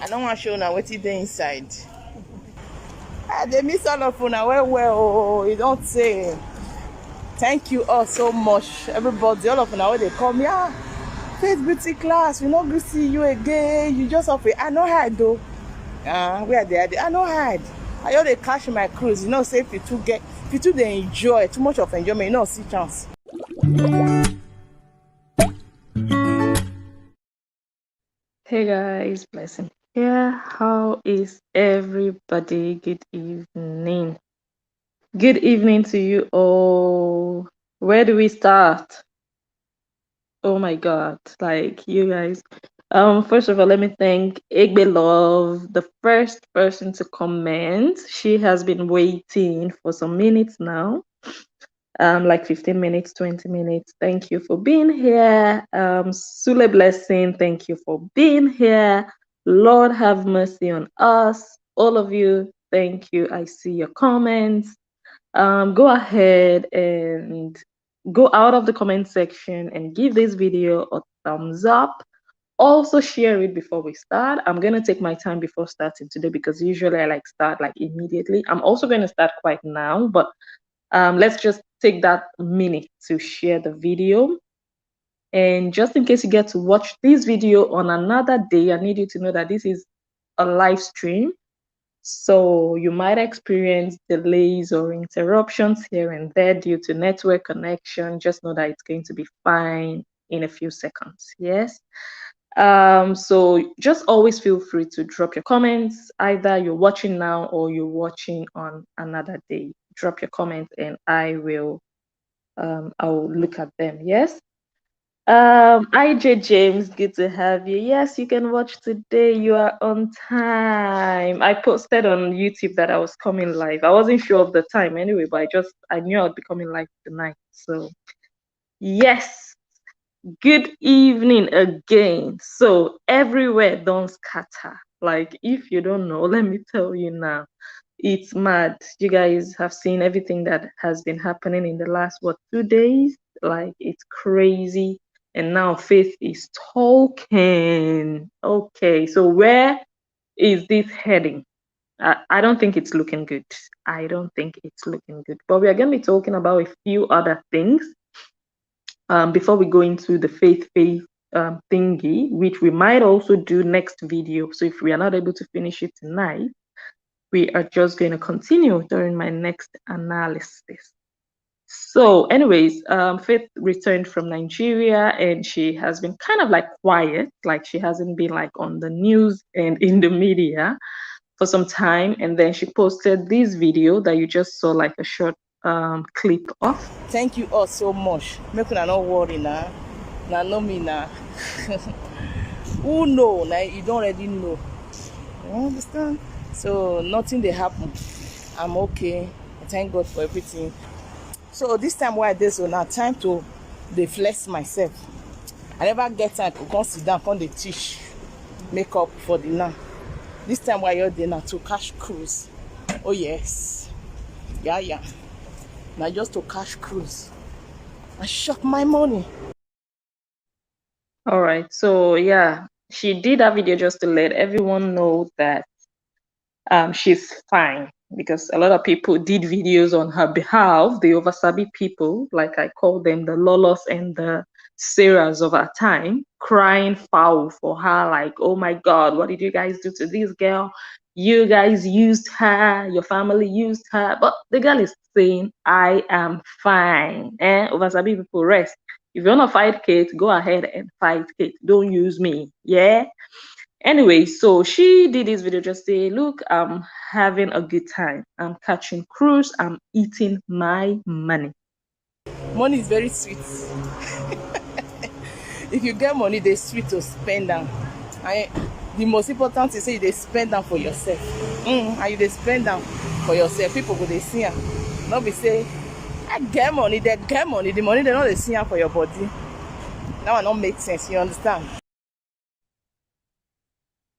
I don't want to show now what is there inside. They miss all of you now. Well, oh, you don't say. Thank you all so much, everybody. All of you now where they come, yeah. Faith beauty class, we not go see you again. You just offer. I know hide though. Where they are, I know hide. I just they cash my cruise. You know, say if you two they enjoy too much of enjoyment, you know, see chance. Hey guys, blessing here. How is everybody? Good evening. Good evening to you all. Where do we start? Oh my god, like you guys. First of all, let me thank Igbe Love, the first person to comment. She has been waiting for some minutes now. Like 15 minutes, 20 minutes. Thank you for being here. Sule Blessing, thank you for being here. Lord have mercy on us. All of you, thank you. I see your comments. Go ahead and go out of the comment section and give this video a thumbs up. Also share it before we start. I'm going to take my time before starting today because usually I like start like immediately. I'm also going to start quite now, but let's just take that minute to share the video. And just in case you get to watch this video on another day, I need you to know that this is a live stream. So you might experience delays or interruptions here and there due to network connection. Just know that it's going to be fine in a few seconds. Yes. So just always feel free to drop your comments. Either you're watching now or you're watching on another day. Drop your comments and I'll look at them. Yes. IJ James, good to have you. Yes, you can watch today. You are on time. I posted on YouTube that I was coming live. I wasn't sure of the time anyway, but I knew I'd be coming live tonight. So yes, good evening again. So everywhere don't scatter. Like if you don't know, let me tell you now. It's mad. You guys have seen everything that has been happening in the last 2 days. Like it's crazy. And now Faith is talking. Okay, so where is this heading? I don't think it's looking good. I don't think it's looking good. But we are going to be talking about a few other things before we go into the faith thingy, which we might also do next video. So if we are not able to finish it tonight, we are just going to continue during my next analysis. So anyways, Faith returned from Nigeria and she has been kind of like quiet, like she hasn't been like on the news and in the media for some time. And then she posted this video that you just saw like a short clip of. Thank you all so much. Make una not worry now. Now know me now. Who know? Now you don't already know. You understand? So nothing they happen. I'm okay. I thank God for everything. So this time why this so now time to flex myself. I never get time to come sit down, come they teach makeup for dinner. This time why you're there now to cash cruise. Oh yes. Yeah. Now just to cash cruise. I shop my money. All right. So yeah, she did that video just to let everyone know that she's fine, because a lot of people did videos on her behalf. The oversabi people, like I call them, the Lolos and the Sarahs of our time, crying foul for her, like, oh my God, what did you guys do to this girl? You guys used her, your family used her. But the girl is saying, I am fine. Oversabi people, rest. If you want to fight Kate, go ahead and fight Kate. Don't use me. Yeah. Anyway, so she did this video just say, look, I'm having a good time. I'm catching cruise. I'm eating my money. Money is very sweet. If you get money, they're sweet to spend them. The most important is say they spend them for yourself. And you spend them for yourself. People go they see them. Not be say, I get money, they get money. The money they not they see them for your body. That one don't make sense. You understand?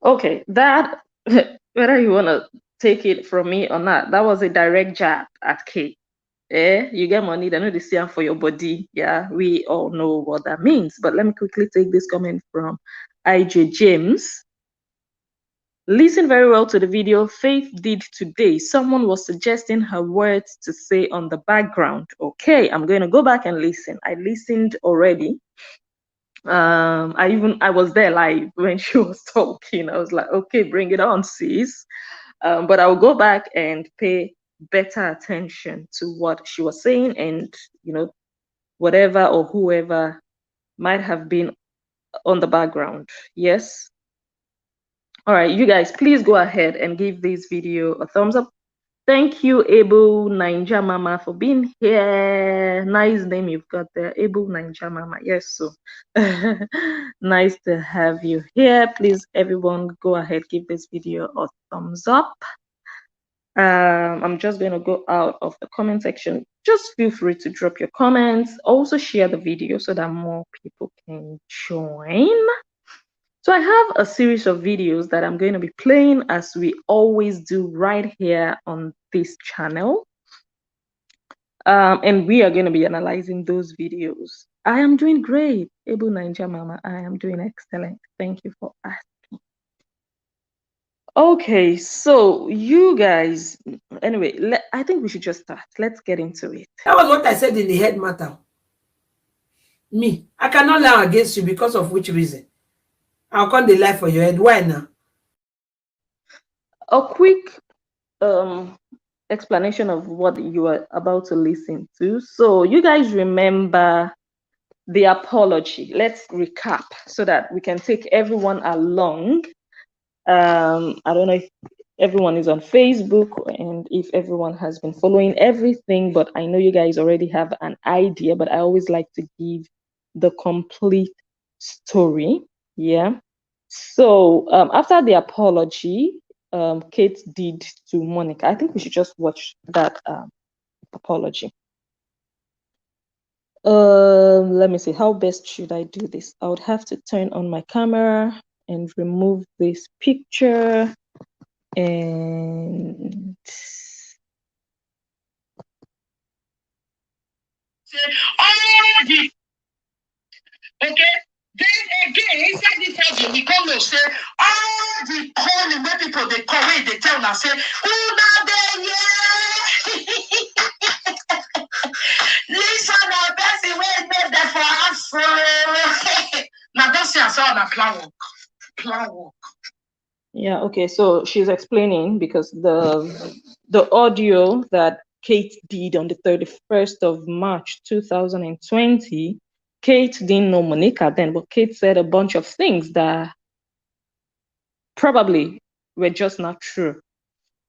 Okay, that whether you wanna take it from me or not, that was a direct jab at Kate. You get money, they know they see them for your body. Yeah, we all know what that means. But let me quickly take this comment from IJ James. Listen very well to the video Faith did today. Someone was suggesting her words to say on the background. Okay, I'm going to go back and listen. I listened already. I was there live when she was talking. I was like, okay, bring it on, sis. But I'll go back and pay better attention to what she was saying, and whatever or whoever might have been on the background. Yes. All right, you guys, please go ahead and give this video a thumbs up. Thank you, Able Ninja Mama, for being here. Nice name you've got there, Able Ninja Mama. Yes, so nice to have you here. Please, everyone, go ahead, give this video a thumbs up. I'm just going to go out of the comment section. Just feel free to drop your comments. Also share the video so that more people can join. So I have a series of videos that I'm going to be playing, as we always do right here on this channel. And we are going to be analyzing those videos. I am doing great. Able Ninja Mama, I am doing excellent. Thank you for asking. Okay, so you guys, anyway, I think we should just start. Let's get into it. That was what I said in the head matter. Me, I cannot lie against you because of which reason? I'll come the lie for your head. Why now? A quick explanation of what you are about to listen to. So you guys remember the apology. Let's recap so that we can take everyone along. I don't know if everyone is on Facebook and if everyone has been following everything, but I know you guys already have an idea, but I always like to give the complete story. Yeah. So after the apology, Kate did to Monica, I think we should just watch that apology. Let me see, how best should I do this? I would have to turn on my camera and remove this picture and okay. Then again, inside this house, we come to say all the calling where people they call, where they tell now say, who now there, yeah. Listen, now that's the way made that for us. Now don't say I saw the plan work. Plan work. Yeah, okay, so she's explaining because the audio that Kate did on the 31st of March 2020, Kate didn't know Monica then, but Kate said a bunch of things that probably were just not true.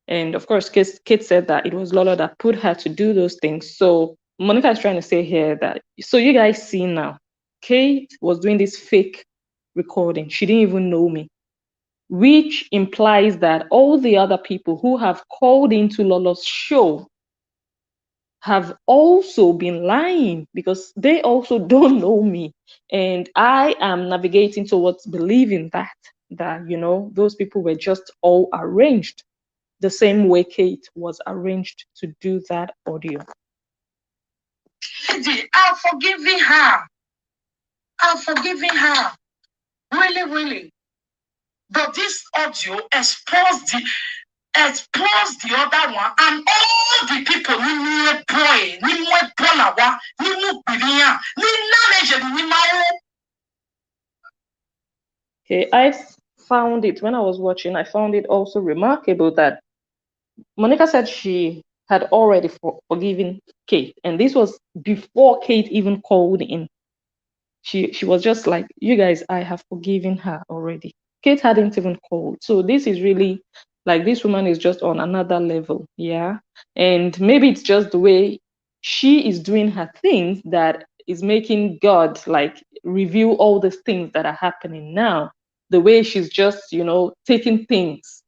And of course, Kate said that it was Lolo that put her to do those things. So Monica is trying to say here that, so you guys see now, Kate was doing this fake recording. She didn't even know me, which implies that all the other people who have called into Lolo's show have also been lying because they also don't know me. And I am navigating towards believing that those people were just all arranged the same way Kate was arranged to do that audio. I'm forgiving her. I'm forgiving her. Really, really. But this audio exposed the other one, and all the people Okay, I found it when I was watching. I found it also remarkable that Monica said she had already forgiven Kate, and this was before Kate even called in. She was just like, you guys, I have forgiven her already. Kate hadn't even called. So this is really like, this woman is just on another level. Yeah. And maybe it's just the way she is doing her things that is making God like reveal all the things that are happening now. The way she's just, taking things.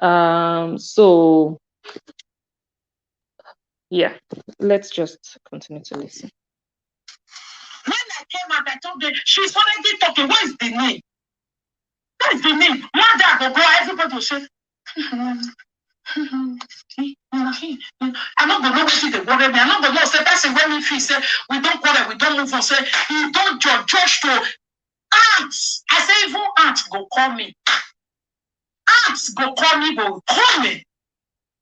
So yeah, let's just continue to listen. When I came out, I told them, she's already talking. What is the name? What is the name? One day I go, everybody will say, I'm not gonna know what they worry me. I'm not gonna know. Say that's when we feel say we don't quarrel, we don't move on. Say you don't judge to ants. I say even ants go call me. Max go call me, go call me.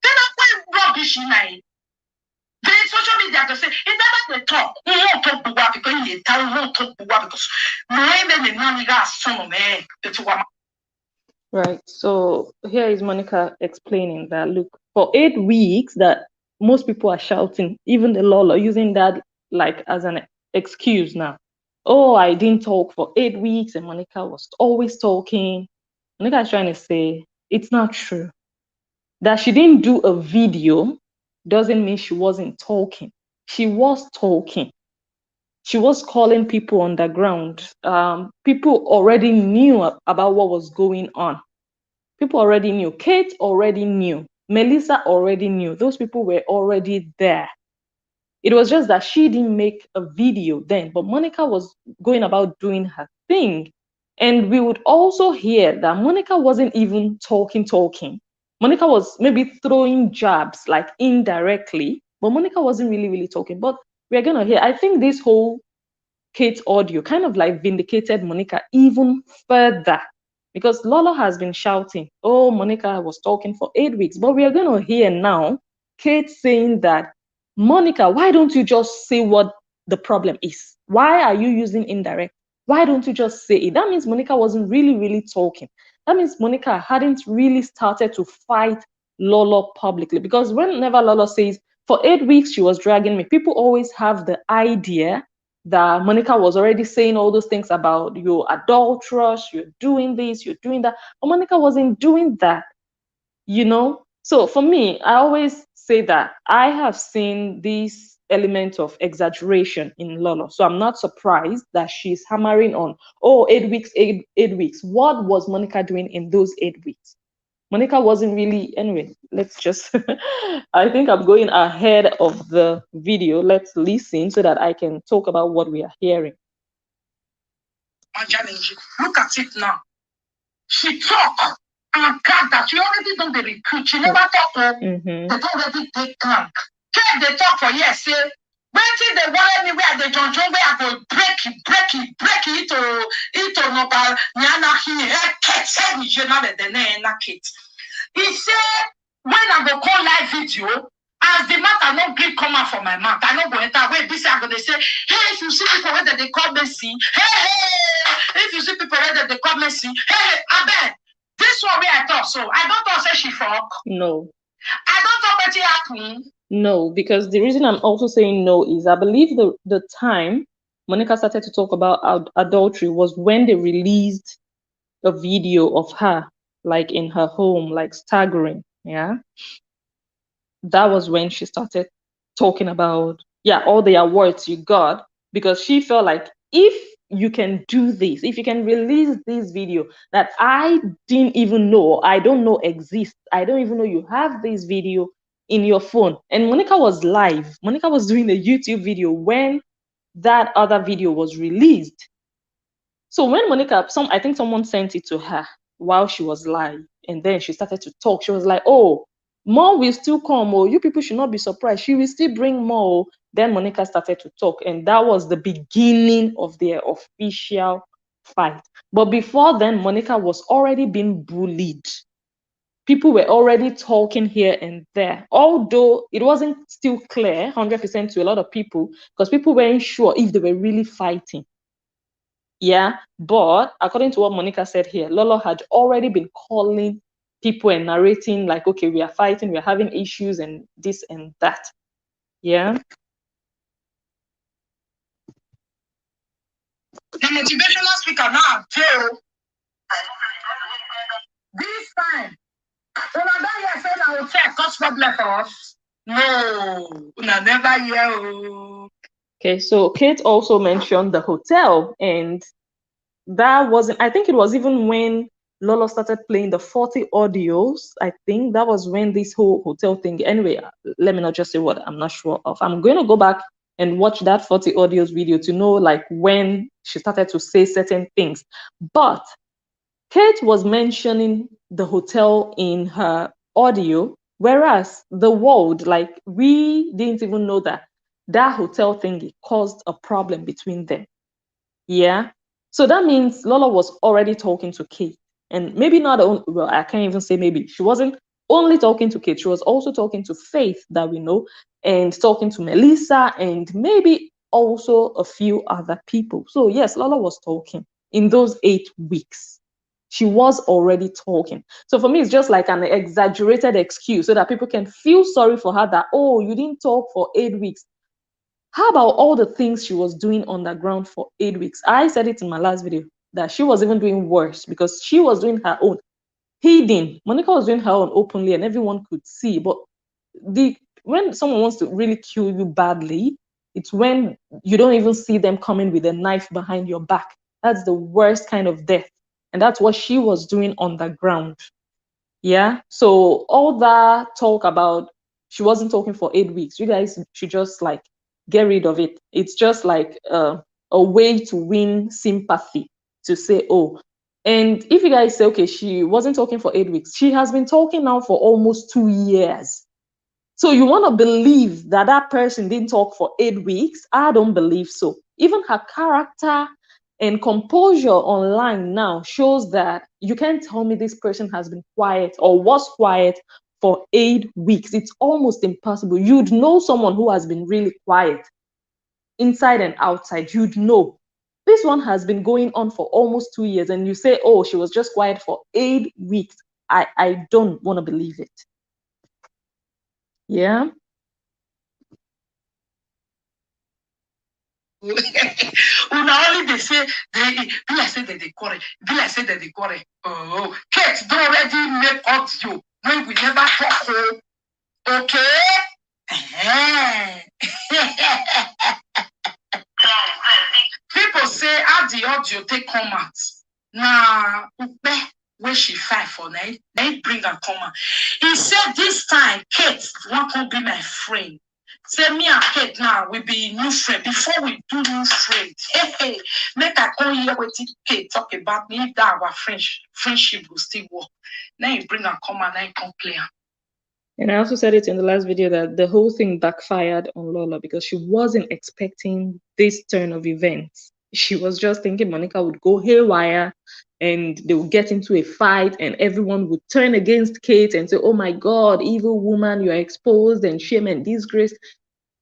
Then I went rubbish in my. Then social media to say, it never they talk. We won't talk to what because you tell we won't talk to what because no even the money got some man. Right. So here is Monica explaining that look, for 8 weeks that most people are shouting, even the Lola using that like as an excuse now. Oh, I didn't talk for 8 weeks and Monica was always talking. Monica is trying to say it's not true. That she didn't do a video doesn't mean she wasn't talking. She was talking. She was calling people underground. People already knew about what was going on. People already knew. Kate already knew. Melissa already knew. Those people were already there. It was just that she didn't make a video then, but Monica was going about doing her thing. And we would also hear that Monica wasn't even talking. Monica was maybe throwing jabs, like indirectly, but Monica wasn't really talking. But we're going to hear, I think this whole Kate's audio kind of like vindicated Monica even further because Lola has been shouting, oh, Monica was talking for 8 weeks. But we are going to hear now Kate saying that, Monica, why don't you just say what the problem is? Why are you using indirect? Why don't you just say it? That means Monica wasn't really talking. That means Monica hadn't really started to fight Lola publicly because whenever Lola says, for 8 weeks she was dragging me, people always have the idea that Monica was already saying all those things about you're adulterous, you're doing this, you're doing that. But Monica wasn't doing that, you know? So for me, I always say that I have seen this element of exaggeration in Lolo. So I'm not surprised that she's hammering on, oh, 8 weeks, 8 weeks. What was Monica doing in those 8 weeks? Monica wasn't really, anyway, let's just, I think I'm going ahead of the video. Let's listen so that I can talk about what we are hearing. Look at it now. She talk and cut that. She already done the recruit. She never talk. They don't already take camp. Can they talk for years? Say, waiting they want anywhere they don't where I go break it to no bal nyana he kete ni jena le na kit. He said when I go call live video, as the matter no gree come out from my mouth, I no go enter. Wait, this I go they say, hey, if you see people where they call Messi, hey, if you see people where they call Messi, hey, I bet this one where I talk. So I don't talk say she fuck. No. I don't talk what you happen. No, because the reason I'm also saying no is I believe the time Monica started to talk about adultery was when they released a video of her like in her home, like staggering. Yeah. That was when she started talking about, yeah, all the awards you got, because she felt like if you can do this, if you can release this video that I didn't even know, I don't know exists, I don't even know you have this video in your phone. And Monica was live. Monica was doing a YouTube video when that other video was released. So when Monica, I think someone sent it to her while she was live, and then she started to talk. She was like, oh, more will still come. Oh, you people should not be surprised. She will still bring more. Then Monica started to talk, and that was the beginning of their official fight. But before then, Monica was already being bullied. People were already talking here and there, although it wasn't still clear 100% to a lot of people because people weren't sure if they were really fighting. Yeah, but according to what Monica said here, Lolo had already been calling people and narrating like, okay, we are fighting, we are having issues and this and that. Yeah. The motivational speaker now, Joe. This time, when I don't hear I will check cause problem for us. No, I never hear. Okay, so Kate also mentioned the hotel, and that wasn't, I think it was even when Lolo started playing the 40 audios. I think that was when this whole hotel thing, anyway, let me not just say what I'm not sure of. I'm going to go back and watch that 40 audios video to know like when she started to say certain things. But Kate was mentioning the hotel in her audio, whereas the world, like we didn't even know that hotel thing caused a problem between them. Yeah. So that means Lola was already talking to Kate. And maybe not only, well, I can't even say maybe. She wasn't only talking to Kate, she was also talking to Faith, that we know, and talking to Melissa, and maybe also a few other people. So yes, Lola was talking in those 8 weeks. She was already talking. So for me, it's just like an exaggerated excuse so that people can feel sorry for her that, oh, you didn't talk for 8 weeks. How about all the things she was doing on the ground for 8 weeks? I said it in my last video that she was even doing worse because she was doing her own hidden. Monica was doing her own openly and everyone could see. But when someone wants to really kill you badly, it's when you don't even see them coming with a knife behind your back. That's the worst kind of death. And that's what she was doing on the ground. Yeah. So all that talk about she wasn't talking for 8 weeks, you guys should just like get rid of it. It's just like a way to win sympathy, to say, oh, and if you guys say, okay, she wasn't talking for 8 weeks, she has been talking now for almost 2 years. So you want to believe that that person didn't talk for 8 weeks? I don't believe so. Even her character and composure online now shows that you can't tell me this person has been quiet or was quiet for 8 weeks. It's almost impossible. You'd know someone who has been really quiet inside and outside. You'd know. This one has been going on for almost 2 years, and you say, oh, she was just quiet for 8 weeks. I don't want to believe it. Yeah. Una only they say they be like say that they quarrel, be like say that they quarrel. Oh, Kate don't already make audio when we never talk. Okay. People say how the audio take come out. Nah, where she fight for now, they bring her come out. He said this time, Kate won't come be my friend. Say me and Kate now we be new friend. Before we do new friend, hey, make I come here with Kate talk about me. If that our friendship will still work. Now you bring her come and now you come play her. And I also said it in the last video that the whole thing backfired on Lola because she wasn't expecting this turn of events. She was just thinking Monica would go haywire and they would get into a fight and everyone would turn against Kate and say, oh my God, evil woman, you are exposed and shame and disgrace.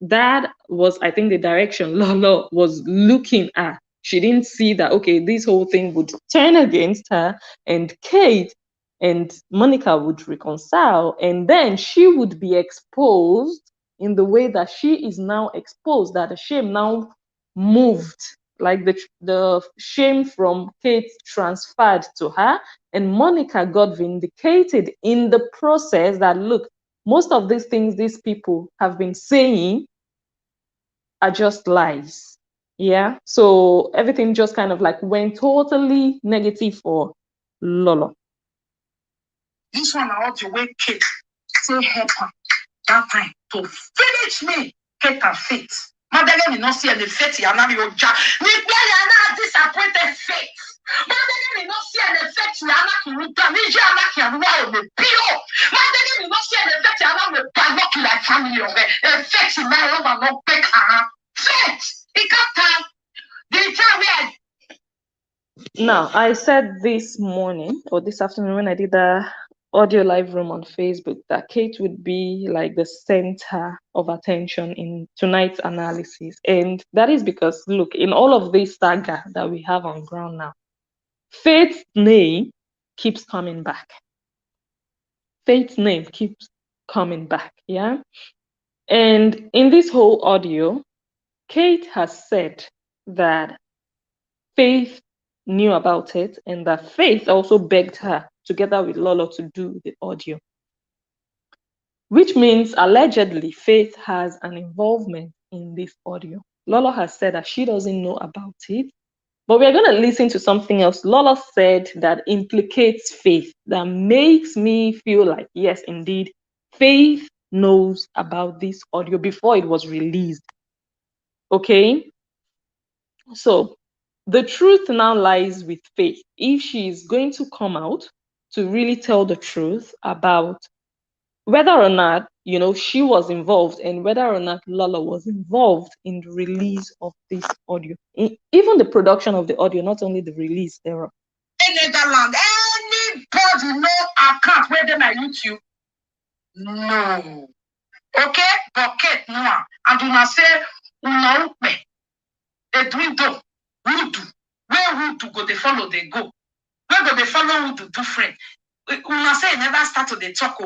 That was, I think, the direction Lola was looking at. She didn't see that, okay, this whole thing would turn against her and Kate and Monica would reconcile, and then she would be exposed in the way that she is now exposed, that the shame now moved, like the shame from Kate transferred to her, and Monica got vindicated in the process that, look, most of these things these people have been saying are just lies. Yeah. So everything just kind of like went totally negative for Lola. This one I want to wait Kate say help her that time to finish me. Kate and Faith. Madeleine will not see any faith. You are not your job. You are not disappointed faith. Madeleine will not see any faith. You are not your job. You are not your job. Madeleine will not see any faith. You are not your job. Not like family of it. Faith you are not big. Faith. It got time. The time. Now, I said this morning or this afternoon when I did the audio live room on Facebook that Kate would be like the center of attention in tonight's analysis. And that is because, look, in all of this saga that we have on ground now, Faith's name keeps coming back. Faith's name keeps coming back, yeah? And in this whole audio, Kate has said that Faith knew about it and that Faith also begged her together with Lolo to do the audio, which means allegedly Faith has an involvement in this audio. Lolo has said that she doesn't know about it, but we're going to listen to something else Lolo said that implicates Faith, that makes me feel like, yes, indeed, Faith knows about this audio before it was released. Okay? So the truth now lies with Faith. If she is going to come out to really tell the truth about whether or not, she was involved and whether or not Lola was involved in the release of this audio, even the production of the audio, not only the release thereof. In Netherlands, any report the no account where them at YouTube. No. Okay, but Kate no. And you must say, no, they do do, who do, where who do go, they follow, they go. Where go they follow who do friend. We must say, never start to the talk.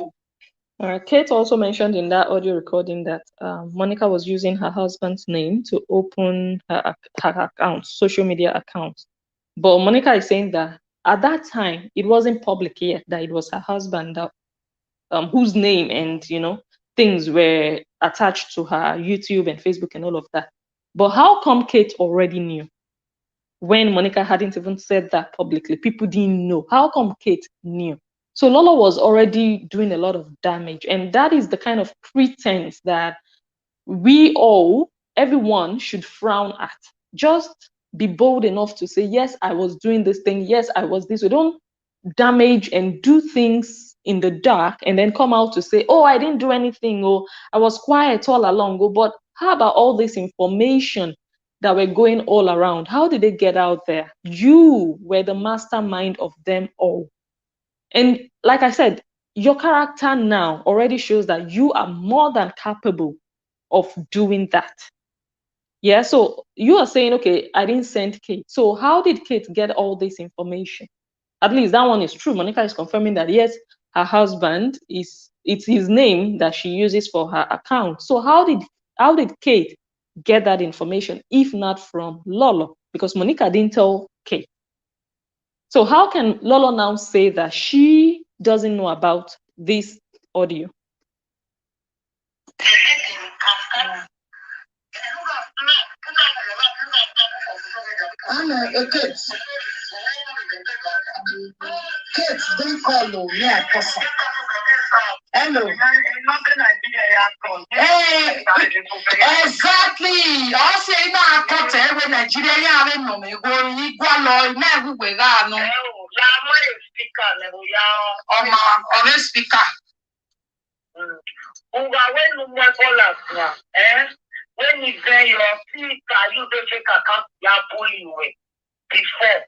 Kate also mentioned in that audio recording that Monica was using her husband's name to open her account, social media account. But Monica is saying that at that time, it wasn't public yet, that it was her husband that, whose name and, things were attached to her YouTube and Facebook and all of that. But how come Kate already knew when Monica hadn't even said that publicly? People didn't know. How come Kate knew? So Lolo was already doing a lot of damage. And that is the kind of pretense that we all, everyone should frown at. Just be bold enough to say, yes, I was doing this thing. Yes, I was this. We don't damage and do things in the dark and then come out to say, oh, I didn't do anything, or I was quiet all along. Oh, but how about all this information that were going all around? How did they get out there? You were the mastermind of them all. And like I said, your character now already shows that you are more than capable of doing that. Yeah, so you are saying, okay, I didn't send Kate. So how did Kate get all this information? At least that one is true. Monica is confirming that yes, her husband it's his name that she uses for her account. So how did Kate get that information if not from Lolo? Because Monica didn't tell Kate. So how can Lolo now say that she doesn't know about this audio? Kids, don't follow me, I person. Hello. Hey, exactly. I say na akọta ewe Nigeria ya re no me go igwa lo na egwe ga no. Ya mo speaker le ya. Ọma, ọmọ speaker. Uga when you mo dollars na, when you get your speaker, you dey take account ya pull you before.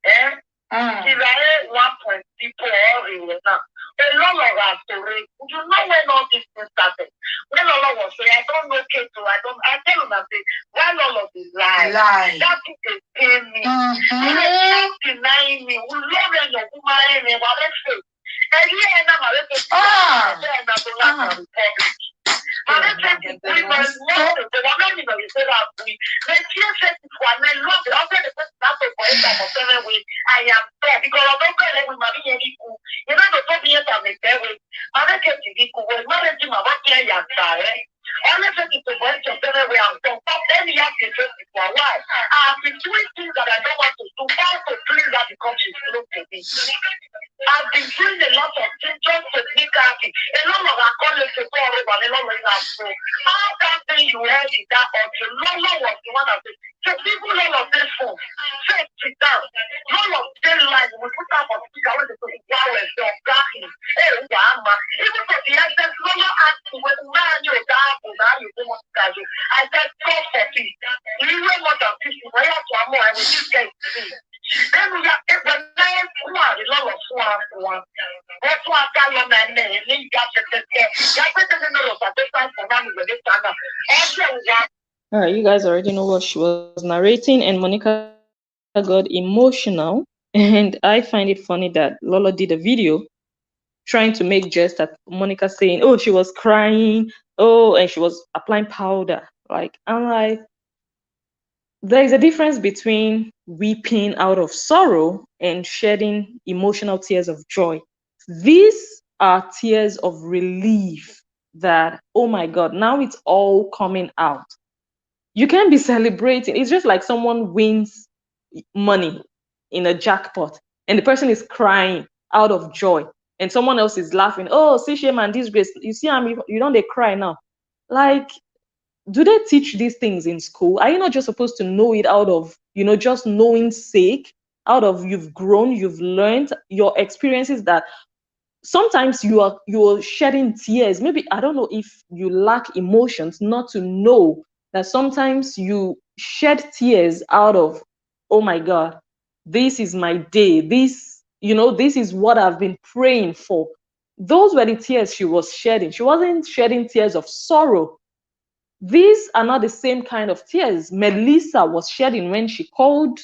If I 1 people all in now. A lot of our story. You know when all this thing started. When all was saying, I don't know Kate, I tell them that while all of this lie. That is a pain me. You denying me. We love your woman and what I say. And you end up with the but let's say we must know the woman in the reserve of we. Let's say one man love the other the person that for example 7 weeks. I am there because I don't go with my baby. You know the top years I make there with. I don't get to be cool. Marriage my work here ya sorry. Only thing is to go to 7 weeks I'm done. Then you have to just for a while. I've been doing things that I don't want to do. Also please that because she's close to me. I've been doing a lot of things just to make her happy. A lot of our colleagues to go over and a lot of that. So how that thing you heard is that until Lolo was the one of the so people all of this phone. Say sit down. All of them like we put up on speaker when they say wow and so exactly. Hey, Mama. Even for the essence, Lolo asked me when you now you don't want to do. I said God for peace. You know more than 50. Why have to more? I will just get then we have a nice one, a lot of one. That's why I got your man there, and then you got to all right, you guys already know what she was narrating, and Monica got emotional. And I find it funny that Lolo did a video trying to make jest at Monica saying, oh, she was crying, oh, and she was applying powder. Like, I'm like, there is a difference between weeping out of sorrow and shedding emotional tears of joy. These are tears of relief that, oh my God, now it's all coming out. You can't be celebrating. It's just like someone wins money in a jackpot and the person is crying out of joy and someone else is laughing. Oh, see shame and disgrace. You see, you don't they cry now. Like, do they teach these things in school? Are you not just supposed to know it out of, just knowing sake, out of you've grown, you've learned your experiences that sometimes you're shedding tears. Maybe, I don't know if you lack emotions not to know that sometimes you shed tears out of, oh my God, this is my day. This This is what I've been praying for. Those were the tears she was shedding. She wasn't shedding tears of sorrow. These are not the same kind of tears Melissa was shedding when she called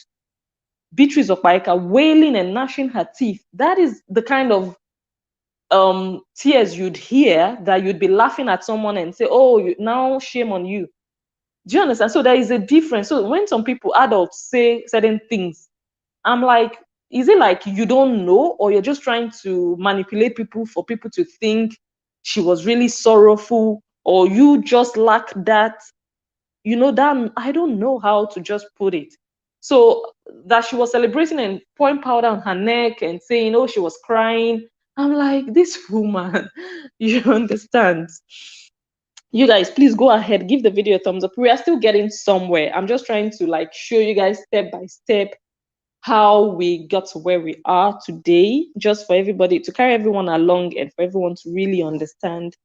Beatrice Opaika, wailing and gnashing her teeth. That is the kind of tears you'd hear, that you'd be laughing at someone and say, oh, now shame on you. Do you understand? So there is a difference. So when some people, adults, say certain things, I'm like, is it like you don't know, or you're just trying to manipulate people for people to think she was really sorrowful, or you just lack that? That I don't know how to just put it. So that she was celebrating and pouring powder on her neck and saying, oh, she was crying. I'm like, this woman, you understand? You guys, please go ahead, give the video a thumbs up. We are still getting somewhere. I'm just trying to like show you guys step by step how we got to where we are today, just for everybody, to carry everyone along and for everyone to really understand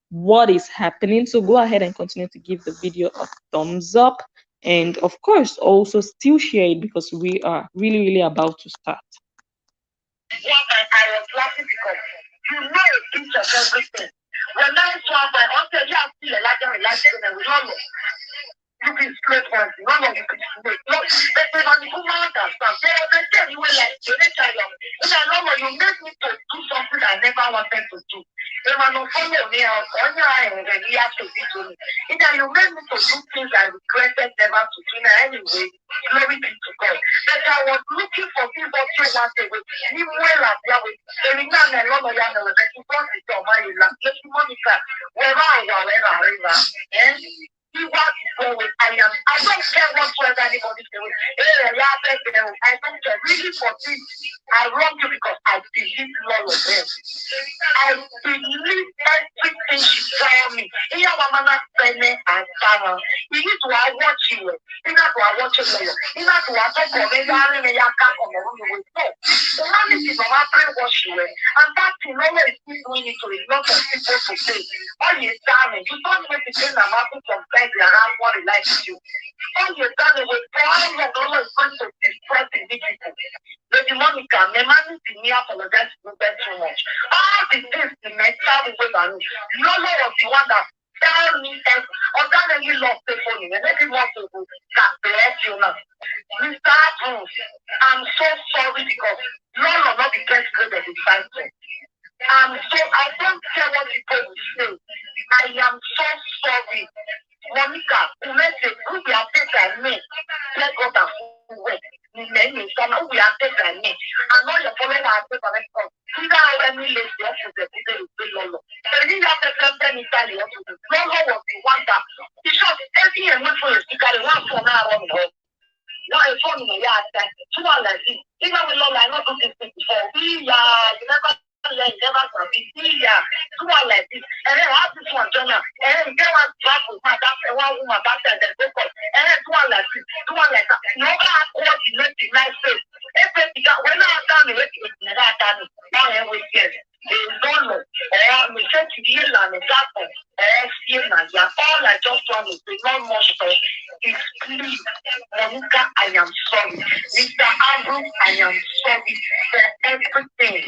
what is happening. So go ahead and continue to give the video a thumbs up, and of course also still share it, because we are really about to start. I was laughing because you know a piece of everything. When I saw my uncle, you have still a larger relationship and we don't know. You can straight one, none of you can straight. No, but when you understand, they tell you like, they tell you, you make me to do something I never wanted to do. They will not follow me out, on your eye, and you have to be doing. You made me to do things I regretted never to do. Anyway, glory be to God. But I was looking for people to want to wait. You will have Yahweh. And you know, I love Yahweh, but you want to tell my life. Let me Monica, where are you? And see what is going. I don't care whatsoever anybody says. I don't care. Really for this, I wrong you because I believe all of them. I believe everything she told me. Here, Mama, Penny, and Sarah. You need to watch you. You need to watch you. You need to watch you. You need to watch you. The one is Mama brainwash you. And that thing always is doing it to a lot of people to say, oh, you're damaged. You don't make the thing I'm having sometimes around what it likes you. Oh, you're damaged with all your dollars going to destroy the people. Lady Monica, my man is me apologize to them too much. All the things the mental way and Lolo was the one that tell me and organically lost the phone and maybe want to bless you now. Mr. Bruce, I'm so sorry because Lolo not the best grade of the cycle. So I don't care what people will say. I am so sorry. Monica, who we are taking me, let go that way. Many some who we are taking me. I know your following are taking me. Either I will leave the office the people will be Lolo. So you have to tell them Italy. Lolo was the one that because every emotion is because one for now on home. Now a phone in the yard that two are like this. Even with Lolo, I not do this thing before. Yeah, you never never can be two are like this. And then have this one journal. And then get one track with my doctor, one woman doctor, and then go for. And then two are like this, two are like that. You never have coordinated nice face. When I done it, never done it. Now I always get it. They don't know. Or me say to the land, example. All I just want to say, not much talk. Is please, Monica, I am sorry. Mr. Andrew, I am sorry for everything.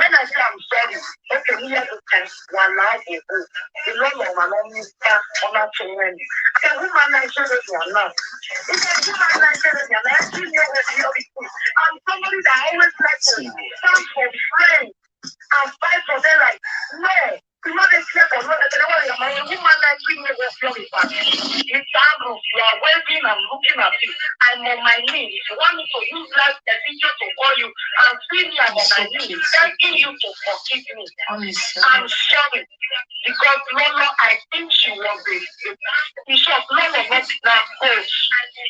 When I say I'm sorry, okay, we have to thank one life ago. The Lord of my own Mr. Honor to win. The woman I said it one now. It's a woman I said it one. I actually know what the other thing. I'm somebody that always likes to stand for friends and fight for them like, no. You know the step of what the woman that bring me was very fast. You are waiting and looking at you. I'm on my knees. You want me to use like a video to call you and see me I'm on my knees, begging you to forgive me. I'm sorry. Because Lolo, I think she was a bishop. Lolo not now coach.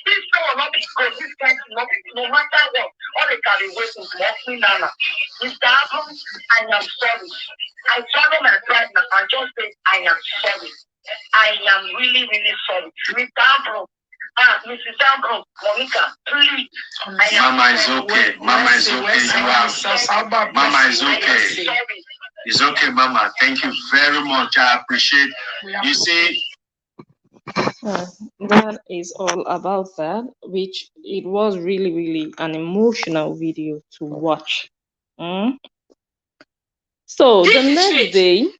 This will not be coach. This guy will not be, no matter what, all they can be waiting for me, Nana. Mr. Abrams, I am sorry. I follow my pride now and just say, I am sorry. I am really sorry. Mr. Abrams, Mrs. Abrams, Monica, please. Mama is okay. Mama is okay. You are. Mama is okay. It's okay, Mama. Thank you very much. I appreciate. You see. That is all about that, which it was really an emotional video to watch. So the This is next faith. day,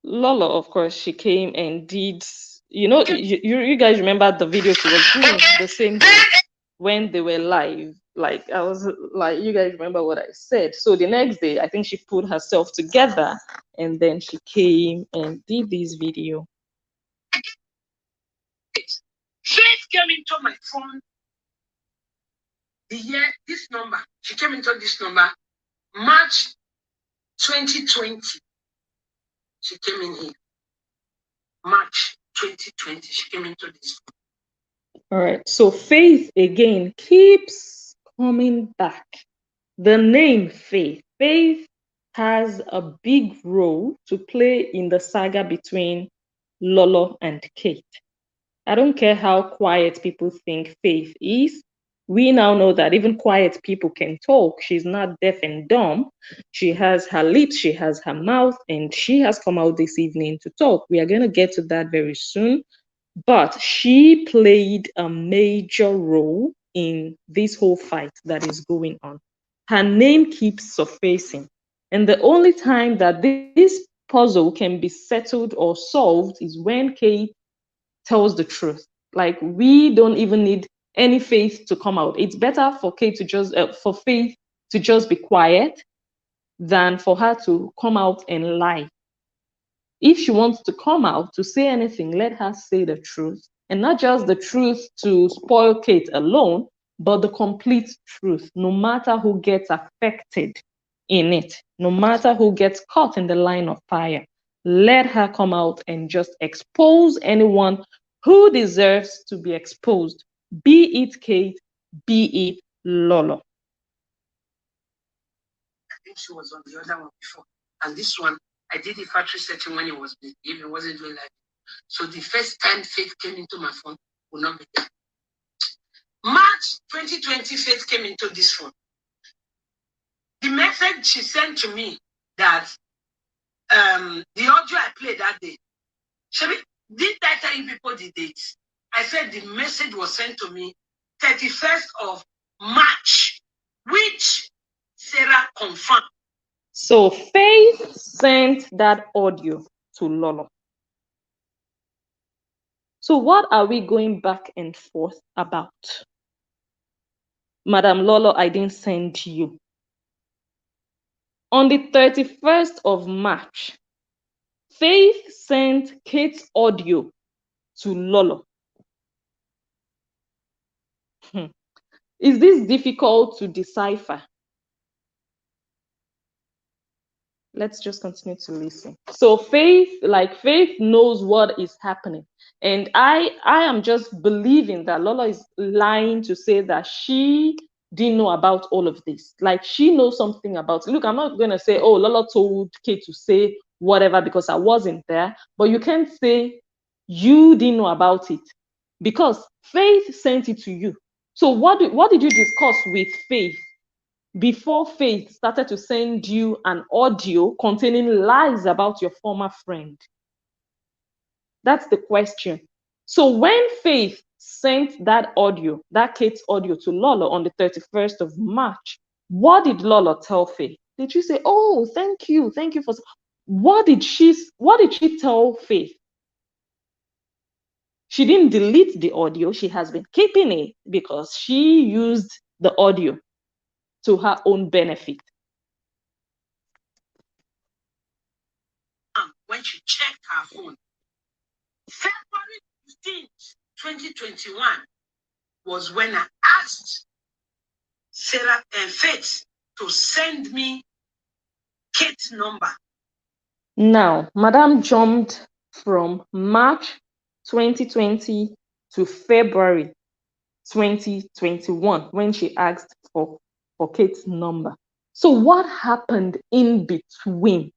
Lola, of course, she came and did, you guys remember the video she was doing the same thing when they were live. Like I was like, you guys remember what I said. So the next day, I think she put herself together and then she came and did this video. Faith came into my phone. The year, this number, she came into this number, March 2020. She came in here. March 2020, she came into this. All right. So Faith again keeps coming back. The name Faith. Faith has a big role to play in the saga between Lolo and Kate. I don't care how quiet people think Faith is. We now know that even quiet people can talk. She's not deaf and dumb. She has her lips, she has her mouth, and she has come out this evening to talk. We are going to get to that very soon. But she played a major role in this whole fight that is going on. Her name keeps surfacing. And the only time that this puzzle can be settled or solved is when Kate tells the truth. Like, we don't even need any Faith to come out. It's better for for Faith to just be quiet than for her to come out and lie. If she wants to come out to say anything, let her say the truth. And not just the truth to spoil Kate alone, but the complete truth, no matter who gets affected in it, no matter who gets caught in the line of fire. Let her come out and just expose anyone who deserves to be exposed, be it Kate, be it Lolo. I think she was on the other one before. And this one, I did the factory setting when it was big, if it wasn't doing like. So the first time Faith came into my phone will not be there. March 2020, Faith came into this phone. The message she sent to me that the audio I played that day, did I tell you people the dates? I said the message was sent to me 31st of March, which Sarah confirmed. So Faith sent that audio to Lolo. So what are we going back and forth about? Madam Lolo, I didn't send you. On the 31st of March, Faith sent Kate's audio to Lolo. Is this difficult to decipher? Let's just continue to listen. So Faith knows what is happening. And I am just believing that Lola is lying to say that she didn't know about all of this. Like, she knows something about it. Look, I'm not going to say, oh, Lola told Kate to say whatever because I wasn't there. But you can't say you didn't know about it because Faith sent it to you. So what did you discuss with Faith before Faith started to send you an audio containing lies about your former friend? That's the question. So when Faith sent that audio, that Kate's audio to Lolo on the 31st of March, what did Lolo tell Faith? Did she say, oh, thank you for... What did she tell Faith? She didn't delete the audio. She has been keeping it because she used the audio to her own benefit. When she checked her phone, February 15th, 2021 was when I asked Sarah and Faith to send me Kate's number. Now, Madam jumped from March 2020 to February 2021 when she asked for Kate's number. So what happened in between?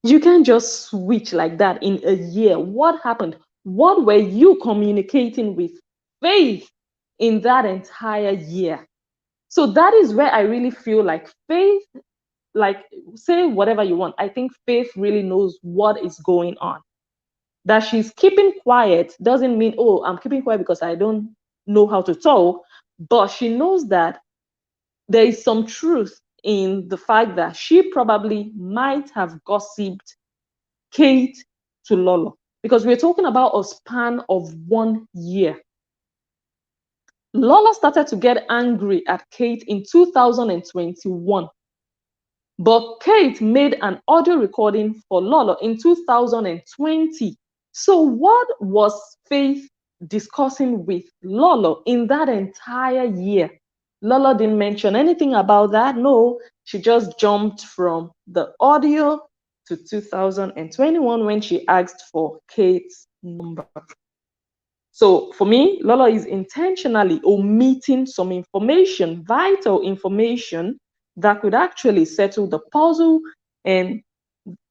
You can't just switch like that in a year. What happened? What were you communicating with Faith in that entire year? So that is where I really feel like Faith, like, say whatever you want, I think Faith really knows what is going on. That she's keeping quiet doesn't mean, oh, I'm keeping quiet because I don't know how to talk, but she knows that there is some truth in the fact that she probably might have gossiped Kate to Lolo, because we're talking about a span of 1 year. Lolo started to get angry at Kate in 2021, but Kate made an audio recording for Lolo in 2020. So what was Faith discussing with Lolo in that entire year? Lolo didn't mention anything about that. No, she just jumped from the audio to 2021 when she asked for Kate's number. So for me, Lolo is intentionally omitting some information, vital information, that could actually settle the puzzle. And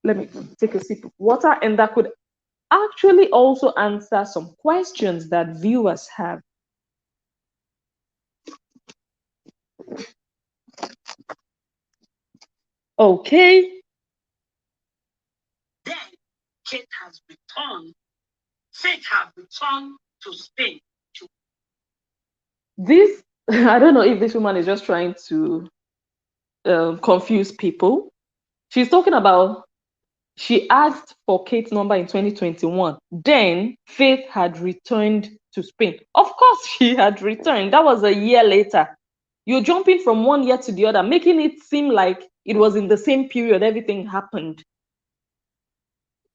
let me take a sip of water, and that could actually also answer some questions that viewers have. Okay. Then Kate has returned. Faith has returned to Spain. This, I don't know if this woman is just trying to confuse people. She's talking about, she asked for Kate's number in 2021. Then Faith had returned to Spain. Of course, she had returned. That was a year later. You're jumping from 1 year to the other, making it seem like it was in the same period everything happened.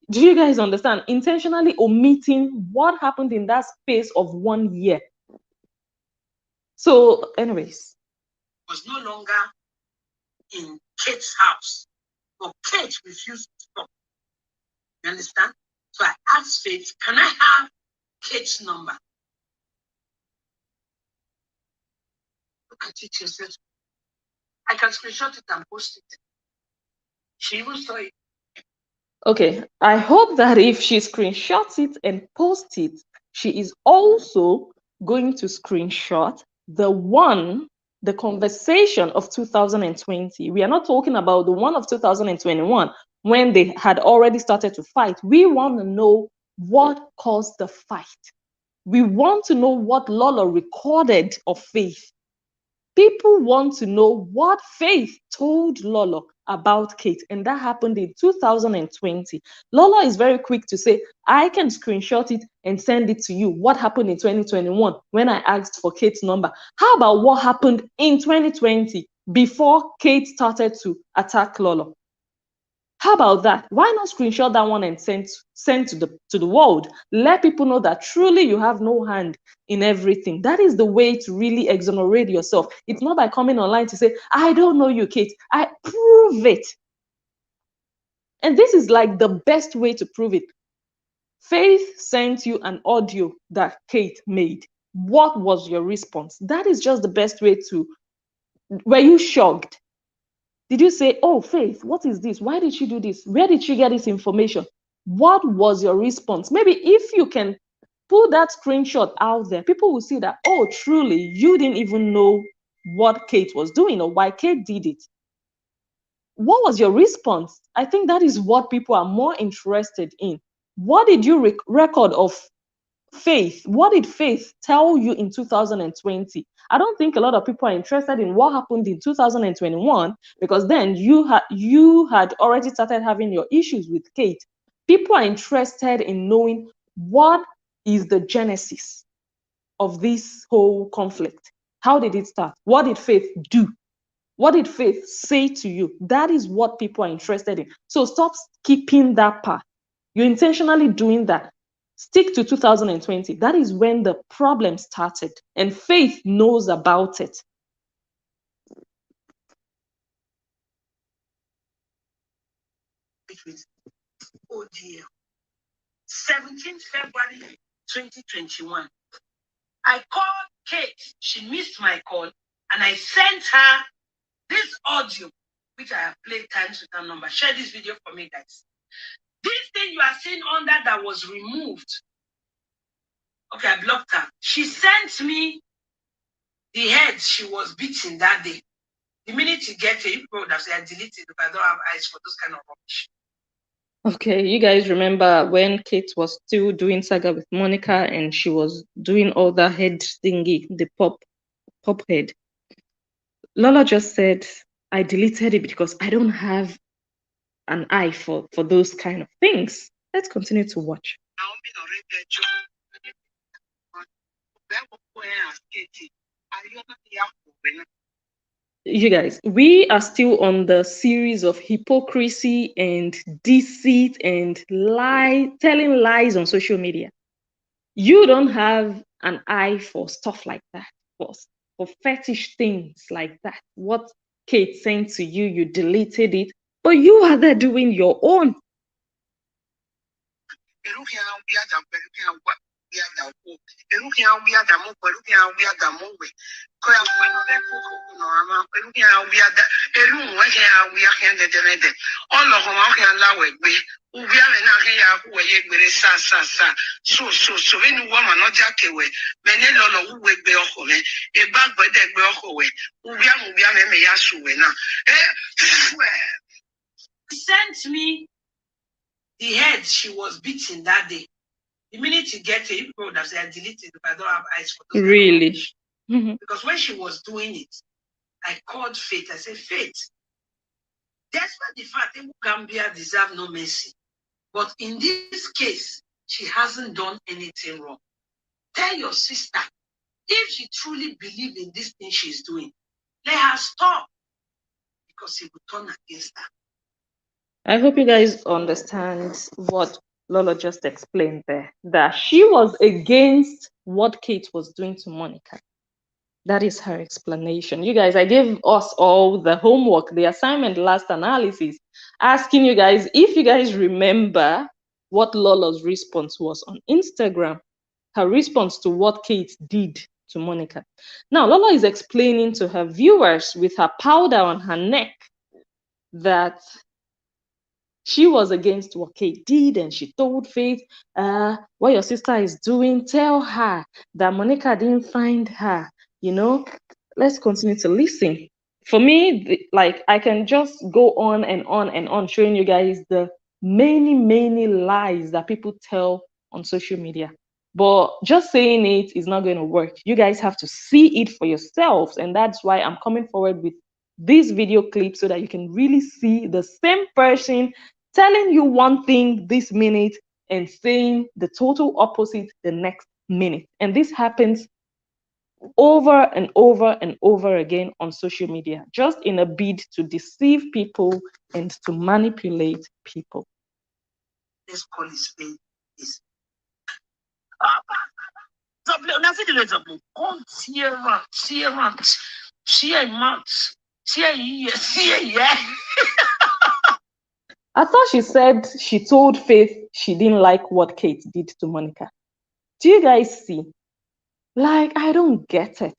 Do you guys understand? Intentionally omitting what happened in that space of 1 year. So, anyways. Was no longer in Kate's house, but Kate refused to stop. You understand? So I asked Faith, can I have Kate's number? Look at it yourself. I can screenshot it and post it. She even saw it. Okay, I hope that if she screenshots it and posts it, she is also going to screenshot the conversation of 2020. We are not talking about the one of 2021 when they had already started to fight. We want to know what caused the fight. We want to know what Lolo recorded of Faith. People want to know what Faith told Lolo about Kate, and that happened in 2020. Lolo is very quick to say, I can screenshot it and send it to you. What happened in 2021 when I asked for Kate's number? How about what happened in 2020 before Kate started to attack Lolo? How about that? Why not screenshot that one and send to the world? Let people know that truly you have no hand in everything. That is the way to really exonerate yourself. It's not by coming online to say, I don't know you, Kate. I prove it. And this is like the best way to prove it. Faith sent you an audio that Kate made. What was your response? That is just the best way to. Were you shocked? Did you say, oh, Faith, what is this? Why did she do this? Where did she get this information? What was your response? Maybe if you can put that screenshot out there, people will see that, oh, truly, you didn't even know what Kate was doing or why Kate did it. What was your response? I think that is what people are more interested in. What did you record of Faith? What did Faith tell you in 2020? I don't think a lot of people are interested in what happened in 2021, because then you had already started having your issues with Kate. People are interested in knowing what is the genesis of this whole conflict. How did it start? What did Faith do? What did Faith say to you? That is what people are interested in. So stop skipping that part. You're intentionally doing that. Stick to 2020. That is when the problem started, and Faith knows about it. With o.d.l. 17th February 2021. I called Kate. She missed my call, and I sent her this audio, which I have played times with her number. Share this video for me, guys. This thing you are seeing under that was removed. Okay, I blocked her. She sent me the head she was beating that day. The minute you get it, you would have said, I delete it because I don't have eyes for those kind of rubbish. Okay, you guys remember when Kate was still doing saga with Monica and she was doing all that head thingy, the pop head. Lola just said, I deleted it because I don't have an eye for those kind of things. Let's continue to watch. You guys, we are still on the series of hypocrisy and deceit and telling lies on social media. You don't have an eye for stuff like that, for fetish things like that. What Kate sent to you, you deleted it, but you are there doing your own. So any woman not jack away, many lolo who wake be off me, a bag by the be off away, Ubia me yasuwe now. Sent me the head she was beating that day. The minute you get to it, people would have said, I deleted it if I don't have eyes for those. Really? Because when she was doing it, I called Faith. I said, Faith, despite the fact that Gambia deserve no mercy, but in this case, she hasn't done anything wrong. Tell your sister, if she truly believes in this thing she's doing, let her stop, because it will turn against her. I hope you guys understand what Lola just explained there, that she was against what Kate was doing to Monica. That is her explanation. You guys, I gave us all the homework, the assignment, last analysis, asking you guys if you guys remember what Lola's response was on Instagram, her response to what Kate did to Monica. Now, Lola is explaining to her viewers with her powder on her neck that she was against what Kate did, and she told Faith, what your sister is doing, tell her that Monica didn't find her. Let's continue to listen. For me, like, I can just go on and on and on showing you guys the many, many lies that people tell on social media. But just saying it is not going to work. You guys have to see it for yourselves. And that's why I'm coming forward with this video clip so that you can really see the same person telling you one thing this minute and saying the total opposite the next minute. And this happens over and over and over again on social media, just in a bid to deceive people and to manipulate people. Let's call it spade. I thought she said she told Faith she didn't like what Kate did to Monica. Do you guys see? Like, I don't get it.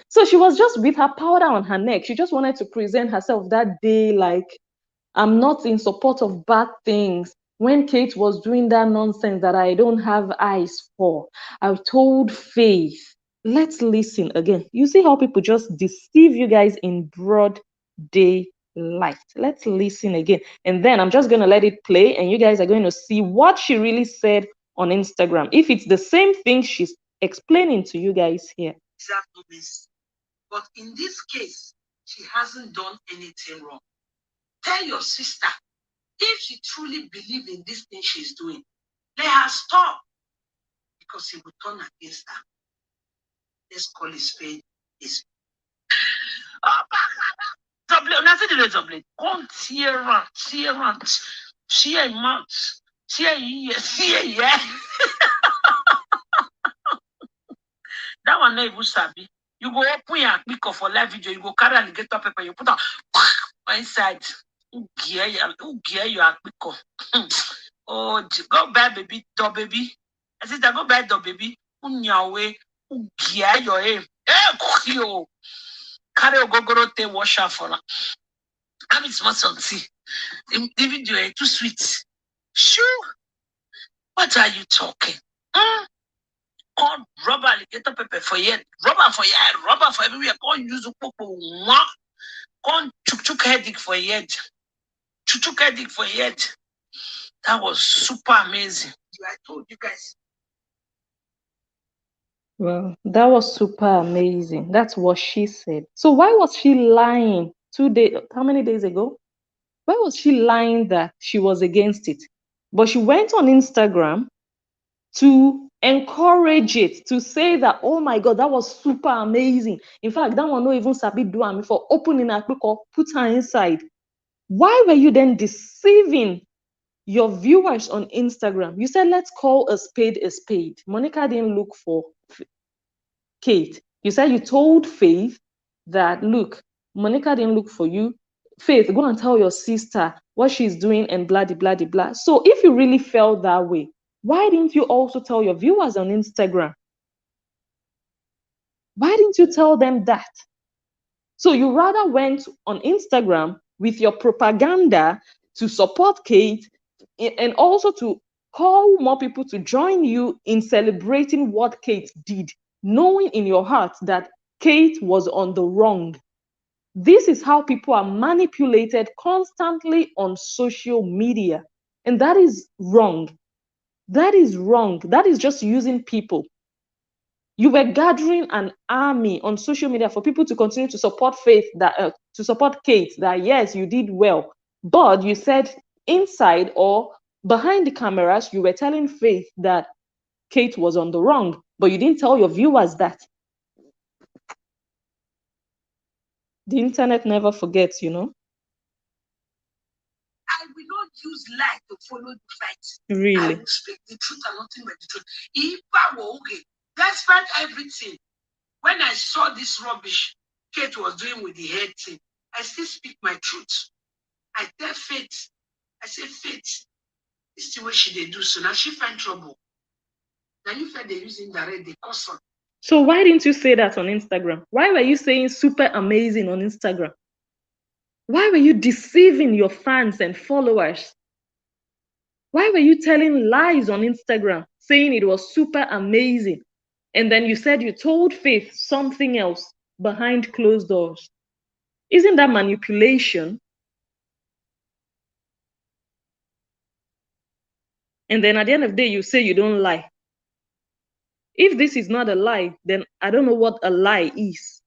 So she was just with her powder on her neck. She just wanted to present herself that day like, I'm not in support of bad things. When Kate was doing that nonsense that I don't have eyes for, I told Faith, let's listen again. You see how people just deceive you guys in broad daylight. Let's listen again. And then I'm just going to let it play, and you guys are going to see what she really said on Instagram. If it's the same thing she's explaining to you guys here. But in this case, she hasn't done anything wrong. Tell your sister, if she truly believes in this thing she's doing, let her stop, because it will turn against her. Let's call it spade. That one no even sabi. You go open your pick for live video, you go carry alligator pepper, you put on inside. Who gear your pick? Oh, go buy baby, dog baby. I said, go buy dog baby. Unyawe, who gear your aim. Yo. Carry a gogoro te wash out for her. I'm smart something. The video is too sweet. Sure. What are you talking? Call rubber alligator pepper for your rubber for your rubber for everywhere. Call use popo. Call chuk headache for your head. Chuk headache for your head. That was super amazing. I told you guys. Well, that was super amazing. That's what she said. So why was she lying 2 days, how many days ago? Why was she lying that she was against it? But she went on Instagram to encourage it, to say that, oh my God, that was super amazing. In fact, that one not even sabi do am for opening a quick or put her inside. Why were you then deceiving your viewers on Instagram? You said, let's call a spade a spade. Monica didn't look for Kate. You said you told Faith that, look, Monica didn't look for you. Faith, go and tell your sister what she's doing and blah, blah, blah, blah. So if you really felt that way, why didn't you also tell your viewers on Instagram? Why didn't you tell them that? So you rather went on Instagram with your propaganda to support Kate and also to call more people to join you in celebrating what Kate did, knowing in your heart that Kate was on the wrong. This is how people are manipulated constantly on social media. And that is wrong. That is wrong. That is just using people. You were gathering an army on social media for people to continue to support Faith, that to support Kate, that yes, you did well. But you said inside or behind the cameras, you were telling Faith that Kate was on the wrong, but you didn't tell your viewers that. The internet never forgets, you know. I will not use lie to follow the fight. Really. I will speak the truth and nothing but the truth. If I were okay, despite everything, when I saw this rubbish Kate was doing with the head thing, I still speak my truth. I tell Faith, I say, Faith, this is the way she they do. So now she find trouble. Now you feel they using direct, they cause her. So why didn't you say that on Instagram? Why were you saying super amazing on Instagram? Why were you deceiving your fans and followers? Why were you telling lies on Instagram, saying it was super amazing? And then you said you told Faith something else behind closed doors. Isn't that manipulation? And then at the end of the day, you say you don't lie. If this is not a lie, then I don't know what a lie is.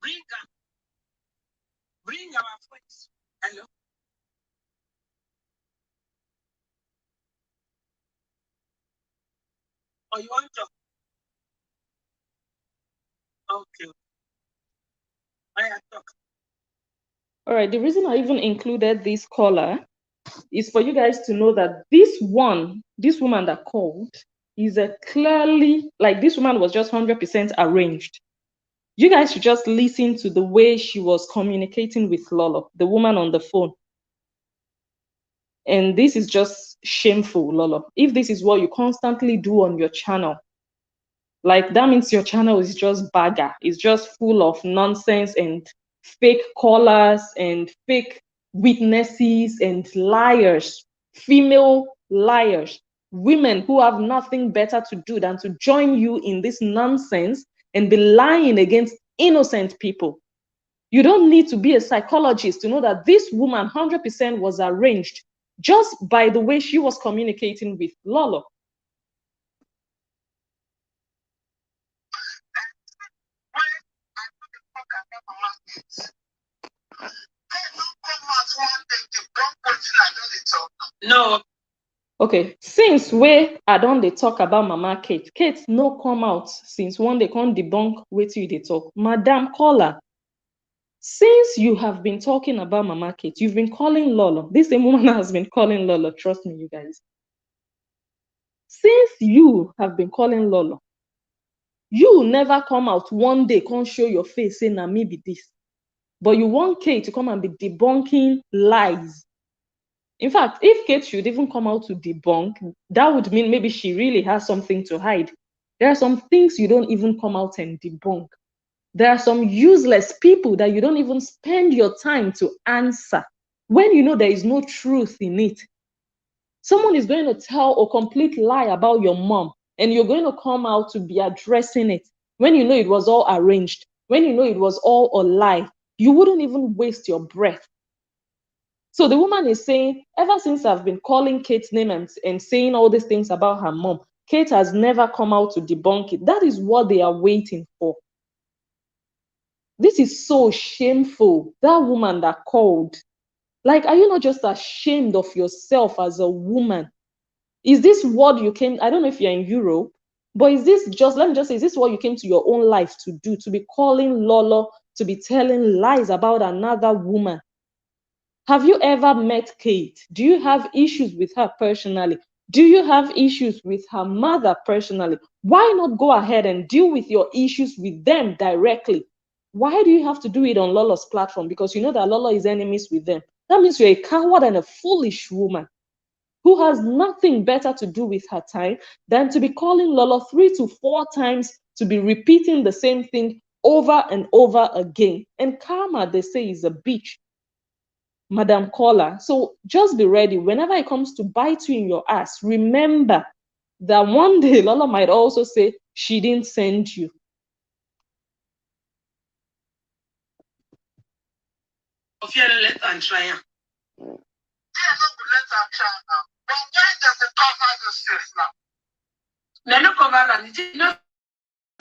Bring our friends. Hello. Or you want to? Okay. I talk. All right, the reason I even included this caller is for you guys to know that this woman that called is a clearly, like, this woman was just 100% arranged. You guys should just listen to the way she was communicating with Lolo, the woman on the phone. And this is just shameful, Lolo. If this is what you constantly do on your channel, like, that means your channel is just bagger. It's just full of nonsense and fake callers and fake witnesses and liars, female liars, women who have nothing better to do than to join you in this nonsense and be lying against innocent people. You don't need to be a psychologist to know that this woman 100% was arranged just by the way she was communicating with Lolo. No. Okay, since where I don dey talk about Mama Kate, Kate no come out since one day come debunk wetin you dey talk. Madam caller, since you have been talking about Mama Kate, you've been calling Lolo. This same woman has been calling Lolo, trust me, you guys. Since you have been calling Lolo, you never come out one day, come show your face, say, na me be this. But you want Kate to come and be debunking lies. In fact, if Kate should even come out to debunk, that would mean maybe she really has something to hide. There are some things you don't even come out and debunk. There are some useless people that you don't even spend your time to answer when you know there is no truth in it. Someone is going to tell a complete lie about your mom, and you're going to come out to be addressing it when you know it was all arranged, when you know it was all a lie. You wouldn't even waste your breath. So the woman is saying, ever since I've been calling Kate's name and saying all these things about her mom, Kate has never come out to debunk it. That is what they are waiting for. This is so shameful. That woman that called. Like, are you not just ashamed of yourself as a woman? Is this what you came? I don't know if you're in Europe, but is this just, let me just say, is this what you came to your own life to do? To be calling Lolo, to be telling lies about another woman? Have you ever met Kate? Do you have issues with her personally? Do you have issues with her mother personally? Why not go ahead and deal with your issues with them directly? Why do you have to do it on Lolo's platform? Because you know that Lolo is enemies with them. That means you're a coward and a foolish woman who has nothing better to do with her time than to be calling Lolo 3 to 4 times, to be repeating the same thing over and over again. And karma, they say, is a bitch, Madam Caller. So just be ready. Whenever it comes to bite you in your ass, remember that one day Lolo might also say she didn't send you. Let and try. They no cover that. You know,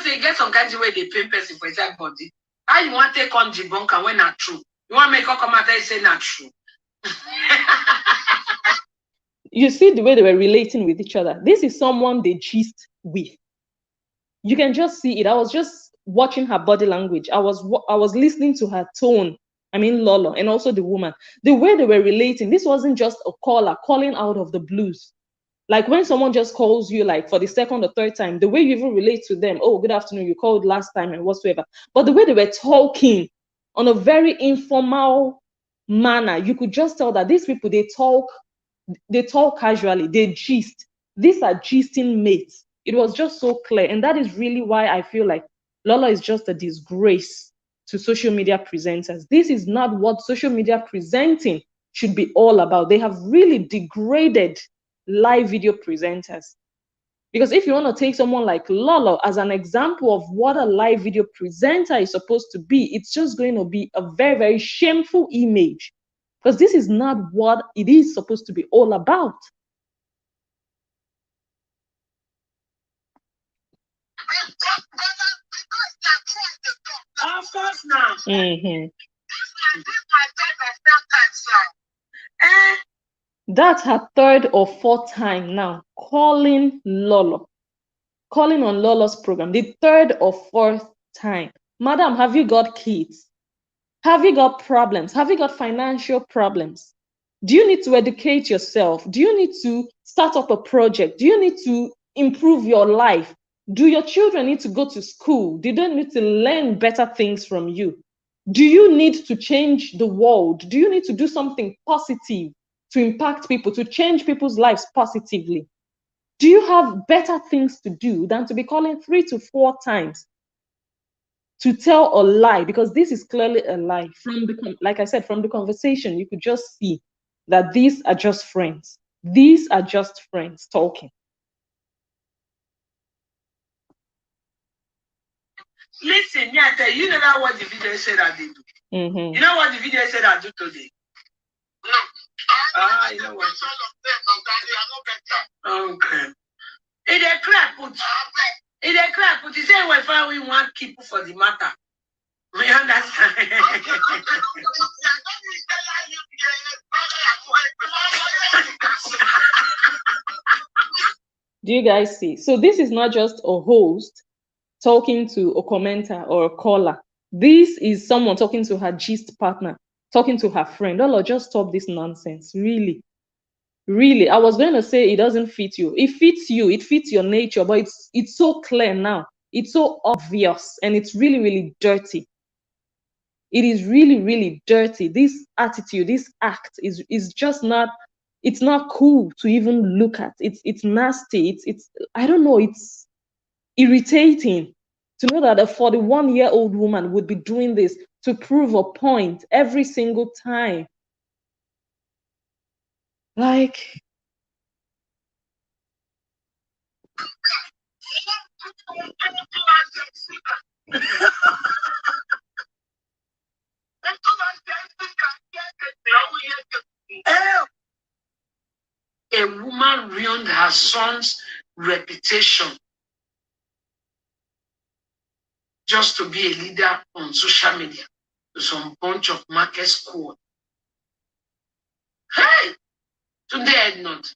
they get some kind of way they pay person for that body. How you want to take on debunker when not true? You want to make a comment and say not true? You see the way they were relating with each other. This is someone they gist with. You can just see it. I was just watching her body language. I was listening to her tone. I mean, Lolo, and also the woman. The way they were relating, this wasn't just a caller calling out of the blues. Like when someone just calls you, like for the second or third time, the way you even relate to them, oh, good afternoon, you called last time and whatsoever. But the way they were talking on a very informal manner, you could just tell that these people, they talk casually, they gist. These are gisting mates. It was just so clear. And that is really why I feel like Lolo is just a disgrace to social media presenters. This is not what social media presenting should be all about. They have really degraded live video presenters. Because if you want to take someone like Lolo as an example of what a live video presenter is supposed to be, it's just going to be a very, very shameful image. Because this is not what it is supposed to be all about. Of course now. Mm-hmm. That's her third or fourth time now calling Lolo, calling on Lolo's program. The third or fourth time. Madam, have you got kids? Have you got problems? Have you got financial problems? Do you need to educate yourself? Do you need to start up a project? Do you need to improve your life? Do your children need to go to school? Do they need to learn better things from you? Do you need to change the world? Do you need to do something positive to impact people, to change people's lives positively? Do you have better things to do than to be calling 3 to 4 times to tell a lie? Because this is clearly a lie. From the, like I said, from the conversation, you could just see that these are just friends. These are just friends talking. Listen, yeah, I tell you, you know what the video said I did. You know what the video said I do today? No. You know what? Okay. It a crap put. It a crap put. He said we want people for the matter. We understand. Do you guys see? So this is not just a host talking to a commenter or a caller. This is someone talking to her gist partner, talking to her friend. Oh, just stop this nonsense. Really. Really, I was going to say it doesn't fit you. It fits you. It fits your nature, but it's so clear now. It's so obvious, and it's really, really dirty. It is really, really dirty. This attitude, this act is just not. It's not cool to even look at. It's nasty. It's I don't know. It's irritating to know that a 41-year-old woman would be doing this to prove a point every single time. Like. A woman ruined her son's reputation just to be a leader on social media to some bunch of market squad. Hey, today I not.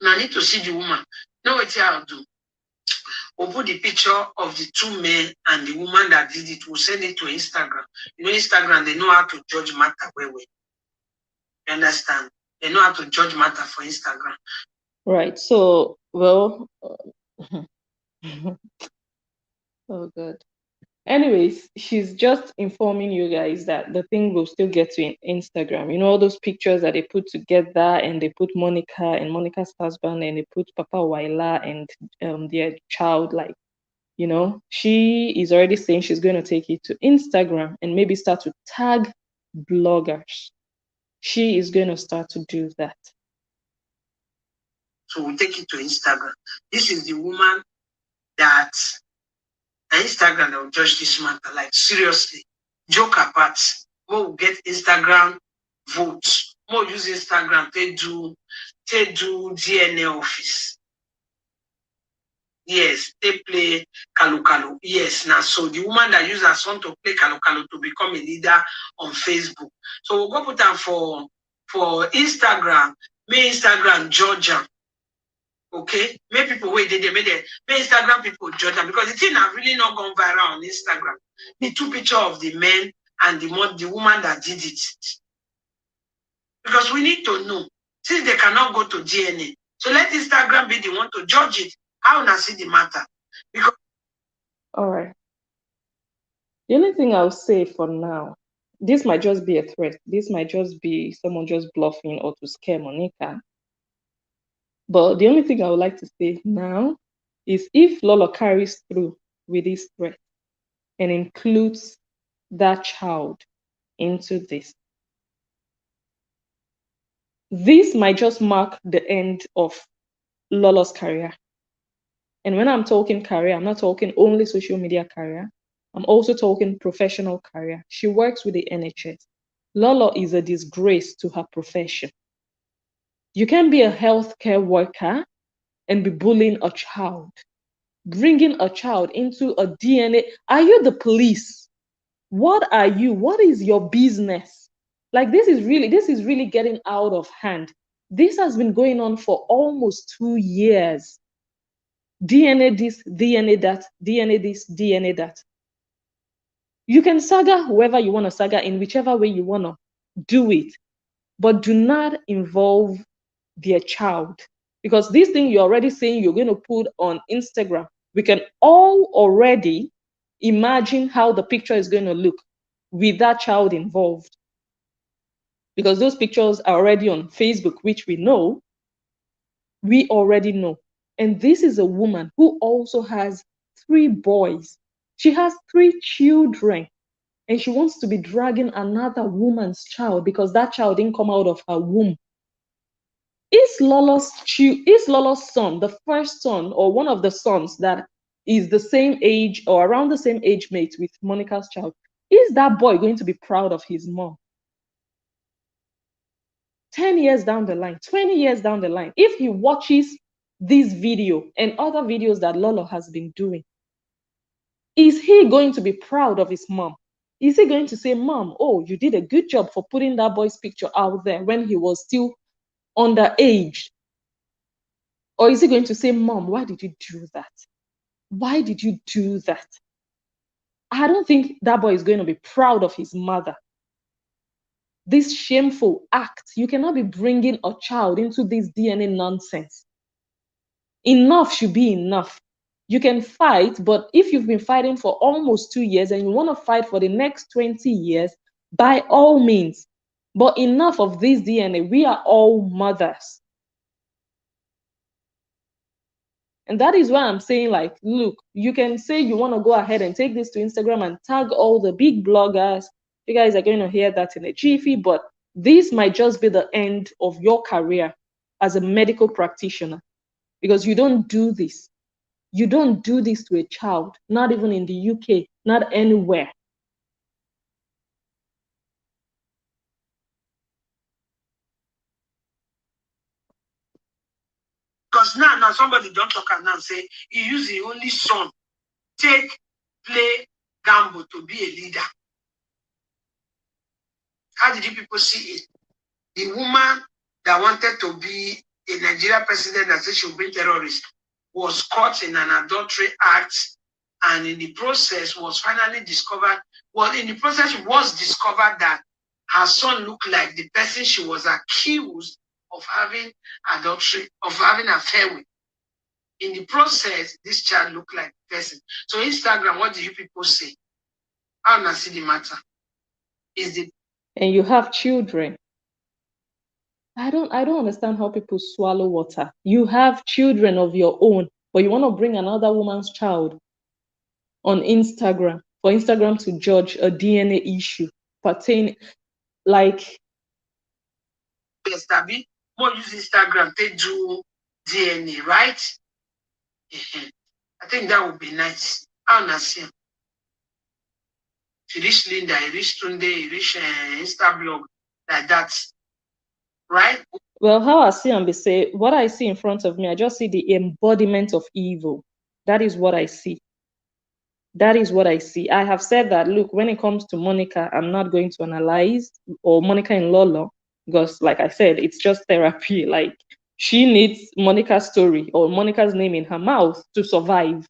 Now I need to see the woman. Know what I'll do? We'll put the picture of the two men and the woman that did it. We'll send it to Instagram. You know, Instagram, they know how to judge matter well. You understand? They know how to judge matter for Instagram. Right. So, well, oh God. Anyways, she's just informing you guys that the thing will still get to Instagram. You know, all those pictures that they put together, and they put Monica and Monica's husband, and they put Papa Waila and their child. Like, you know, she is already saying she's going to take it to Instagram and maybe start to tag bloggers. She is going to start to do that. So we take it to Instagram. This is the woman that Instagram will judge this matter. Like, seriously, joke apart. More will get Instagram votes. More use Instagram. They do DNA office. Yes, they play Kalu Kalu. Yes, now so the woman that use her son to play Kalu Kalu to become a leader on Facebook. So we'll go put her for Instagram. May Instagram judge her. Okay, make people wait. They make Instagram people judge them, because the thing have really not gone viral on Instagram. The two picture of the men and the woman that did it. Because we need to know, since they cannot go to DNA, so let Instagram be the one to judge it. How will I see the matter? Because all right. The only thing I'll say for now, this might just be a threat. This might just be someone just bluffing or to scare Monica. But the only thing I would like to say now is, if Lolo carries through with this threat and includes that child into this might just mark the end of Lolo's career. And when I'm talking career, I'm not talking only social media career. I'm also talking professional career. She works with the NHS. Lolo is a disgrace to her profession. You can be a healthcare worker and be bullying a child, bringing a child into a DNA. Are you the police? What are you? What is your business? Like, this is really getting out of hand. This has been going on for almost 2 years. DNA this, DNA that, DNA this, DNA that. You can saga whoever you want to saga in whichever way you want to do it, but do not involve their child. Because this thing you're already saying you're going to put on Instagram, we can all already imagine how the picture is going to look with that child involved. Because those pictures are already on Facebook, which we already know. And this is a woman who also has 3 boys. She has 3 children. And she wants to be dragging another woman's child because that child didn't come out of her womb. Is Lolo's son, the first son, or one of the sons that is the same age or around the same age mate with Monica's child, is that boy going to be proud of his mom? 10 years down the line, 20 years down the line, if he watches this video and other videos that Lolo has been doing, is he going to be proud of his mom? Is he going to say, Mom, oh, you did a good job for putting that boy's picture out there when he was still underage? Or is he going to say, Mom, why did you do that? Why did you do that? I don't think that boy is going to be proud of his mother. This shameful act, you cannot be bringing a child into this DNA nonsense. Enough should be enough. You can fight, but if you've been fighting for almost 2 years and you want to fight for the next 20 years, by all means. But enough of this DNA. We are all mothers. And that is why I'm saying, like, look, you can say you want to go ahead and take this to Instagram and tag all the big bloggers. You guys are going to hear that in a jiffy, but this might just be the end of your career as a medical practitioner, because you don't do this. You don't do this to a child, not even in the UK, not anywhere. Because now somebody don't talk and now say he used the only son play gamble to be a leader. How did you people see it? The woman that wanted to be a Nigeria president that said she would be terrorist was caught in an adultery act, and in the process was finally discovered. Well, in the process it was discovered that her son looked like the person she was accused of having adultery, of having an affair with. In the process, this child looked like the person. So Instagram, what do you people say? How do I see the matter? And you have children. I don't understand how people swallow water. You have children of your own, but you want to bring another woman's child on Instagram for Instagram to judge a DNA issue pertaining, like. Yes, Tabi, more use Instagram, they do DNA, right? I think that would be nice. How do I see? If you reach Linda, you reach Tunde, you reach Instablog, like that, right? Well, how I see and say, what I see in front of me, I just see the embodiment of evil. That is what I see. That is what I see. I have said that, look, when it comes to Monica, I'm not going to analyze, or Monica and Lolo, because like I said, it's just therapy. Like, she needs Monica's story or Monica's name in her mouth to survive,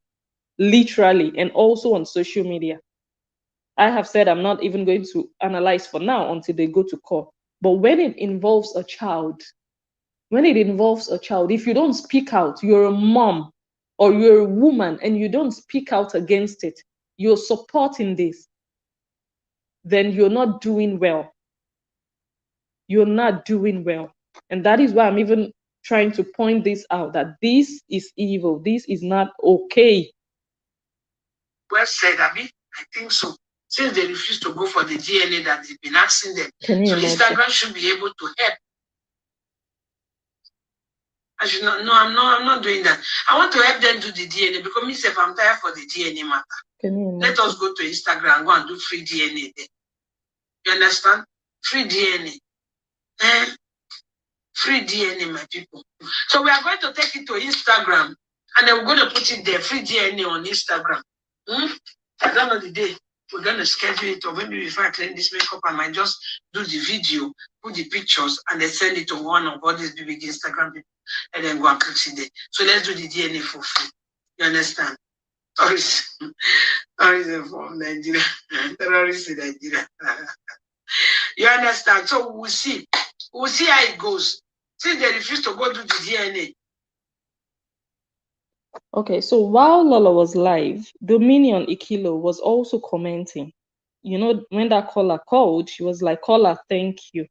literally, and also on social media. I have said I'm not even going to analyze for now until they go to court. But when it involves a child, if you don't speak out, you're a mom or you're a woman and you don't speak out against it, you're supporting this, then you're not doing well. You're not doing well. And that is why I'm even trying to point this out, that this is evil. This is not okay. Well said, Abby. I think so. Since they refuse to go for the DNA that they've been asking them, so Instagram should be able to help. I should not. No, I'm not doing that. I want to help them do the DNA because myself, I'm tired for the DNA matter. Let us go to Instagram and go and do free DNA there. You understand? Free DNA. Free DNA, my people. So we are going to take it to Instagram and then we're going to put it there, free DNA on Instagram. At the end of the day, we're going to schedule it, or maybe before I clean this makeup, I might just do the video, put the pictures, and then send it to one of all these big Instagram people, and then go and click it there. So let's do the DNA for free. You understand? Terrorism from Nigeria. Terrorists in Nigeria. You understand? So we'll see. We'll see how it goes. Since they refuse to go do the DNA. Okay, so while Lola was live, Dominion Ikilo was also commenting. You know, when that caller called, she was like, caller, thank you.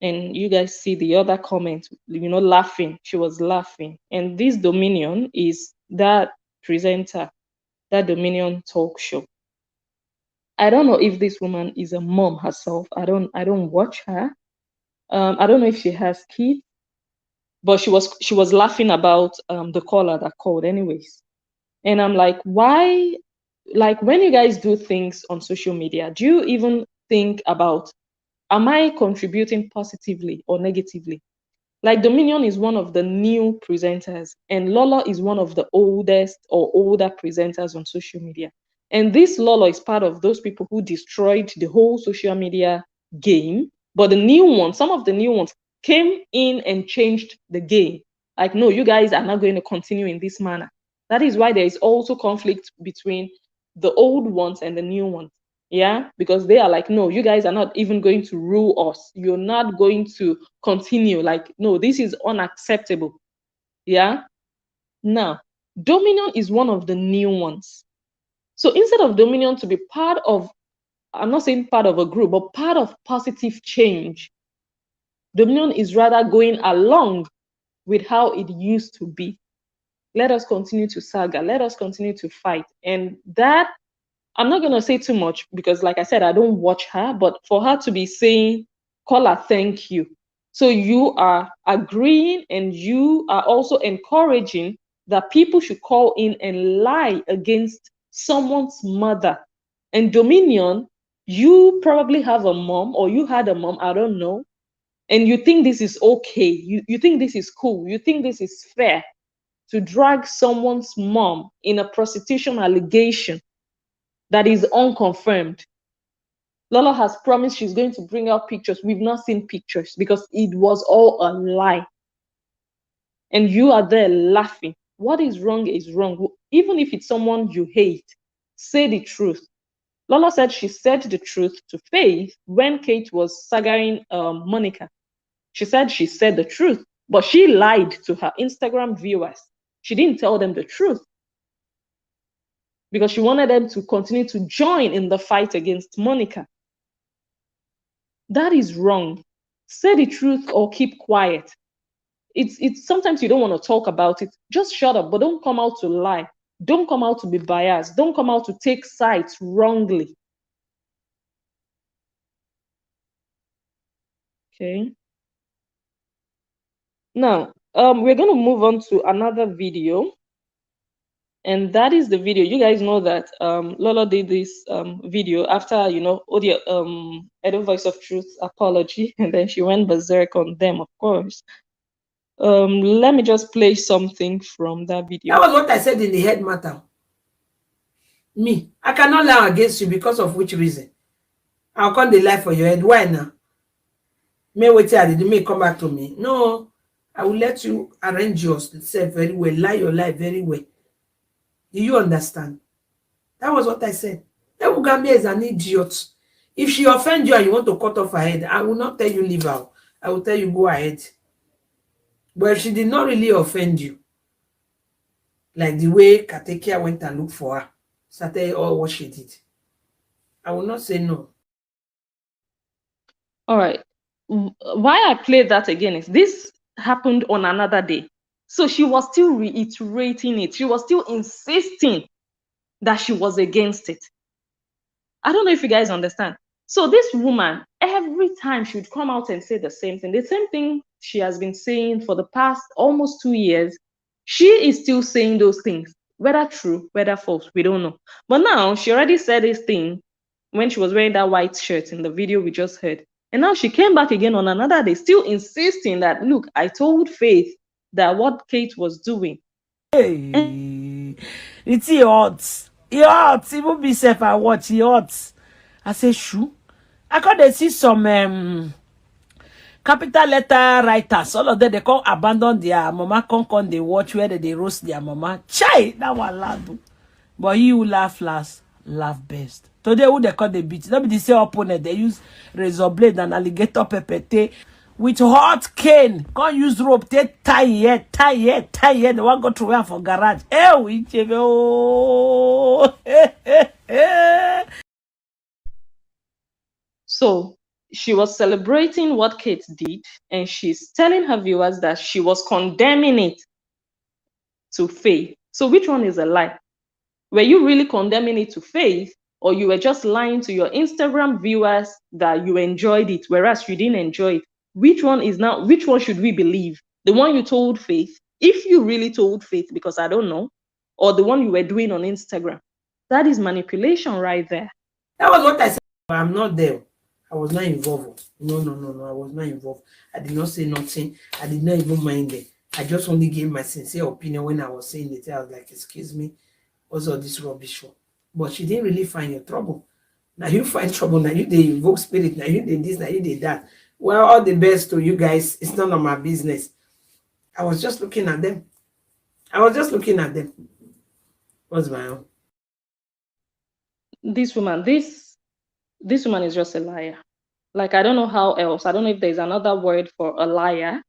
And you guys see the other comment, you know, laughing. She was laughing. And this Dominion is that presenter, that Dominion talk show. I don't know if this woman is a mom herself. I don't watch her. I don't know if she has kids. But she was laughing about the caller that called anyways. And I'm like, why? Like, when you guys do things on social media, do you even think about, am I contributing positively or negatively? Like, Dominion is one of the new presenters and Lolo is one of the oldest or older presenters on social media. And this Lolo is part of those people who destroyed the whole social media game. But the new ones, some of the new ones came in and changed the game. Like, no, you guys are not going to continue in this manner. That is why there is also conflict between the old ones and the new ones. Yeah, because they are like, no, you guys are not even going to rule us. You're not going to continue. Like, no, this is unacceptable. Yeah. Now, Dominion is one of the new ones. So instead of Dominion to be part of, I'm not saying part of a group, but part of positive change, Dominion is rather going along with how it used to be. Let us continue to saga. Let us continue to fight. And that, I'm not going to say too much because, like I said, I don't watch her, but for her to be saying, call her, thank you. So you are agreeing and you are also encouraging that people should call in and lie against someone's mother. And Dominion, you probably have a mom or you had a mom, I don't know. and you think this is okay, you think this is cool, you think this is fair to drag someone's mom in a prostitution allegation that is unconfirmed. Lola has promised she's going to bring out pictures. We've not seen pictures because it was all a lie. And you are there laughing. What is wrong is wrong. Even if it's someone you hate, say the truth. Lola said she said the truth to Faith when Kate was saggering Monica. She said the truth, but she lied to her Instagram viewers. She didn't tell them the truth because she wanted them to continue to join in the fight against Monica. That is wrong. Say the truth or keep quiet. It's sometimes you don't want to talk about it. Just shut up, but don't come out to lie. Don't come out to be biased. Don't come out to take sides wrongly. Okay. Now, we're going to move on to another video. And that is the video. You guys know that Lola did this video after, you know, o.d.l Voice of Truth apology. And then she went berserk on them, of course. Let me just play something from that video. That was what I said in the head matter. Me, I cannot lie against you because of which reason? I'll come the lie for your head. Why now? May wait till I did may come back to me. No, I will let you arrange yourself very well, lie your life very well. Do you understand? That was what I said. Gambia is an idiot. If she offends you and you want to cut off her head, I will not tell you leave out. I will tell you go ahead. But if she did not really offend you, like the way Katekia went and looked for her, started all what she did, I will not say no. All right. Why I played that again is this happened on another day. So she was still reiterating it. She was still insisting that she was against it. I don't know if you guys understand. So this woman, every time she would come out and say the same thing she has been saying for the past almost 2 years, she is still saying those things. Whether true, whether false, we don't know. But now she already said this thing when she was wearing that white shirt in the video we just heard. And now she came back again on another day, still insisting that, look, I told Faith that what Kate was doing. Hey, it's hot. Even be safe, I watch hot. I say, shoo. I can't see some capital letter writers. All of them, they can't abandon their mama, can't they watch where they roast their mama. Chai, that one loud. But you laugh last, laugh best. Today, who they call the beat? Don't be the same opponent. They use razor blade and alligator pepper with hot cane. Can't use rope. They tie here. They want go to work for garage. So she was celebrating what Kate did, and she's telling her viewers that she was condemning it to Faith. So which one is a lie? Were you really condemning it to Faith, or you were just lying to your Instagram viewers that you enjoyed it, whereas you didn't enjoy it? Which one should we believe? The one you told Faith, if you really told Faith, because I don't know, or the one you were doing on Instagram? That is manipulation right there. That was what I said. But I'm not there. I was not involved. No. I was not involved. I did not say nothing. I did not even mind it. I just only gave my sincere opinion when I was saying it. I was like, excuse me, what's all this rubbish for? But she didn't really find your trouble. Now you find trouble. Now you they invoke spirit. Now you did this. Now you did that. Well, all the best to you guys. It's none of my business. I was just looking at them. What's my own? This woman is just a liar. Like, I don't know how else. I don't know if there's another word for a liar.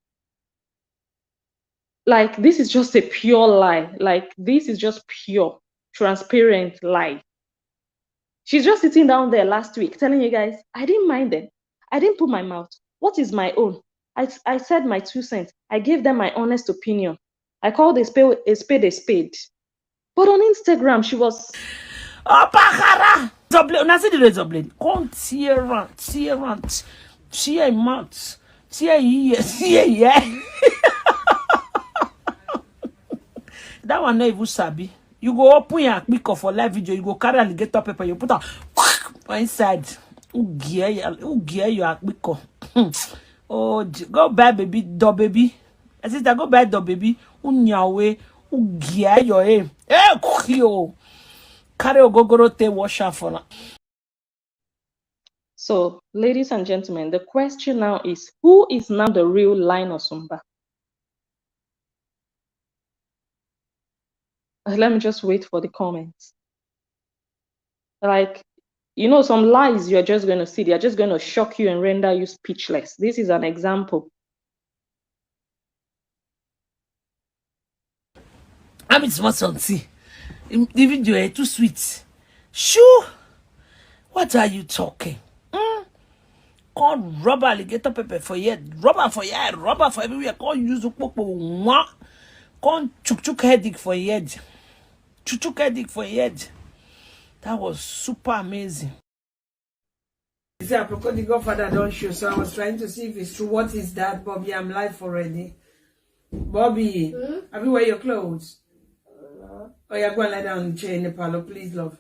Like, this is just a pure lie. Like, this is just pure, transparent lie. She's just sitting down there last week telling you guys, I didn't mind them. I didn't put my mouth. What is my own? I said my 2 cents. I gave them my honest opinion. I called a spade a spade. But on Instagram, she was... Oh, Pakara! Now see the razor blade. Come tear mouth. Tear ear. That one not even sabi. You go open your pick for live video. You go carry alligator pepper. You put on inside. Who gear your pick? Oh, go buy baby, the baby. My sister, go buy the baby. Unyawe, ugia your aim. Yo. Carry ogogoro te wash her for now. So, ladies and gentlemen, the question now is, who is now the real line of Sumba? Let me just wait for the comments. Like, you know, some lies you're just going to see, they're just going to shock you and render you speechless. This is an example. I'm it's not something. The video is too sweet. Shoo! What are you talking? Can't rub alligator pepper for your rubber for your rubber for everywhere. Can't use ukpokpo. Can't chuk headache for your head. Chuk headache for your head. That was super amazing. You see, apropos the Godfather don't show, so I was trying to see if it's true. What is that, Bobby? I'm live already. Bobby, have you wear your clothes? Oh, yeah, go and lie down in the chair in the parlor, please, love.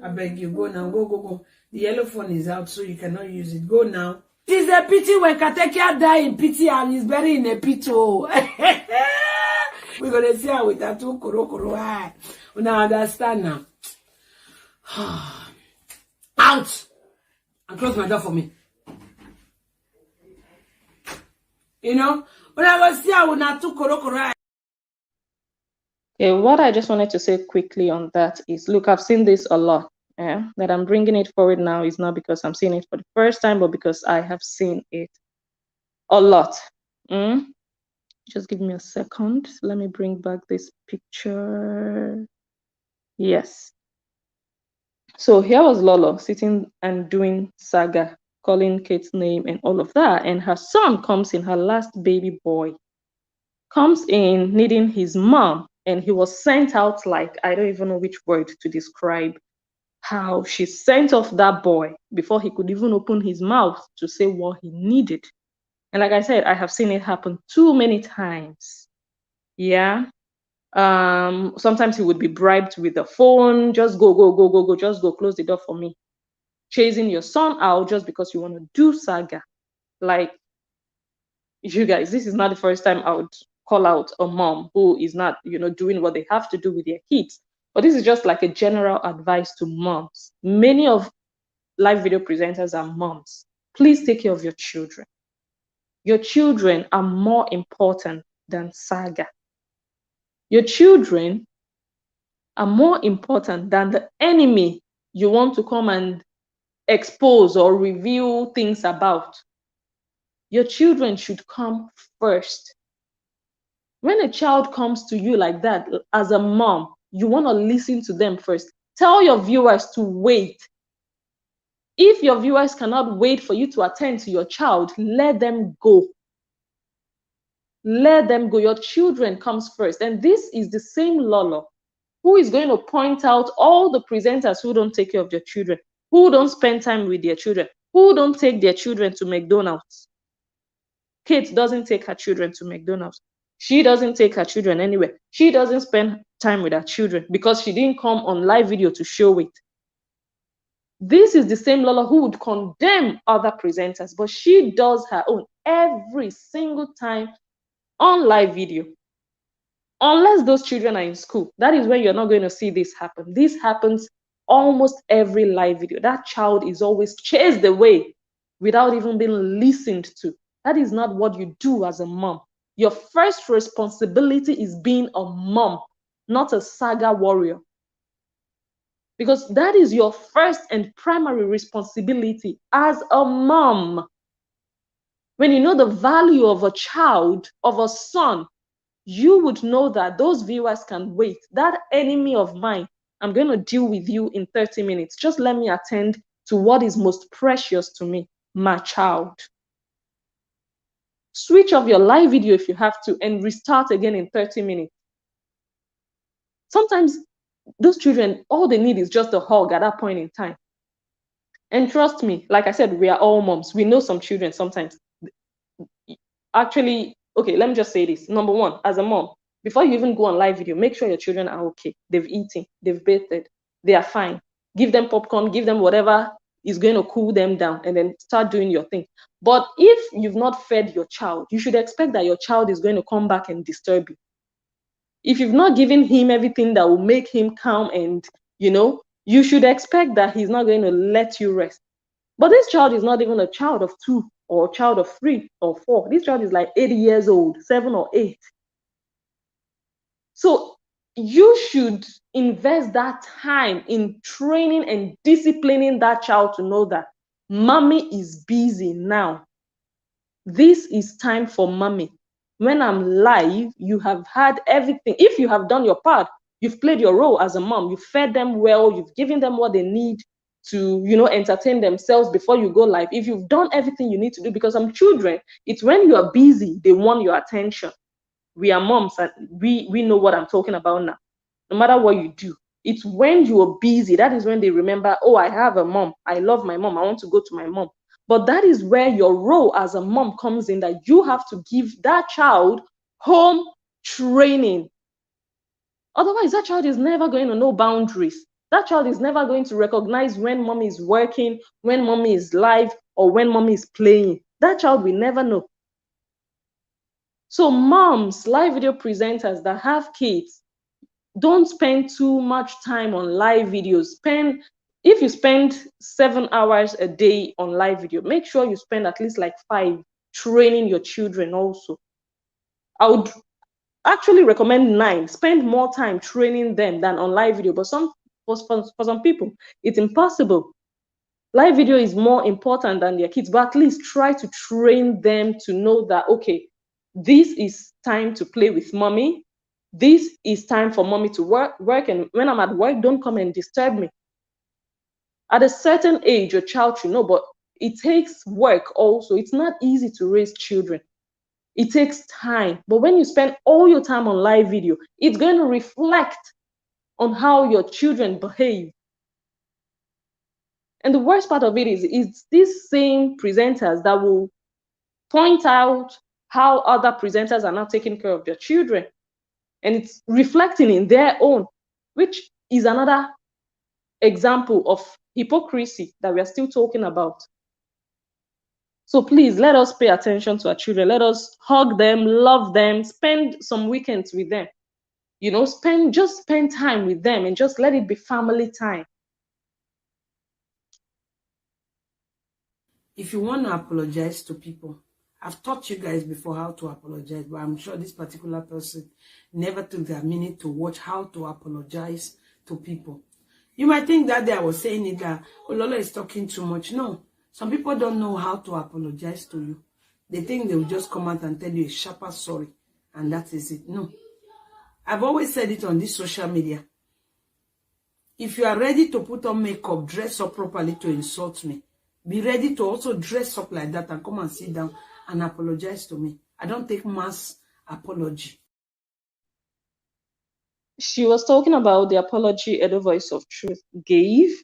I beg you, go now, go. The yellow phone is out, so you cannot use it. Go now. It is a pity when Katekia die in pity and is buried in a pit. Oh. We're going to see her with that two koro. We now understand now. Out! And close my door for me. You know, when I go see her with that two koro. Okay, what I just wanted to say quickly on that is, look, I've seen this a lot. Yeah, that I'm bringing it forward now is not because I'm seeing it for the first time, but because I have seen it a lot. Just give me a second. Let me bring back this picture. Yes. So here was Lolo sitting and doing saga, calling Kate's name and all of that. And her son comes in, her last baby boy, comes in needing his mom. And he was sent out like, I don't even know which word to describe how she sent off that boy before he could even open his mouth to say what he needed. And like I said, I have seen it happen too many times. Yeah. Sometimes he would be bribed with the phone. Just go. Just go. Close the door for me. Chasing your son out just because you want to do saga. Like, you guys, this is not the first time I would call out a mom who is not, doing what they have to do with their kids. But this is just like a general advice to moms. Many of live video presenters are moms. Please take care of your children. Your children are more important than saga. Your children are more important than the enemy you want to come and expose or reveal things about. Your children should come first. When a child comes to you like that, as a mom, you want to listen to them first. Tell your viewers to wait. If your viewers cannot wait for you to attend to your child, let them go. Let them go. Your children comes first. And this is the same Lolo who is going to point out all the presenters who don't take care of their children, who don't spend time with their children, who don't take their children to McDonald's. Kate doesn't take her children to McDonald's. She doesn't take her children anywhere. She doesn't spend time with her children because she didn't come on live video to show it. This is the same Lola who would condemn other presenters, but she does her own every single time on live video. Unless those children are in school, that is when you're not going to see this happen. This happens almost every live video. That child is always chased away without even being listened to. That is not what you do as a mom. Your first responsibility is being a mom, not a saga warrior. Because that is your first and primary responsibility as a mom. When you know the value of a child, of a son, you would know that those viewers can wait. That enemy of mine, I'm going to deal with you in 30 minutes. Just let me attend to what is most precious to me, my child. Switch off your live video if you have to and restart again in 30 minutes. Sometimes those children, all they need is just a hug at that point in time. And trust me, like I said, we are all moms. We know some children sometimes. Actually, okay, let me just say this. Number one, as a mom, before you even go on live video, make sure your children are okay. They've eaten, they've bathed, they are fine. Give them popcorn, give them whatever is going to cool them down and then start doing your thing. But if you've not fed your child, you should expect that your child is going to come back and disturb you. If you've not given him everything that will make him calm and, you should expect that he's not going to let you rest. But this child is not even a child of 2 or a child of 3 or 4. This child is like 8 years old, 7 or 8. So you should invest that time in training and disciplining that child to know that mommy is busy now. This is time for mommy. When I'm live, you have had everything. If you have done your part, you've played your role as a mom, you've fed them well, you've given them what they need to, entertain themselves before you go live. If you've done everything you need to do, because some children, it's when you are busy, they want your attention. We are moms and we know what I'm talking about now. No matter what you do, it's when you are busy, that is when they remember, oh, I have a mom. I love my mom. I want to go to my mom. But that is where your role as a mom comes in, that you have to give that child home training. Otherwise, that child is never going to know boundaries. That child is never going to recognize when mommy is working, when mommy is live, or when mommy is playing. That child will never know. So moms, live video presenters that have kids, don't spend too much time on live videos. If you spend 7 hours a day on live video, make sure you spend at least like 5 training your children also. I would actually recommend 9. Spend more time training them than on live video. But for some people, it's impossible. Live video is more important than their kids, but at least try to train them to know that, okay, this is time to play with mommy. This is time for mommy to work. And when I'm at work, don't come and disturb me. At a certain age, your child should know, but it takes work also. It's not easy to raise children. It takes time. But when you spend all your time on live video, it's going to reflect on how your children behave. And the worst part of it is it's these same presenters that will point out how other presenters are not taking care of their children. And it's reflecting in their own, which is another example of hypocrisy that we are still talking about. So please, let us pay attention to our children. Let us hug them, love them, spend some weekends with them. Spend time with them and just let it be family time. If you want to apologize to people, I've taught you guys before how to apologize, but I'm sure this particular person never took their minute to watch how to apologize to people. You might think that day I was saying it that Lola is talking too much. No, some people don't know how to apologize to you. They think they will just come out and tell you a sharper sorry, and that is it. No. I've always said it on this social media. If you are ready to put on makeup, dress up properly to insult me, be ready to also dress up like that and come and sit down and apologize to me. I don't take mass apology. She was talking about the apology Edo Voice of Truth gave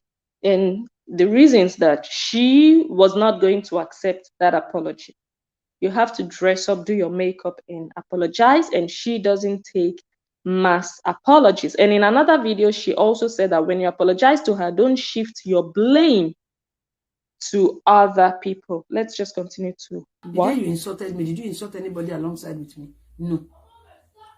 and the reasons that she was not going to accept that apology. You have to dress up, do your makeup, and apologize. And she doesn't take mass apologies. And in another video, she also said that when you apologize to her, don't shift your blame to other people. Let's just continue to what? The day you insulted me, did you insult anybody alongside with me? No.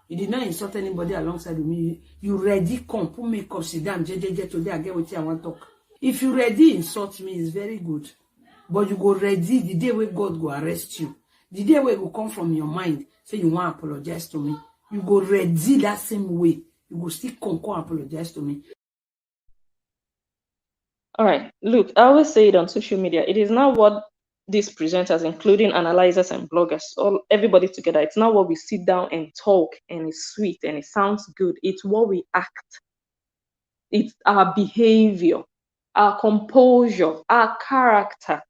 You did not insult anybody alongside with me. You ready, come, put makeup, sit down, today I get with you, I want to talk. If you ready insult me, it's very good. But you go ready the day where God go arrest you. The day where it will come from your mind, say you want to apologize to me. You go ready that same way. You go still come apologize to me. All right, look, I always say it on social media. It is not what these presenters, including analyzers and bloggers, everybody together, it's not what we sit down and talk and it's sweet and it sounds good. It's what we act. It's our behavior, our composure, our character,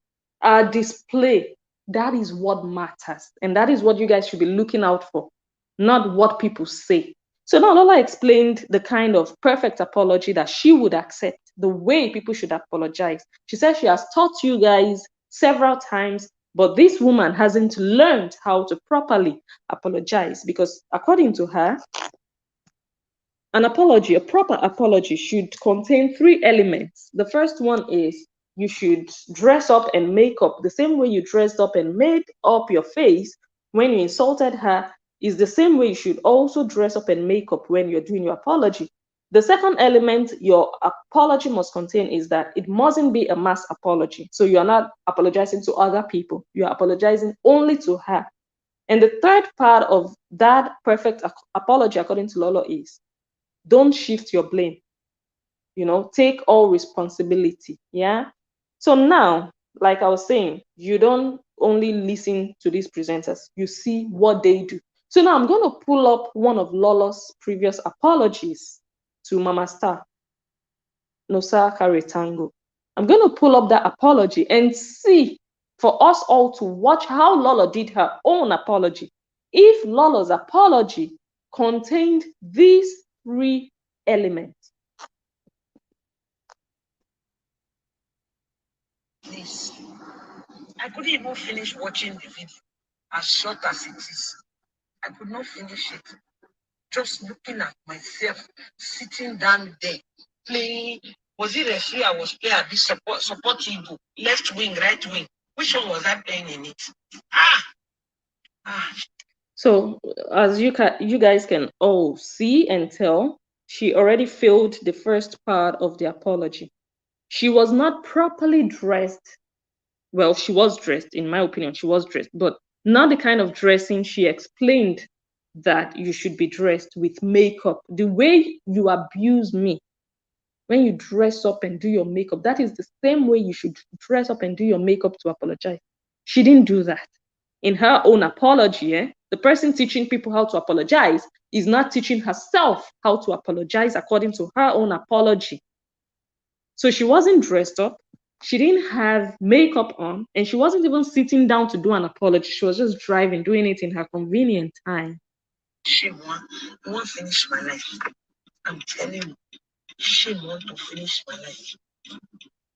our display. That is what matters. And that is what you guys should be looking out for, not what people say. So now Lola explained the kind of perfect apology that she would accept, the way people should apologize. She said she has taught you guys several times, but this woman hasn't learned how to properly apologize because according to her, an apology, a proper apology, should contain 3 elements. The first one is you should dress up and make up the same way you dressed up and made up your face when you insulted her is the same way you should also dress up and make up when you're doing your apology. The second element your apology must contain is that it mustn't be a mass apology. So you are not apologizing to other people. You are apologizing only to her. And the third part of that perfect apology, according to Lolo, is don't shift your blame. Take all responsibility. Yeah. So now, like I was saying, you don't only listen to these presenters, you see what they do. So now I'm going to pull up one of Lolo's previous apologies to Mama Star, Nosa Karetango. I'm going to pull up that apology and see, for us all to watch how Lolo did her own apology. If Lolo's apology contained these three elements. Please. I couldn't even finish watching the video, as short as it is. I could not finish it. Just looking at myself, sitting down there, playing. Was it referee I was playing? This support Igbo, left wing, right wing. Which one was I playing in it? So as you guys can all see and tell, she already failed the first part of the apology. She was not properly dressed. Well, she was dressed, in my opinion, she was dressed, but not the kind of dressing she explained that you should be dressed with makeup. The way you abuse me when you dress up and do your makeup, that is the same way you should dress up and do your makeup to apologize. She didn't do that. In her own apology, the person teaching people how to apologize is not teaching herself how to apologize according to her own apology. So she wasn't dressed up, she didn't have makeup on, and she wasn't even sitting down to do an apology. She was just driving, doing it in her convenient time. She won't finish my life. I'm telling you, she want to finish my life.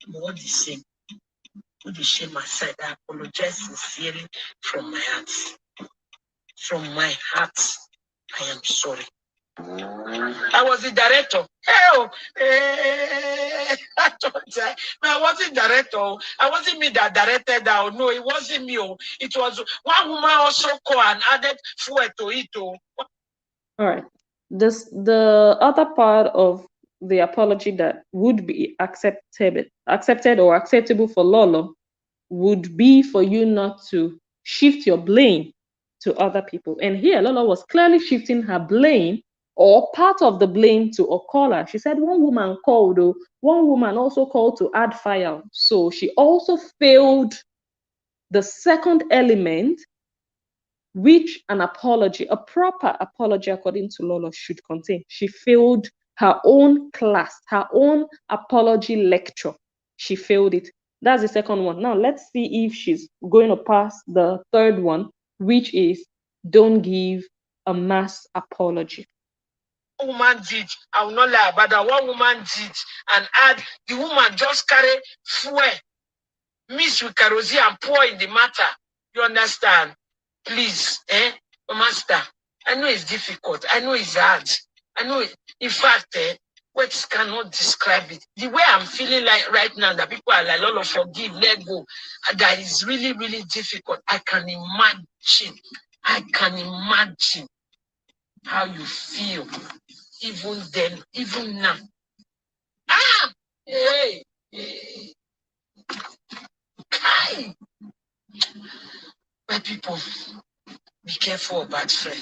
But what the same? Put the shame aside. I apologize sincerely from my heart. From my heart, I am sorry. I was the director. I wasn't director. I wasn't me that directed that. No, it wasn't me. It was one woman also called and added fuel to it. All right. The other part of the apology that would be accepted or acceptable for Lolo would be for you not to shift your blame to other people. And here, Lolo was clearly shifting her blame or part of the blame to Okola. She said one woman called, though, one woman also called to add fire. So she also failed the second element, which an apology, a proper apology according to Lolo, should contain. She failed her own class, her own apology lecture. She failed it. That's the second one. Now let's see if she's going to pass the third one, which is don't give a mass apology. Woman did, I will not lie about that. One woman did and add, the woman just carry fuel, mix with kerosene and pour in the matter. You understand? Please, master. I know it's difficult. I know it's hard. I know it. In fact, words cannot describe it. The way I'm feeling like right now, that people are like, Lolo, forgive, let go. That is really, really difficult. I can imagine how you feel. Even then, even now. Hey. Hi. My people, be careful about friend.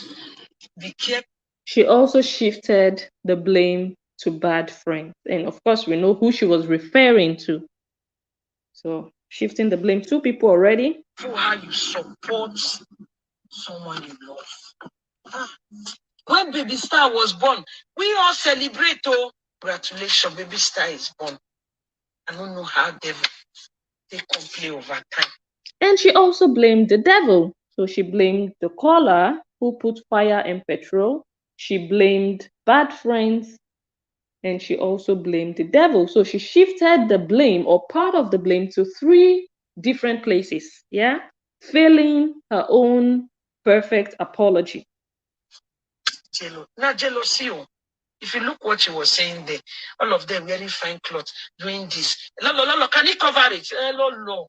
Be careful. She also shifted the blame to bad friends. And of course, we know who she was referring to. So shifting the blame to people already. For how you support someone you love. When Baby Star was born, we all celebrate. Oh, congratulations, Baby Star is born. I don't know how they can play over time. And she also blamed the devil. So she blamed the caller who put fire and petrol. She blamed bad friends. And she also blamed the devil. So she shifted the blame or part of the blame to three different places. Yeah. Failing her own perfect apology. Not jealousy. If you look what she was saying there, all of them wearing fine clothes, doing this. Lolo, Lolo, can you cover it? Lolo,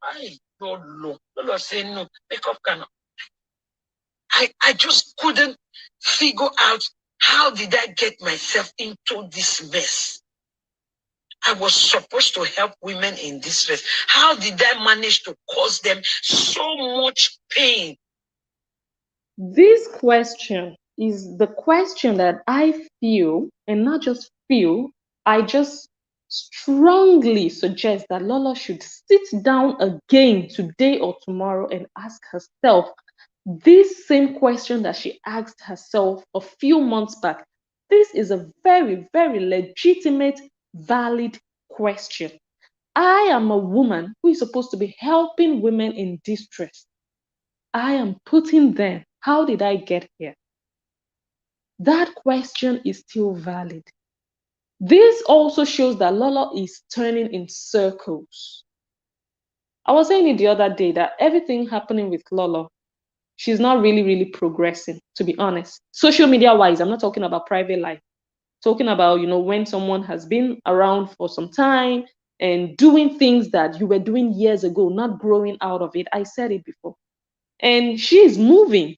Lolo say no, makeup cannot. I just couldn't figure out how did I get myself into this mess. I was supposed to help women in distress. How did I manage to cause them so much pain? This question is the question that I feel, and not just feel, I just strongly suggest that Lola should sit down again today or tomorrow and ask herself this same question that she asked herself a few months back. This is a very, very legitimate, valid question. I am a woman who is supposed to be helping women in distress. I am putting them. How did I get here? That question is still valid. This also shows that Lola is turning in circles. I was saying it the other day that everything happening with Lola, she's not really progressing, to be honest. Social media wise, I'm not talking about private life. Talking about, when someone has been around for some time and doing things that you were doing years ago, not growing out of it. I said it before. And she's moving,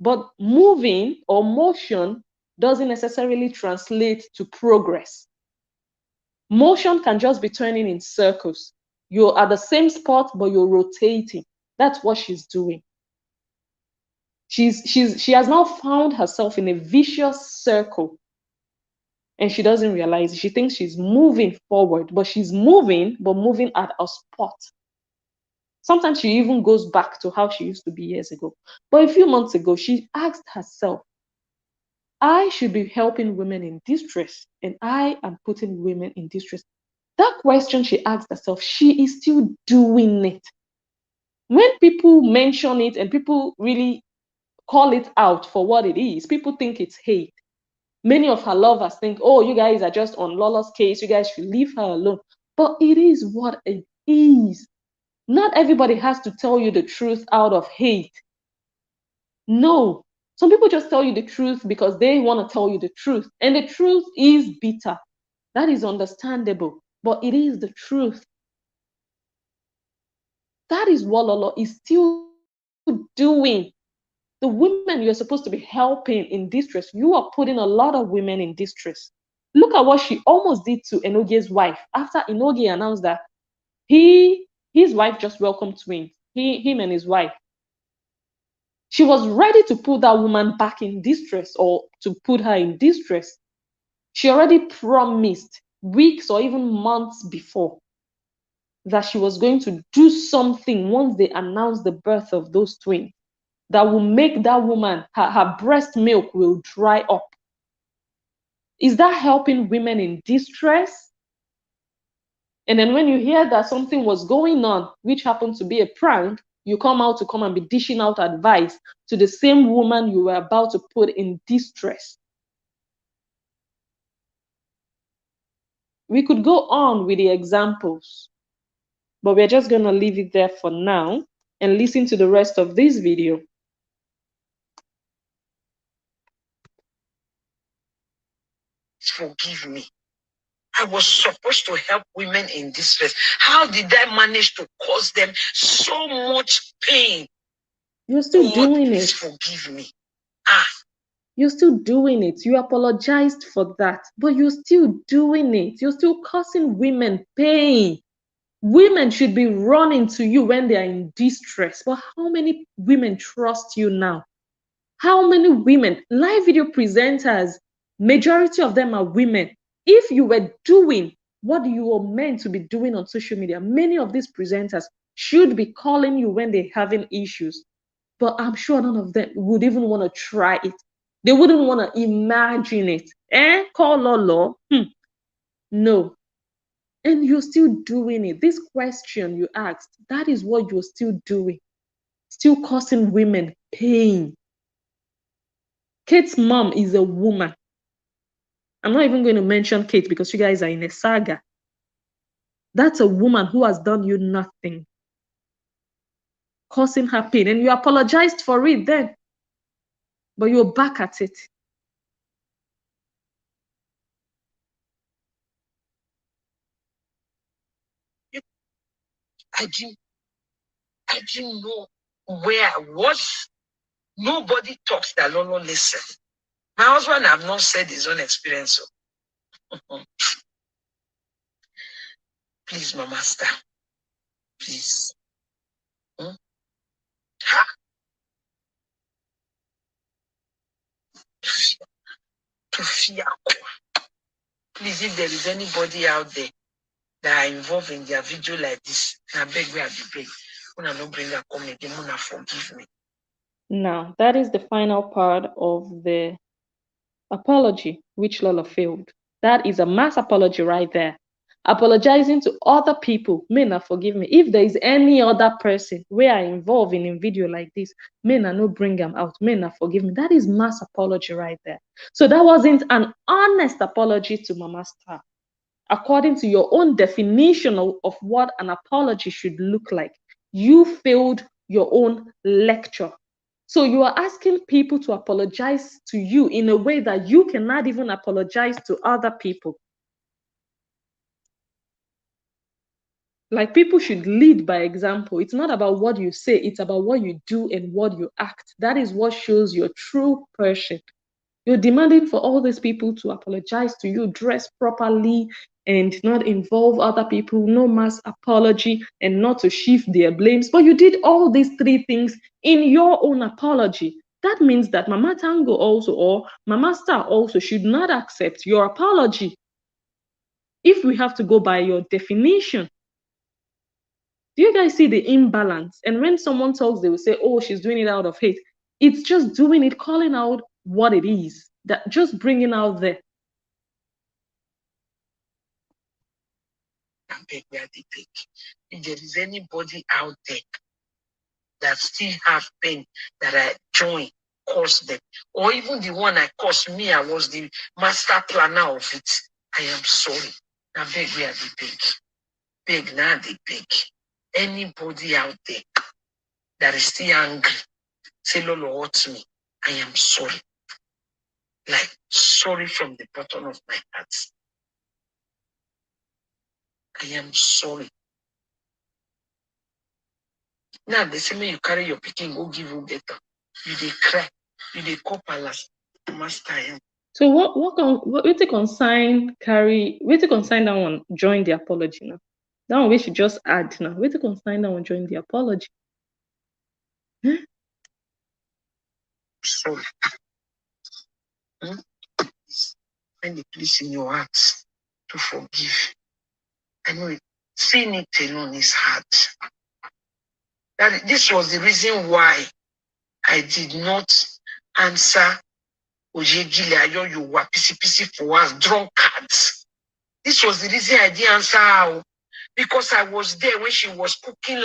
but moving or motion doesn't necessarily translate to progress. Motion can just be turning in circles. You're at the same spot, but you're rotating. That's what she's doing. She has now found herself in a vicious circle, and she doesn't realize it. She thinks she's moving forward, but she's moving at a spot. Sometimes she even goes back to how she used to be years ago. But a few months ago, she asked herself, I should be helping women in distress, and I am putting women in distress. That question she asked herself, she is still doing it. When people mention it and people really call it out for what it is, people think it's hate. Many of her lovers think, oh, you guys are just on Lola's case, you guys should leave her alone. But it is what it is. Not everybody has to tell you the truth out of hate. No. Some people just tell you the truth because they want to tell you the truth. And the truth is bitter. That is understandable. But it is the truth. That is what Lolo is still doing. The women you're supposed to be helping in distress, you are putting a lot of women in distress. Look at what she almost did to Enoge's wife. After Enoge announced that his wife just welcomed twins, him and his wife. She was ready to put that woman back in distress or to put her in distress. She already promised weeks or even months before that she was going to do something once they announced the birth of those twins that will make that woman, her breast milk will dry up. Is that helping women in distress? And then when you hear that something was going on, which happened to be a prank, you come and be dishing out advice to the same woman you were about to put in distress. We could go on with the examples, but we're just going to leave it there for now and listen to the rest of this video. Forgive me. I was supposed to help women in distress. How did I manage to cause them so much pain? You're still doing it. Forgive me. You're still doing it. You apologized for that, but you're still doing it. You're still causing women pain. Women should be running to you when they are in distress. But how many women trust you now? How many women, live video presenters, majority of them are women. If you were doing what you were meant to be doing on social media, many of these presenters should be calling you when they're having issues. But I'm sure none of them would even want to try it. They wouldn't want to imagine it. Call Lolo? No. And you're still doing it. This question you asked, that is what you're still doing. Still causing women pain. Kate's mom is a woman. I'm not even going to mention Kate because you guys are in a saga. That's a woman who has done you nothing. Causing her pain. And you apologized for it then. But you're back at it. I didn't know where I was. Nobody talks that Lolo listen. My husband have not said his own experience. So. Please, Mama Star. Please. Ha! To fear. Please, if there is anybody out there that are involved in their video like this, I beg we are the beg. When I don't bring a comment, they wanna forgive me. Now, that is the final part of the apology which Lola failed. That is a mass apology right there. Apologizing to other people, may not forgive me. If there is any other person where I involved in a video like this, may not no bring them out, may not forgive me. That is mass apology right there. So that wasn't an honest apology to Mama Star, according to your own definition of what an apology should look like. You failed your own lecture. So you are asking people to apologize to you in a way that you cannot even apologize to other people. Like, people should lead by example. It's not about what you say, it's about what you do and what you act. That is what shows your true person. You're demanding for all these people to apologize to you, dress properly, and not involve other people, no mass apology, and not to shift their blames. But you did all these three things in your own apology. That means that Mama Tango also, or Mama Star also, should not accept your apology. If we have to go by your definition. Do you guys see the imbalance? And when someone talks, they will say, oh, she's doing it out of hate. It's just doing it, calling out what it is, that just bringing out there. If there is anybody out there that still have pain that I join, cause them, or even the one I caused me, I was the master planner of it. I am sorry. Now beg we are the big. Beg now the big. Anybody out there that is still angry, say Lolo hurt me. I am sorry. Like, sorry from the bottom of my heart. I am sorry. Now they say me you carry your picking, go give you better. You dey cry, you dey call palace, master him. So what to consign carry, wait to consign that one, join the apology now. That one we should just add now. Wait to consign that one, join the apology. Huh? Sorry. Find the place in your heart to forgive. I know it. Seeing it alone is hard. This was the reason why I did not answer Ojegile Ayo, you were pisi for us, drunkards. This was the reason I didn't answer her, because I was there when she was cooking.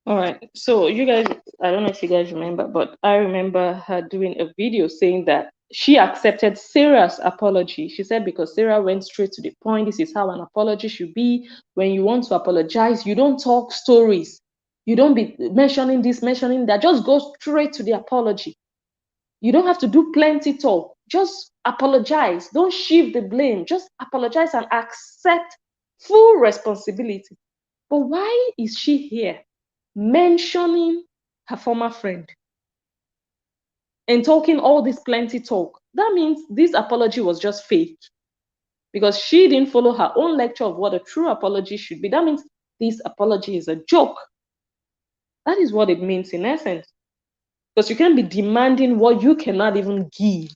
All right. So you guys, I don't know if you guys remember, but I remember her doing a video saying that she accepted Sarah's apology. She said because Sarah went straight to the point. This is how an apology should be. When you want to apologize, you don't talk stories. You don't be mentioning this, mentioning that. Just go straight to the apology. You don't have to do plenty talk. Just apologize. Don't shift the blame. Just apologize and accept full responsibility. But why is she here mentioning her former friend and talking all this plenty talk? That means this apology was just fake, because she didn't follow her own lecture of what a true apology should be. That means this apology is a joke. That is what it means in essence, because you can't be demanding what you cannot even give.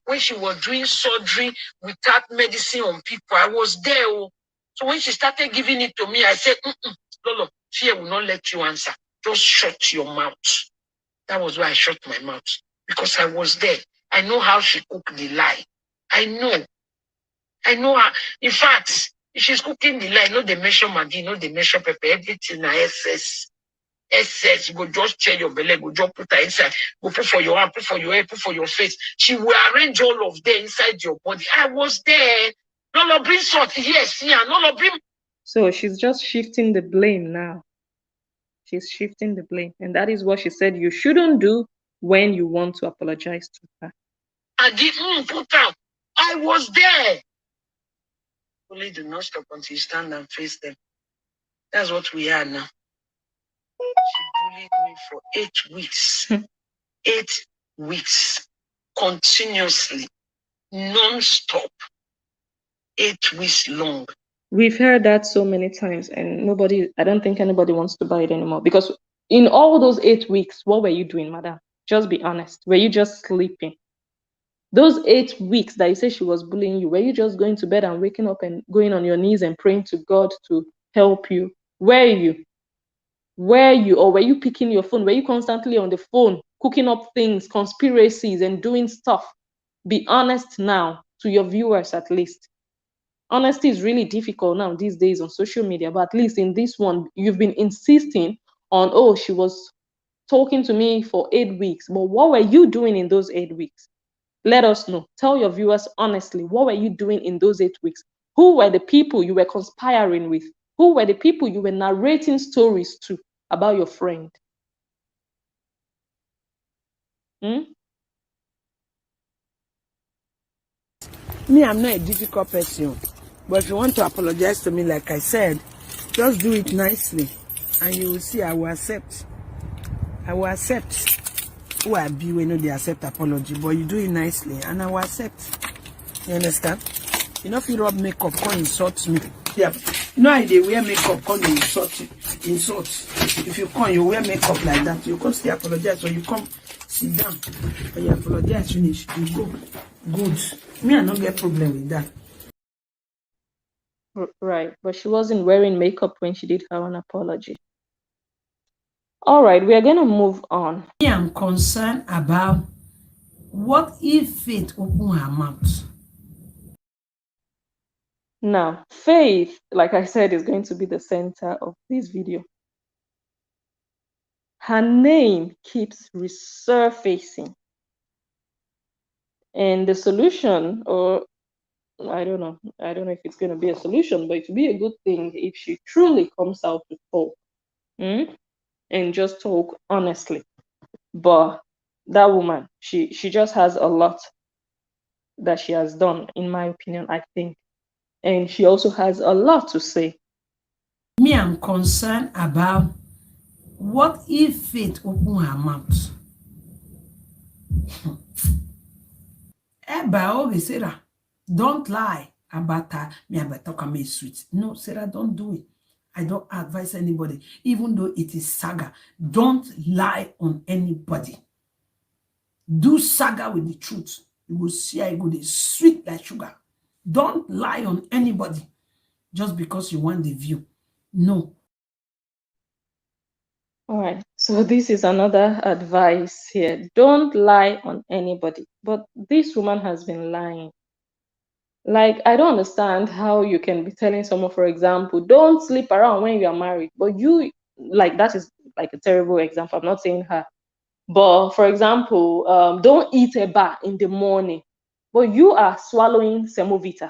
When she was doing surgery without medicine on people, I was there. So when she started giving it to me, I said, Lolo, fear will not let you answer. Just shut your mouth. That was why I shut my mouth, because I was there. I know how she cooked the lie. I know her. In fact, if she's cooking the lie, no, they measure Maggi, no, they measure pepper, everything na SS. SS, go just check your belly, go just put her inside, go put for your hand, put for your head, put for your face. She will arrange all of them inside your body. I was there. No, bring salt. Yes, yeah, no, bring. So she's just shifting the blame now. She's shifting the blame. And that is what she said you shouldn't do when you want to apologize to her. I didn't put out. I was there. Only do not stop until you stand and face them. That's what we are now. She bullied me for 8 weeks. 8 weeks. Continuously. Non-stop. 8 weeks long. We've heard that so many times, and I don't think anybody wants to buy it anymore. Because in all those 8 weeks, what were you doing, madam? Just be honest. Were you just sleeping? Those 8 weeks that you say she was bullying you, were you just going to bed and waking up and going on your knees and praying to God to help you? Were you? Or were you picking your phone? Were you constantly on the phone, cooking up things, conspiracies, and doing stuff? Be honest now, to your viewers at least. Honesty is really difficult now these days on social media, but at least in this one, you've been insisting on, oh, she was talking to me for 8 weeks. But what were you doing in those 8 weeks? Let us know. Tell your viewers honestly, what were you doing in those 8 weeks? Who were the people you were conspiring with? Who were the people you were narrating stories to about your friend? Me, I'm not a difficult person. But if you want to apologize to me, like I said, just do it nicely. And you will see I will accept. I will accept. Who I be when they accept apology. But you do it nicely and I will accept. You understand? You know if you rub makeup, come insult me. Yeah. You know how they wear makeup, come insult. If you come, you wear makeup like that, you come still apologize, or you come sit down and you apologize, finish, you go. Good. Me, I don't get problem with that. Right, but she wasn't wearing makeup when she did her own apology. All right, we are going to move on. Me, I'm concerned about what if Faith open her mouth. Now, Faith, like I said, is going to be the center of this video. Her name keeps resurfacing. And the solution, or I don't know if it's going to be a solution, but it would be a good thing if she truly comes out to talk and just talk honestly. But that woman, she just has a lot that she has done, in my opinion, I think. And she also has a lot to say. Me, I'm concerned about what if Faith open her mouth. Sarah, don't lie about her. Me, I better talk me sweet. No, Sarah, don't do it. I don't advise anybody, even though it is saga. Don't lie on anybody. Do saga with the truth. You will see I go sweet like sugar. Don't lie on anybody just because you want the view. No. All right. So this is another advice here. Don't lie on anybody. But this woman has been lying. Like, I don't understand how you can be telling someone, for example, don't sleep around when you are married. But you, like, that is like a terrible example. I'm not saying her. But for example, don't eat a bar in the morning. But you are swallowing semovita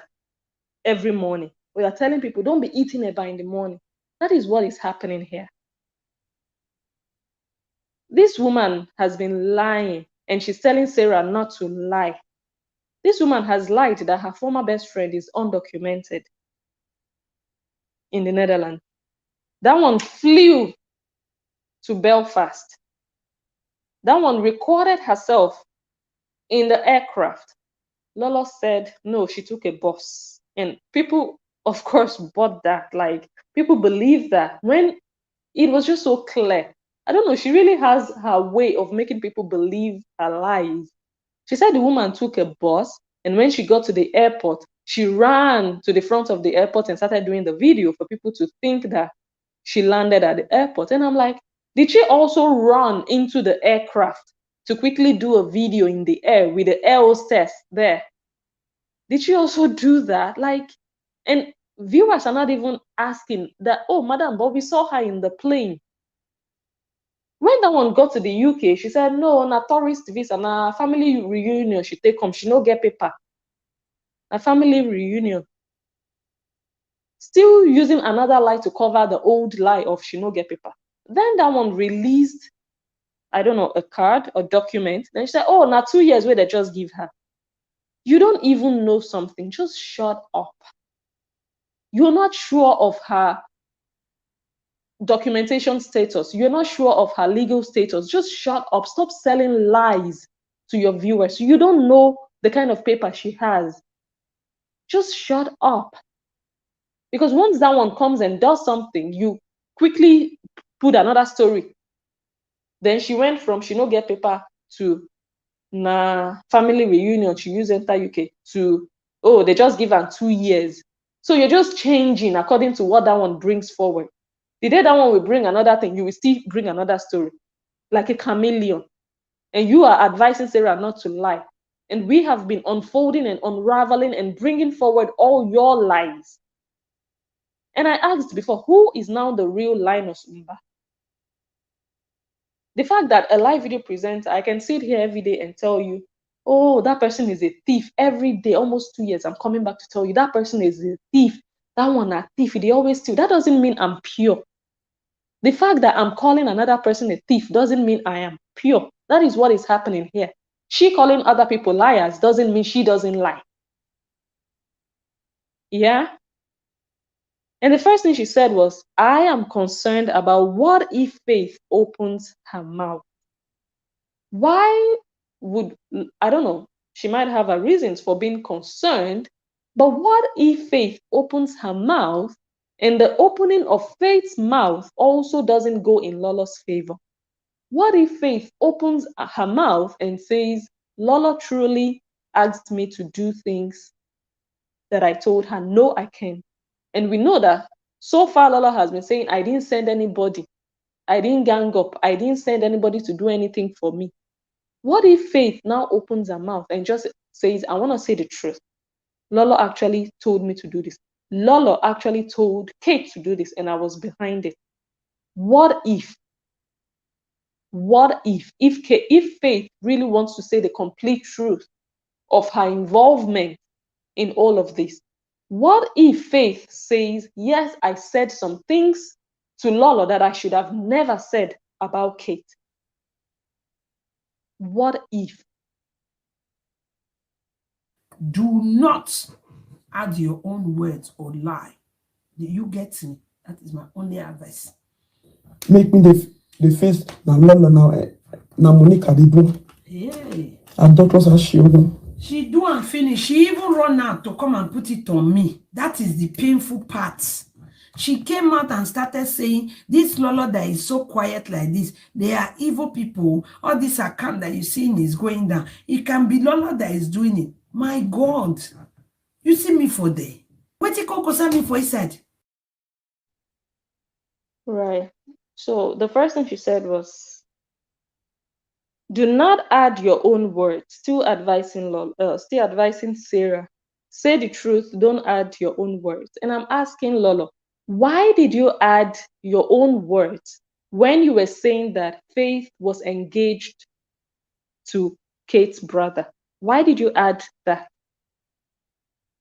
every morning. We are telling people, don't be eating a bar in the morning. That is what is happening here. This woman has been lying, and she's telling Sarah not to lie. This woman has lied that her former best friend is undocumented in the Netherlands. That one flew to Belfast. That one recorded herself in the aircraft. Lolo said, no, she took a bus. And people, of course, bought that. Like, people believe that when it was just so clear. I don't know, she really has her way of making people believe her lies. She said the woman took a bus, and when she got to the airport, she ran to the front of the airport and started doing the video for people to think that she landed at the airport. And I'm like, did she also run into the aircraft to quickly do a video in the air with the air hostess there? Did she also do that? Like, and viewers are not even asking that, oh, madam, but we saw her in the plane. When that one got to the UK, she said, no, na tourist visa, na family reunion, she take home, she no get paper. A family reunion. Still using another lie to cover the old lie of she no get paper. Then that one released, I don't know, a card or document. Then she said, oh, na 2 years where they just give her. You don't even know something, just shut up. You're not sure of her documentation status. You're not sure of her legal status. Just shut up. Stop selling lies to your viewers. You don't know the kind of paper she has. Just shut up. Because once that one comes and does something, you quickly put another story. Then she went from she no get paper to na family reunion, she use enter UK, to, oh, they just give her 2 years. So you're just changing according to what that one brings forward. The day that one will bring another thing, you will still bring another story, like a chameleon. And you are advising Sarah not to lie. And we have been unfolding and unraveling and bringing forward all your lies. And I asked before, who is now the real Linus Umba? The fact that a live video presenter, I can sit here every day and tell you, oh, that person is a thief. Every day, almost 2 years, I'm coming back to tell you that person is a thief. That one a thief. They always steal. That doesn't mean I'm pure. The fact that I'm calling another person a thief doesn't mean I am pure. That is what is happening here. She calling other people liars doesn't mean she doesn't lie. Yeah? And the first thing she said was, I am concerned about what if Faith opens her mouth. Why would, I don't know, she might have her reasons for being concerned, but what if Faith opens her mouth and the opening of Faith's mouth also doesn't go in Lolo's favor? What if Faith opens her mouth and says, Lolo truly asked me to do things that I told her, no, I can't. And we know that so far Lolo has been saying, I didn't send anybody. I didn't gang up. I didn't send anybody to do anything for me. What if Faith now opens her mouth and just says, I want to say the truth. Lolo actually told me to do this. Lolo actually told Kate to do this, and I was behind it. What if? What if Faith really wants to say the complete truth of her involvement in all of this? What if Faith says, yes, I said some things to Lolo that I should have never said about Kate? What if? Do not add your own words or lie. Do you get me? That is my only advice. Make me the face na Lola na Monica dey do. Hey. And doctors are showing. She do and finish. She even run out to come and put it on me. That is the painful part. She came out and started saying, this Lolo that is so quiet like this, they are evil people. All this account that you're seeing is going down. It can be Lolo that is doing it. My God. You see me for there. What you call me for inside? Right. So the first thing she said was, do not add your own words. Still advising Sarah. Say the truth, don't add your own words. And I'm asking Lolo, why did you add your own words when you were saying that Faith was engaged to Kate's brother? Why did you add that?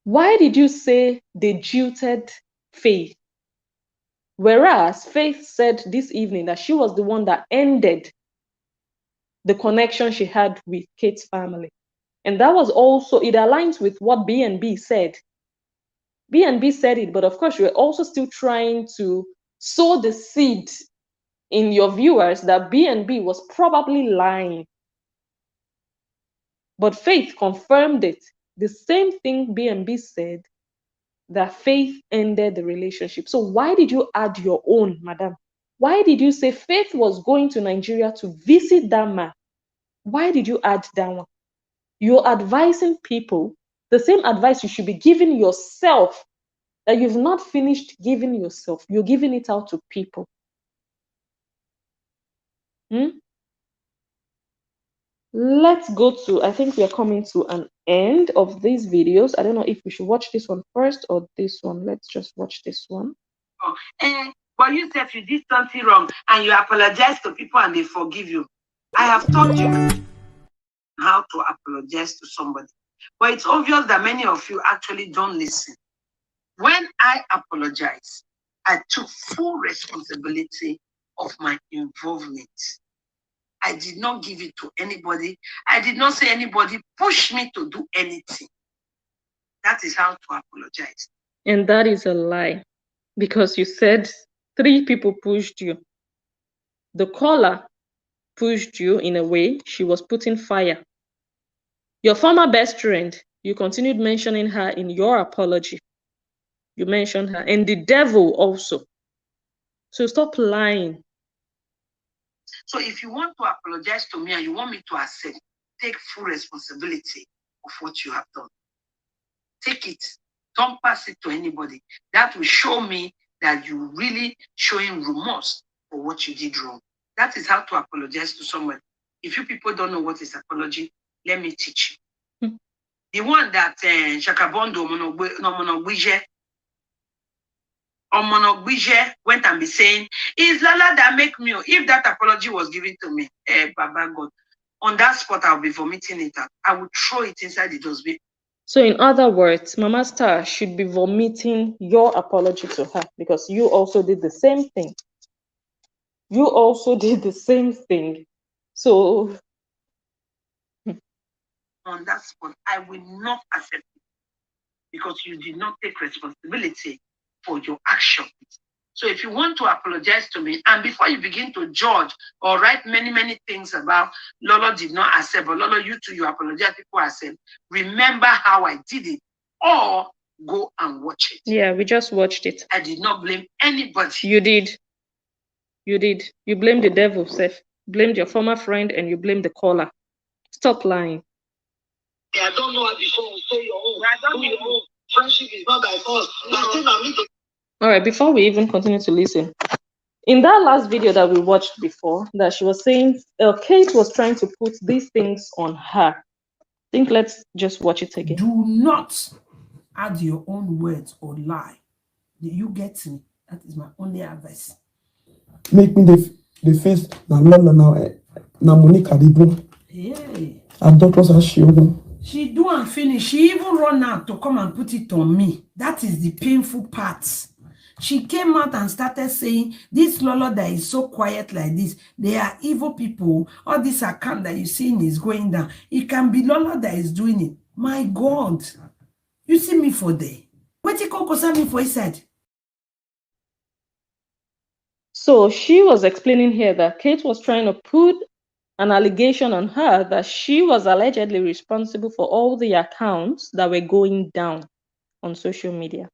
Why did you say they jilted Faith? Whereas Faith said this evening that she was the one that ended the connection she had with Kate's family. And that was also, it aligns with what B&B said. B&B said it, but of course, you're also still trying to sow the seed in your viewers that B&B was probably lying. But Faith confirmed it. The same thing B&B said, that Faith ended the relationship. So why did you add your own, madam? Why did you say Faith was going to Nigeria to visit that man? Why did you add that one? You're advising people the same advice you should be giving yourself that you've not finished giving yourself. You're giving it out to people. Let's go to, I think we are coming to an end of these videos. I don't know if we should watch this one first or this one. Let's just watch this one. But you said you did something wrong and you apologize to people and they forgive you. I have taught you how to apologize to somebody. But it's obvious that many of you actually don't listen. When I apologize, I took full responsibility of my involvement. I did not give it to anybody. I did not say anybody push me to do anything. That is how to apologize. And that is a lie, because you said 3 people pushed you. The caller pushed you in a way. She was putting fire. Your former best friend, you continued mentioning her in your apology. You mentioned her, and the devil also. So stop lying. So if you want to apologize to me and you want me to accept, take full responsibility of what you have done. Take it. Don't pass it to anybody. That will show me that you really showing remorse for what you did wrong. That is how to apologize to someone. If you people don't know what is apology, let me teach you. The one that Shakabondo Omonogbije went and be saying, "It's Lala that make me." If that apology was given to me, Baba God, on that spot I'll be vomiting it out. I would throw it inside the dustbin. So in other words, Mama Star should be vomiting your apology to her, because you also did the same thing. You also did the same thing. So on that spot, I will not accept it, because you did not take responsibility for your actions. So if you want to apologize to me, and before you begin to judge or write many things about Lolo did not accept, but Lolo, you too, you apologize, people accept, remember how I did it, or go and watch it. yeah, we just watched it. I did not blame anybody. You did. You did. You blamed the devil, Seth. Blamed your former friend, and you blamed the caller. Stop lying. I don't know how before we say your own. I don't know your own. Friendship is not by force. All right, before we even continue to listen, in that last video that we watched before, that she was saying Kate was trying to put these things on her. I think let's just watch it again. Do not add your own words or lie. Do you get me? That is my only advice. Make me the first now Monica the boom. Hey. And doctors are shielding. She do and finish. She even run out to come and put it on me. That is the painful part. She came out and started saying, this Lolo that is so quiet like this, they are evil people. All this account that you're seeing is going down. It can be Lolo that is doing it. My God. You see me for there. What you call me for his side? So she was explaining here that Kate was trying to put an allegation on her that she was allegedly responsible for all the accounts that were going down on social media.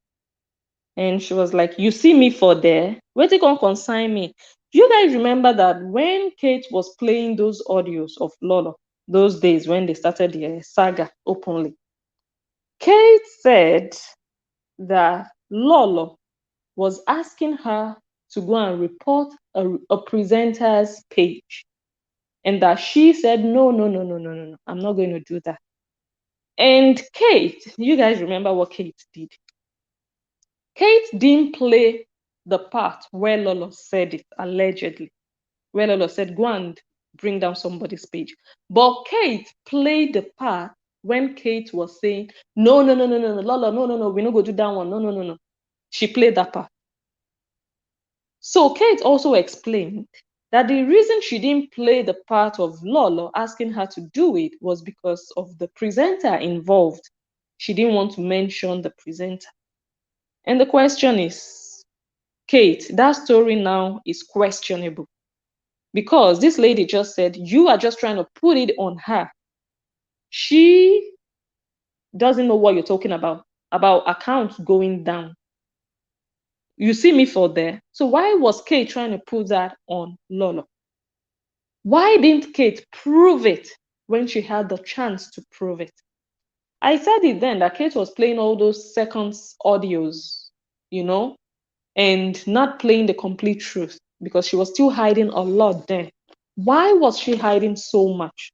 And she was like, you see me for there, where they can consign me. You guys remember that when Kate was playing those audios of Lolo, those days when they started the saga openly, Kate said that Lolo was asking her to go and report a presenter's page. And that she said, no, I'm not going to do that. And Kate, you guys remember what Kate did? Kate didn't play the part where Lolo said it, allegedly. Where Lolo said, go and bring down somebody's page. But Kate played the part when Kate was saying, no, Lolo, no, we're not going to do that one. No. She played that part. So Kate also explained that the reason she didn't play the part of Lolo asking her to do it was because of the presenter involved. She didn't want to mention the presenter. And the question is, Kate, that story now is questionable, because this lady just said you are just trying to put it on her. She doesn't know what you're talking about accounts going down. You see me for there. So why was Kate trying to put that on Lolo? Why didn't Kate prove it when she had the chance to prove it? I said it then that Kate was playing all those seconds audios, and not playing the complete truth, because she was still hiding a lot then. Why was she hiding so much?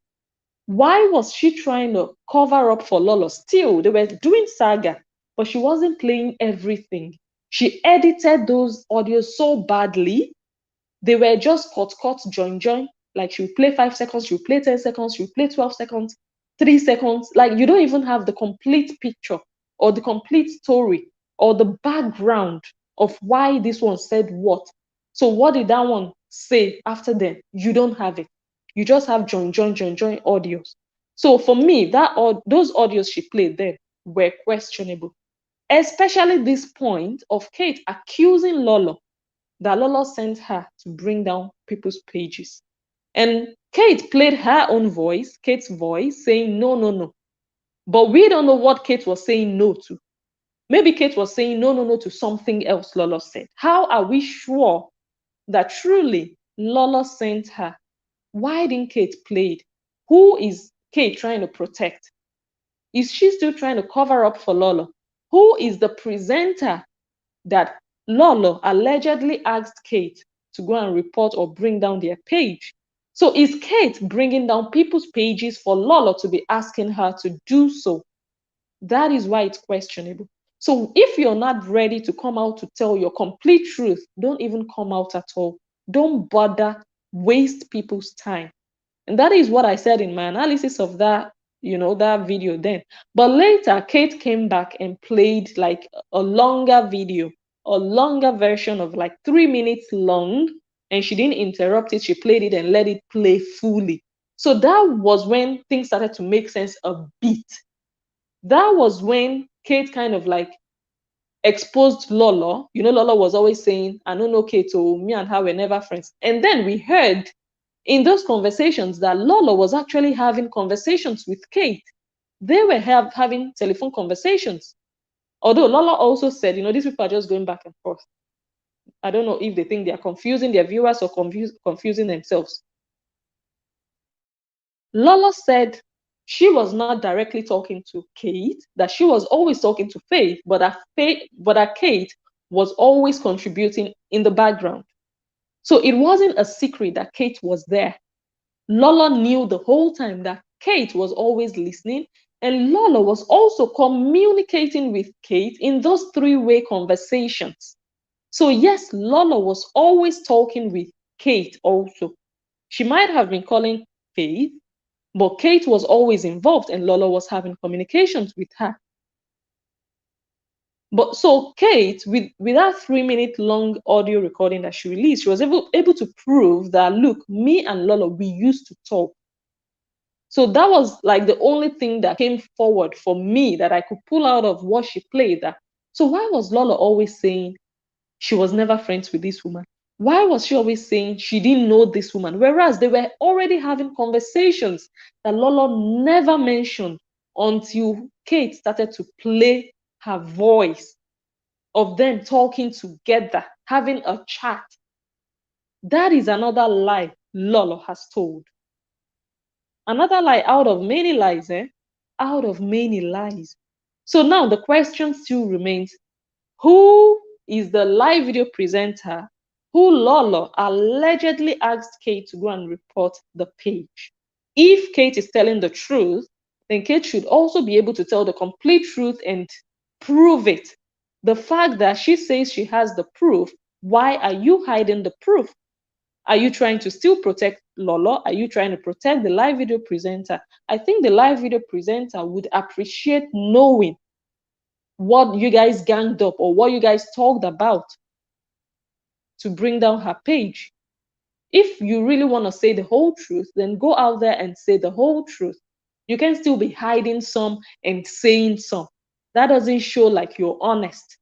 Why was she trying to cover up for Lolo? Still, they were doing saga, but she wasn't playing everything. She edited those audios so badly. They were just cut, join. Like she would play 5 seconds, she would play 10 seconds, she would play 12 seconds, 3 seconds. Like you don't even have the complete picture or the complete story or the background of why this one said what. So what did that one say after them? You don't have it. You just have join audios. So for me, those audios she played then were questionable. especially this point of Kate accusing Lolo that Lolo sent her to bring down people's pages. And Kate played her own voice, Kate's voice, saying, no, no, no. But we don't know what Kate was saying no to. Maybe Kate was saying no, no, no to something else Lolo said. How are we sure that truly Lolo sent her? Why didn't Kate play it? Who is Kate trying to protect? Is she still trying to cover up for Lolo? Who is the presenter that Lolo allegedly asked Kate to go and report or bring down their page? So is Kate bringing down people's pages for Lolo to be asking her to do so? That is why it's questionable. So if you're not ready to come out to tell your complete truth, don't even come out at all. Don't bother, waste people's time. And that is what I said in my analysis of that, that video then. But later, Kate came back and played like a longer video, a longer version of like 3 minutes long, and she didn't interrupt it. She played it and let it play fully. So that was when things started to make sense a bit. That was when Kate kind of like exposed Lolo. Lolo was always saying, I don't know Kate, oh, me and her were never friends. And then we heard in those conversations that Lolo was actually having conversations with Kate. They were having telephone conversations. Although Lolo also said, these people are just going back and forth. I don't know if they think they are confusing their viewers or confusing themselves. Lolo said she was not directly talking to Kate, that she was always talking to Faith, but that Kate was always contributing in the background. So it wasn't a secret that Kate was there. Lolo knew the whole time that Kate was always listening, and Lolo was also communicating with Kate in those three-way conversations. So yes, Lolo was always talking with Kate also. She might have been calling Faith, but Kate was always involved and Lolo was having communications with her. But so Kate, with that 3-minute long audio recording that she released, she was able to prove that, look, me and Lolo, we used to talk. So that was like the only thing that came forward for me that I could pull out of what she played. So why was Lolo always saying she was never friends with this woman? Why was she always saying she didn't know this woman? Whereas they were already having conversations that Lolo never mentioned until Kate started to play her voice of them talking together, having a chat. That is another lie Lolo has told. Another lie out of many lies, out of many lies. So now the question still remains, who is the live video presenter who Lolo allegedly asked Kate to go and report the page? If Kate is telling the truth, then Kate should also be able to tell the complete truth and prove it. The fact that she says she has the proof, why are you hiding the proof? Are you trying to still protect Lolo? Are you trying to protect the live video presenter? I think the live video presenter would appreciate knowing what you guys ganged up or what you guys talked about to bring down her page. If you really want to say the whole truth, then go out there and say the whole truth. You can still be hiding some and saying some. That doesn't show like you're honest.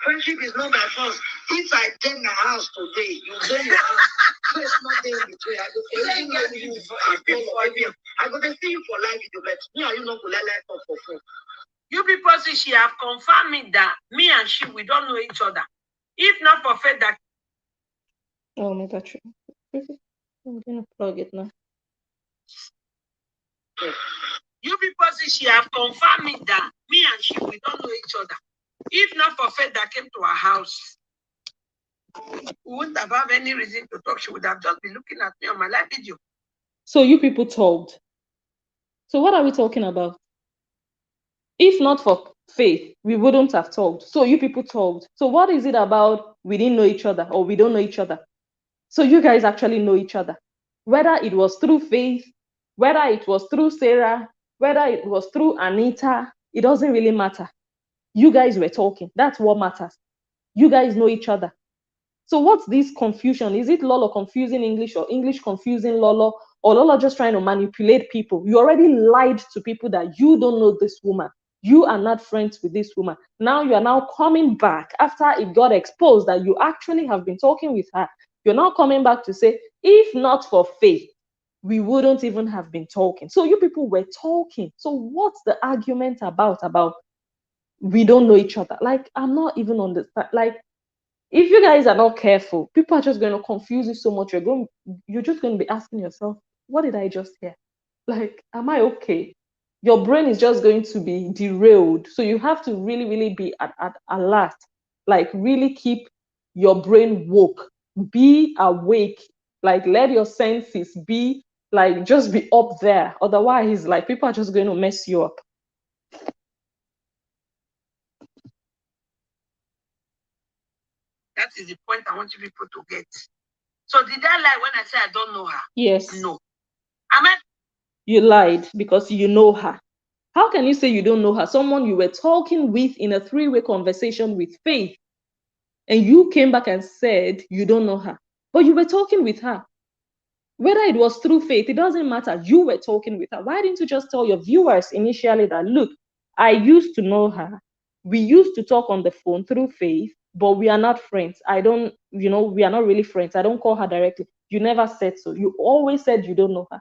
Friendship is not by force. If I get my house today, you get your house. It's not there in between. I go to see you for life, but me and you not go let talk for phone. You people see she have confirmed me that me and she, we don't know each other. If not for fact that... Oh, my battery. I'm going to plug it now. You people see she have confirmed me that me and she, we don't know each other. If not for fact that came to our house, we wouldn't have any reason to talk. She would have just been looking at me on my live video. So you people told. So what are we talking about? If not for Faith, we wouldn't have told. So you people told. So what is it about we didn't know each other or we don't know each other? So you guys actually know each other. Whether it was through Faith, whether it was through Sarah, whether it was through Anita, it doesn't really matter. You guys were talking. That's what matters. You guys know each other. So what's this confusion? Is it Lolo confusing English or English confusing Lolo, or Lolo just trying to manipulate people? You already lied to people that you don't know this woman. You are not friends with this woman. Now you are now coming back after it got exposed that you actually have been talking with her. You're now coming back to say, if not for Faith, we wouldn't even have been talking. So you people were talking. So what's the argument about we don't know each other? Like, I'm not even on the, like, if you guys are not careful, people are just going to confuse you so much. You're just going to be asking yourself, what did I just hear? Like, am I okay? Your brain is just going to be derailed. So you have to really, really be at alert. Like, really keep your brain woke. Be awake. Like, let your senses be, like, just be up there. Otherwise, like, people are just going to mess you up. That is the point I want you people to get. So did I lie when I say I don't know her? Yes. No. Amen. You lied because you know her. How can you say you don't know her? Someone you were talking with in a three-way conversation with Faith, and you came back and said you don't know her, but you were talking with her. Whether it was through Faith, it doesn't matter. You were talking with her. Why didn't you just tell your viewers initially that, look, I used to know her. We used to talk on the phone through Faith, but we are not friends. I don't, we are not really friends. I don't call her directly. You never said so. You always said you don't know her.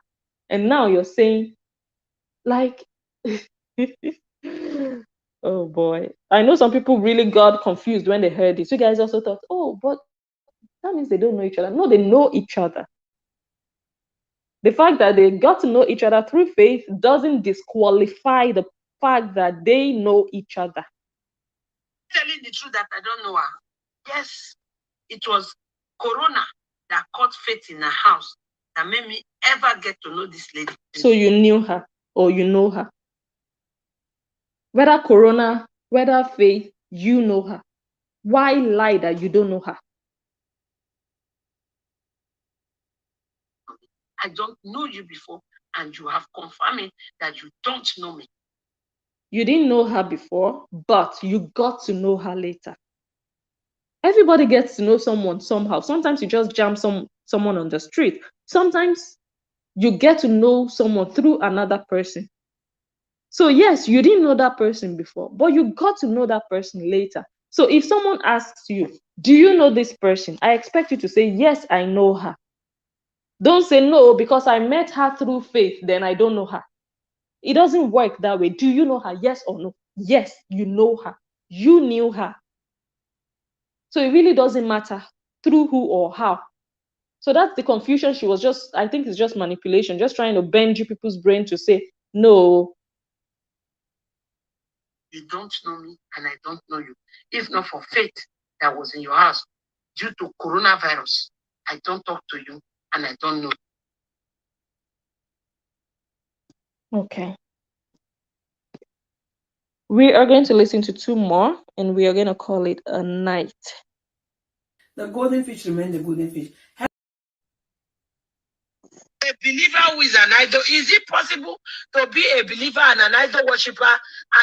And now you're saying, like, oh boy. I know some people really got confused when they heard this. You guys also thought, oh, but that means they don't know each other. No, they know each other. The fact that they got to know each other through Faith doesn't disqualify the fact that they know each other. Telling the truth that I don't know her. Yes, it was Corona that caught Faith in her house that made me ever get to know this lady. So you knew her, or you know her. Whether Corona, whether Faith, you know her. Why lie that you don't know her? I don't know you before, and you have confirmed me that you don't know me. You didn't know her before, but you got to know her later. Everybody gets to know someone somehow. Sometimes you just jam someone on the street. Sometimes you get to know someone through another person. So yes, you didn't know that person before, but you got to know that person later. So if someone asks you, do you know this person? I expect you to say, yes, I know her. Don't say no, because I met her through Faith, then I don't know her. It doesn't work that way. Do you know her? Yes or no? Yes, you know her. You knew her. So it really doesn't matter through who or how. So that's the confusion. She was just, I think it's just manipulation, just trying to bend you people's brain to say, no. You don't know me and I don't know you. If not for Faith that was in your house due to coronavirus, I don't talk to you and I don't know. Okay. We are going to listen to two more and we are going to call it a night. The golden fish remain the golden fish. A believer who is an idol, is it possible to be a believer and an idol worshiper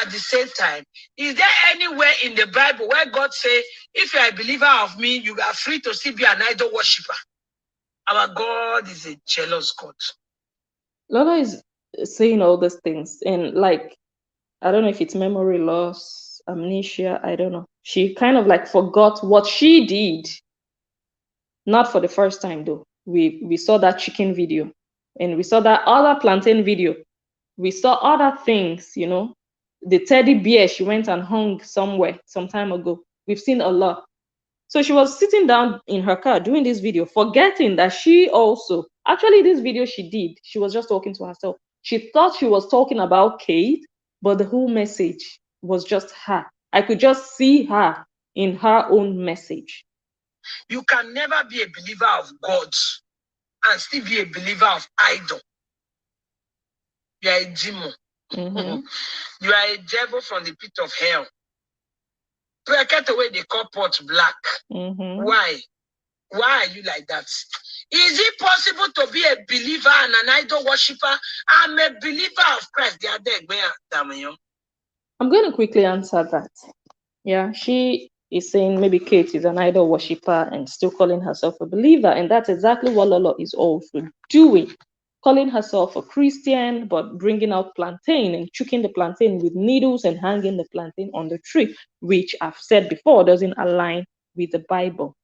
at the same time? Is there anywhere in the Bible where God says, if you are a believer of me, you are free to still be an idol worshiper? Our God is a jealous God. Lola is saying all these things, and like, I don't know if it's memory loss, amnesia, I don't know. She kind of like forgot what she did. Not for the first time though. We saw that chicken video, and we saw that other plantain video. We saw other things, the teddy bear she went and hung somewhere some time ago. We've seen a lot. So she was sitting down in her car doing this video, forgetting that she also, actually this video she did, she was just talking to herself. She thought she was talking about Kate, but the whole message was just her. I could just see her in her own message. You can never be a believer of God and still be a believer of idol. You are a demon. Mm-hmm. You are a devil from the pit of hell. Bracket away they call pot black. Mm-hmm. Why? Why are you like that? Is it possible to be a believer and an idol worshiper? I'm a believer of Christ. I'm going to quickly answer that. Yeah, she is saying maybe Kate is an idol worshiper and still calling herself a believer. And that's exactly what Lolo is also doing. Calling herself a Christian, but bringing out plantain and choking the plantain with needles and hanging the plantain on the tree, which I've said before doesn't align with the Bible.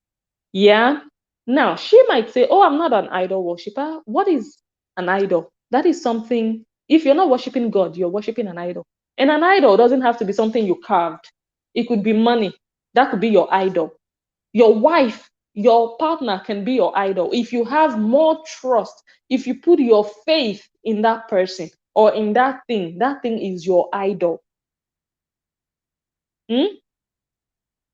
Yeah. Now, she might say, oh, I'm not an idol worshiper. What is an idol? That is something, if you're not worshiping God, you're worshiping an idol. And an idol doesn't have to be something you carved. It could be money. That could be your idol. Your wife, your partner can be your idol. If you have more trust, if you put your faith in that person or in that thing is your idol.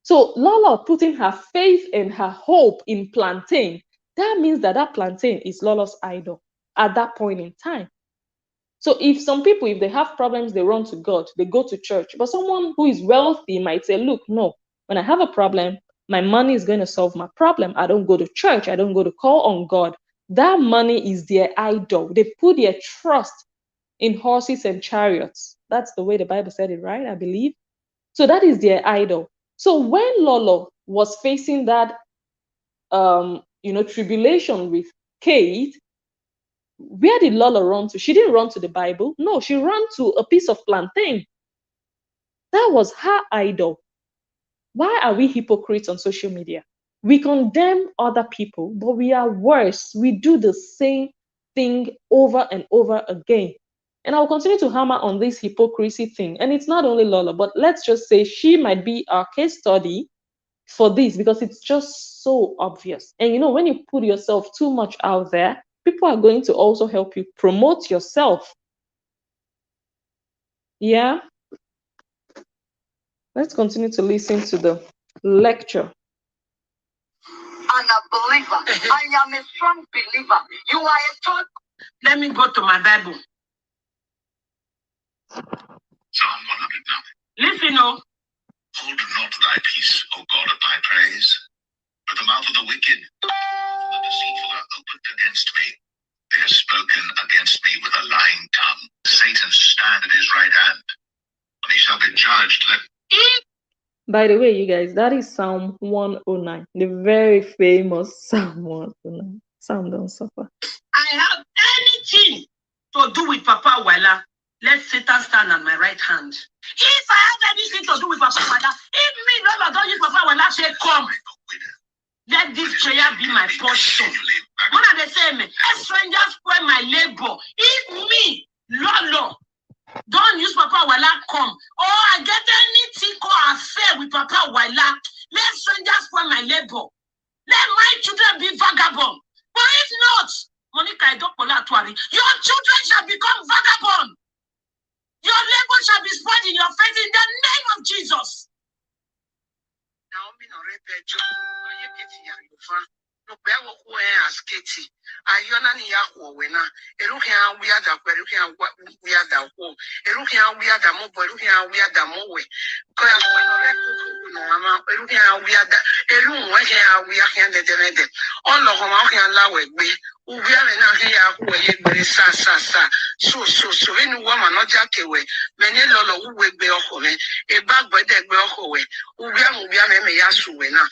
So Lola putting her faith and her hope in plantain, that means that plantain is Lola's idol at that point in time. So if some people, if they have problems, they run to God, they go to church. But someone who is wealthy might say, look, no, when I have a problem, my money is going to solve my problem. I don't go to church. I don't go to call on God. That money is their idol. They put their trust in horses and chariots. That's the way the Bible said it, right? I believe. So that is their idol. So when Lolo was facing that, tribulation with Kate, where did Lola run to? She didn't run to the Bible. No, she ran to a piece of plantain. That was her idol. Why are we hypocrites on social media? We condemn other people, but we are worse. We do the same thing over and over again. And I'll continue to hammer on this hypocrisy thing. And it's not only Lola, but let's just say she might be our case study for this because it's just so obvious. And when you put yourself too much out there, people are going to also help you promote yourself. Yeah. Let's continue to listen to the lecture. I'm a believer. I am a strong believer. You are a strong. Let me go to my Bible. Psalm 109. Listen, oh. Hold not thy peace, O God of thy praise, but the mouth of the wicked, the deceitful are opened against me. They have spoken against me with a lying tongue. Satan stand at his right hand, and he shall be judged. By the way, you guys, that is Psalm 109, the very famous Psalm 109. Psalm don't suffer. I have anything to do with Papa Wella. Let Satan stand at my right hand. If I have anything to do with Papa Wella, if me, Lord, don't use Papa Wella, say, come. Let this prayer be my portion. When they say me, a stranger spoil my labor. If me, Lord, don't use Papa Wella, come. Or I get anything or affair with Papa Wella, let strangers spoil my labor. Let my children be vagabond. But if not, Monica, your children shall become vagabond. Your labor shall be spoiled in your face in the name of Jesus. Ayona ni ya wena eruhi an wi ada kwa eruhi an wi ada wo eruhi an wi ada mo bo eruhi an wi ada mo we ko ya kwa no re ku no ama eruhi an wi ada eru nwa he an wi akan de olo ho ma akan la we gbe ubi ame na he ya ku ye gbe sa so enu wo ma no ja kewe me ni lolo wu we gbe oko me e ba gbe de gbe oko we ubi ame me ya su we na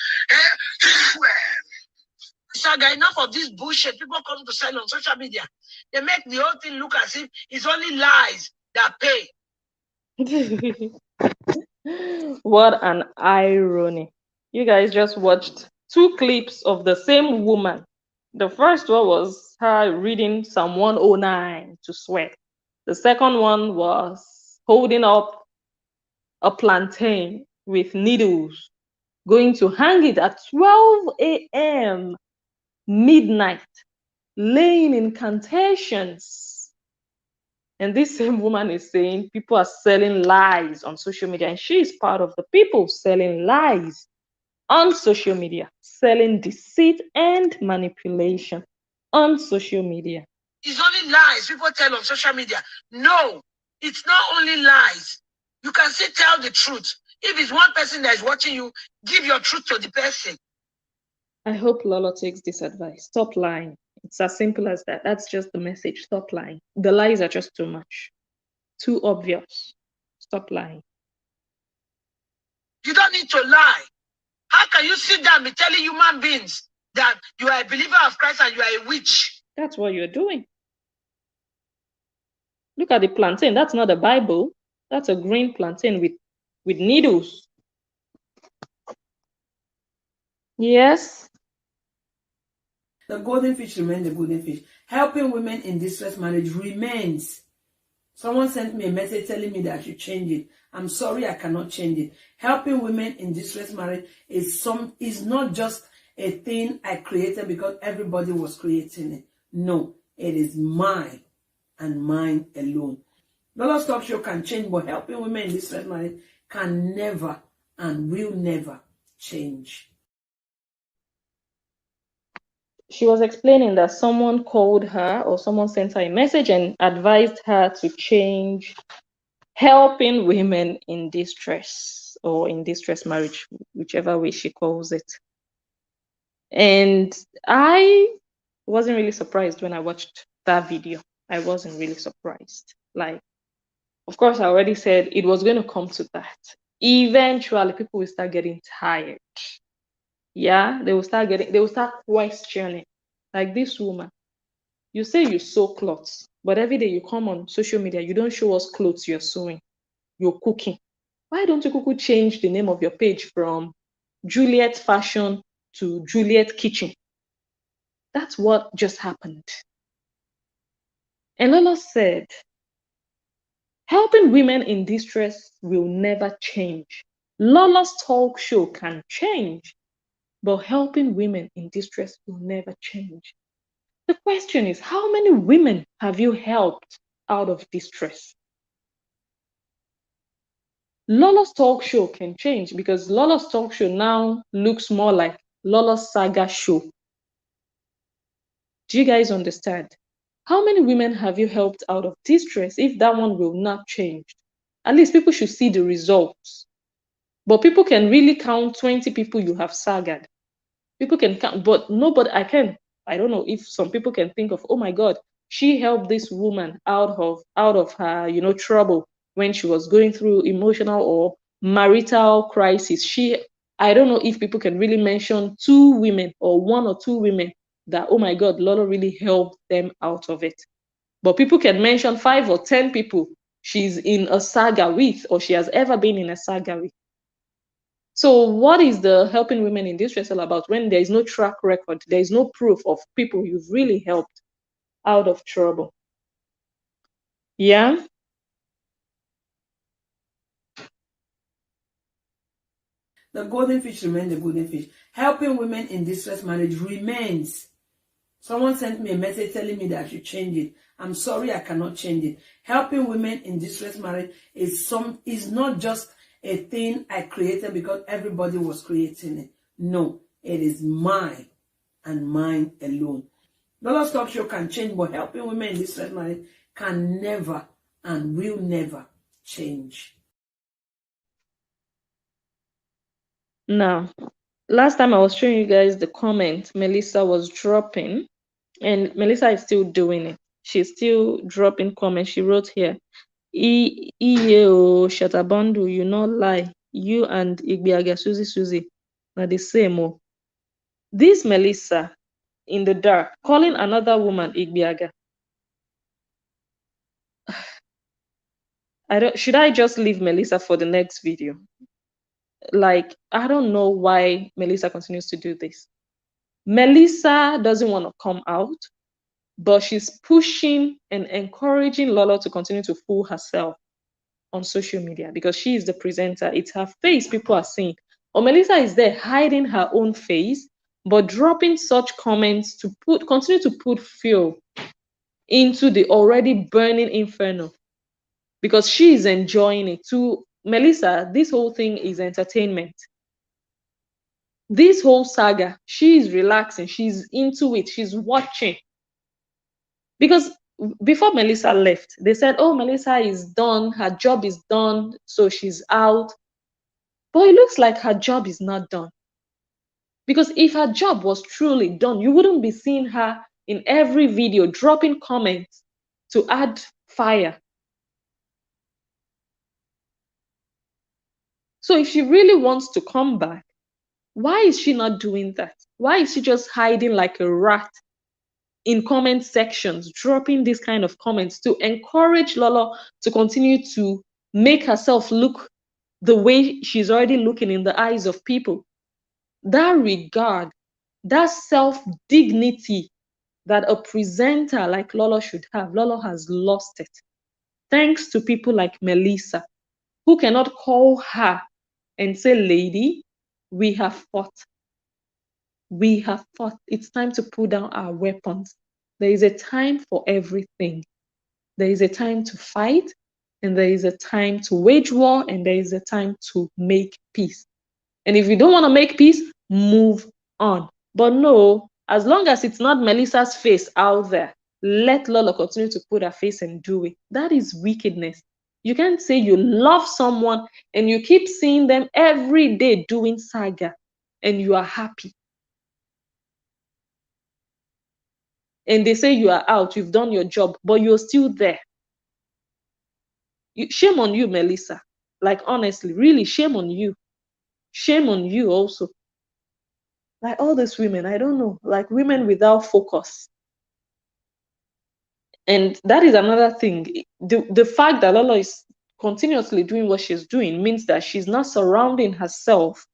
Saga, enough of this bullshit people come to sell on social media. They make the whole thing look as if it's only lies that pay. What an irony. You guys just watched 2 clips of the same woman. The first one was her reading Psalm 109 to sweat. The second one was holding up a plantain with needles, going to hang it at 12 a.m. midnight, laying incantations. And this same woman is saying people are selling lies on social media, and she is part of the people selling lies on social media, selling deceit and manipulation on social media. It's only lies people tell on social media. No, it's not only lies. You can still tell the truth. If it's one person that is watching you, give your truth to the person. I hope Lolo takes this advice. Stop lying. It's as simple as that. That's just the message. Stop lying. The lies are just too much. Too obvious. Stop lying. You don't need to lie. How can you sit down and be telling human beings that you are a believer of Christ and you are a witch? That's what you're doing. Look at the plantain. That's not the Bible. That's a green plantain with needles. Yes. The golden fish remains the golden fish. Helping women in distress marriage remains. Someone sent me a message telling me that I should change it. I'm sorry, I cannot change it. Helping women in distress marriage is not just a thing I created because everybody was creating it. No, it is mine and mine alone. Lola's Talk Show can change, but helping women in distress marriage can never and will never change. She was explaining that someone called her or someone sent her a message and advised her to change helping women in distress or in distress marriage, whichever way she calls it. And I wasn't really surprised when I watched that video. I wasn't really surprised. Like, of course, I already said it was going to come to that. Eventually, people will start getting tired. Yeah, they will start questioning. Like, this woman, you say you sew clothes, but every day you come on social media, you don't show us clothes you're sewing. You're cooking. Why don't you change the name of your page from Juliet Fashion to Juliet Kitchen? That's what just happened. And Lola said, helping women in distress will never change. Lola's talk show can change, but helping women in distress will never change. The question is, how many women have you helped out of distress? Lola's talk show can change because Lola's talk show now looks more like Lola's saga show. Do you guys understand? How many women have you helped out of distress if that one will not change? At least people should see the results. But people can really count 20 people you have sagged. People can count, but nobody, I don't know if some people can think of, oh my God, she helped this woman out of her, trouble when she was going through emotional or marital crisis. I don't know if people can really mention two women or one or two women that, oh my God, Lola really helped them out of it. But people can mention 5 or 10 people she's in a saga with, or she has ever been in a saga with. So what is the helping women in distress all about when there is no track record, there is no proof of people you've really helped out of trouble? Yeah? The golden fish remains the golden fish. Helping women in distress marriage remains. Someone sent me a message telling me that I should change it. I'm sorry, I cannot change it. Helping women in distress marriage is not just a thing I created because everybody was creating it. No, it is mine and mine alone. Lola's Talk Show can change, but helping women in distress marriage can never and will never change. Now, last time I was showing you guys the comment Melissa was dropping, and Melissa is still doing it. She's still dropping comments. She wrote here, Iye Shatabandu, you not lie. You and Igbiaga Susie are the same. This Melissa in the dark calling another woman Igbiaga. Should I just leave Melissa for the next video? Like, I don't know why Melissa continues to do this. Melissa doesn't want to come out, but she's pushing and encouraging Lola to continue to fool herself on social media because she is the presenter. It's her face people are seeing. Or Melissa is there hiding her own face, but dropping such comments to continue to put fuel into the already burning inferno because she is enjoying it. To Melissa, this whole thing is entertainment. This whole saga, she is relaxing, she's into it, she's watching. Because before Melissa left, they said, oh, Melissa is done, her job is done, so she's out. But it looks like her job is not done. Because if her job was truly done, you wouldn't be seeing her in every video dropping comments to add fire. So if she really wants to come back, Why is she not doing that? Why is she just hiding like a rat in comment sections, dropping these kind of comments to encourage Lolo to continue to make herself look the way she's already looking in the eyes of people? That regard, that self-dignity that a presenter like Lolo should have, Lolo has lost it. Thanks to people like Melissa, who cannot call her and say, lady, we have fought. We have fought. It's time to put down our weapons. There is a time for everything. There is a time to fight, and there is a time to wage war, and there is a time to make peace. And if you don't want to make peace, move on. But no, as long as it's not Melissa's face out there, let Lolo continue to put her face and do it. That is wickedness. You can't say you love someone and you keep seeing them every day doing saga and you are happy. And they say you are out, you've done your job, but you're still there. Shame on you, Melissa. Like, honestly, really, shame on you. Shame on you also. Like all these women, I don't know, like women without focus. And that is another thing. The fact that Lolo is continuously doing what she's doing means that she's not surrounding herself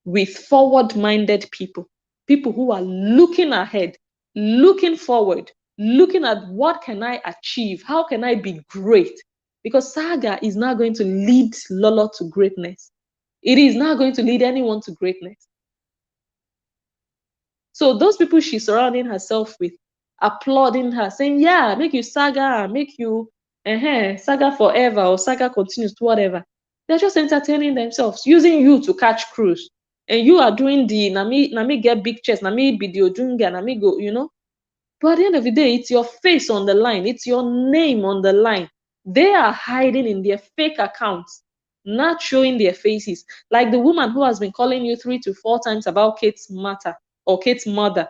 with forward-minded people, people who are looking ahead, looking forward, looking at what can I achieve? How can I be great? Because saga is not going to lead Lolo to greatness. It is not going to lead anyone to greatness. So those people she's surrounding herself with, applauding her, saying, yeah, make you saga, make you saga forever, or saga continues, whatever. They're just entertaining themselves, using you to catch cruise. And you are doing the nami get big chest, nami be the ojunga, nami go, you know. But at the end of the day, it's your face on the line, it's your name on the line. They are hiding in their fake accounts, not showing their faces. Like the woman who has been calling you 3 to 4 times about Kate's matter, or Kate's mother's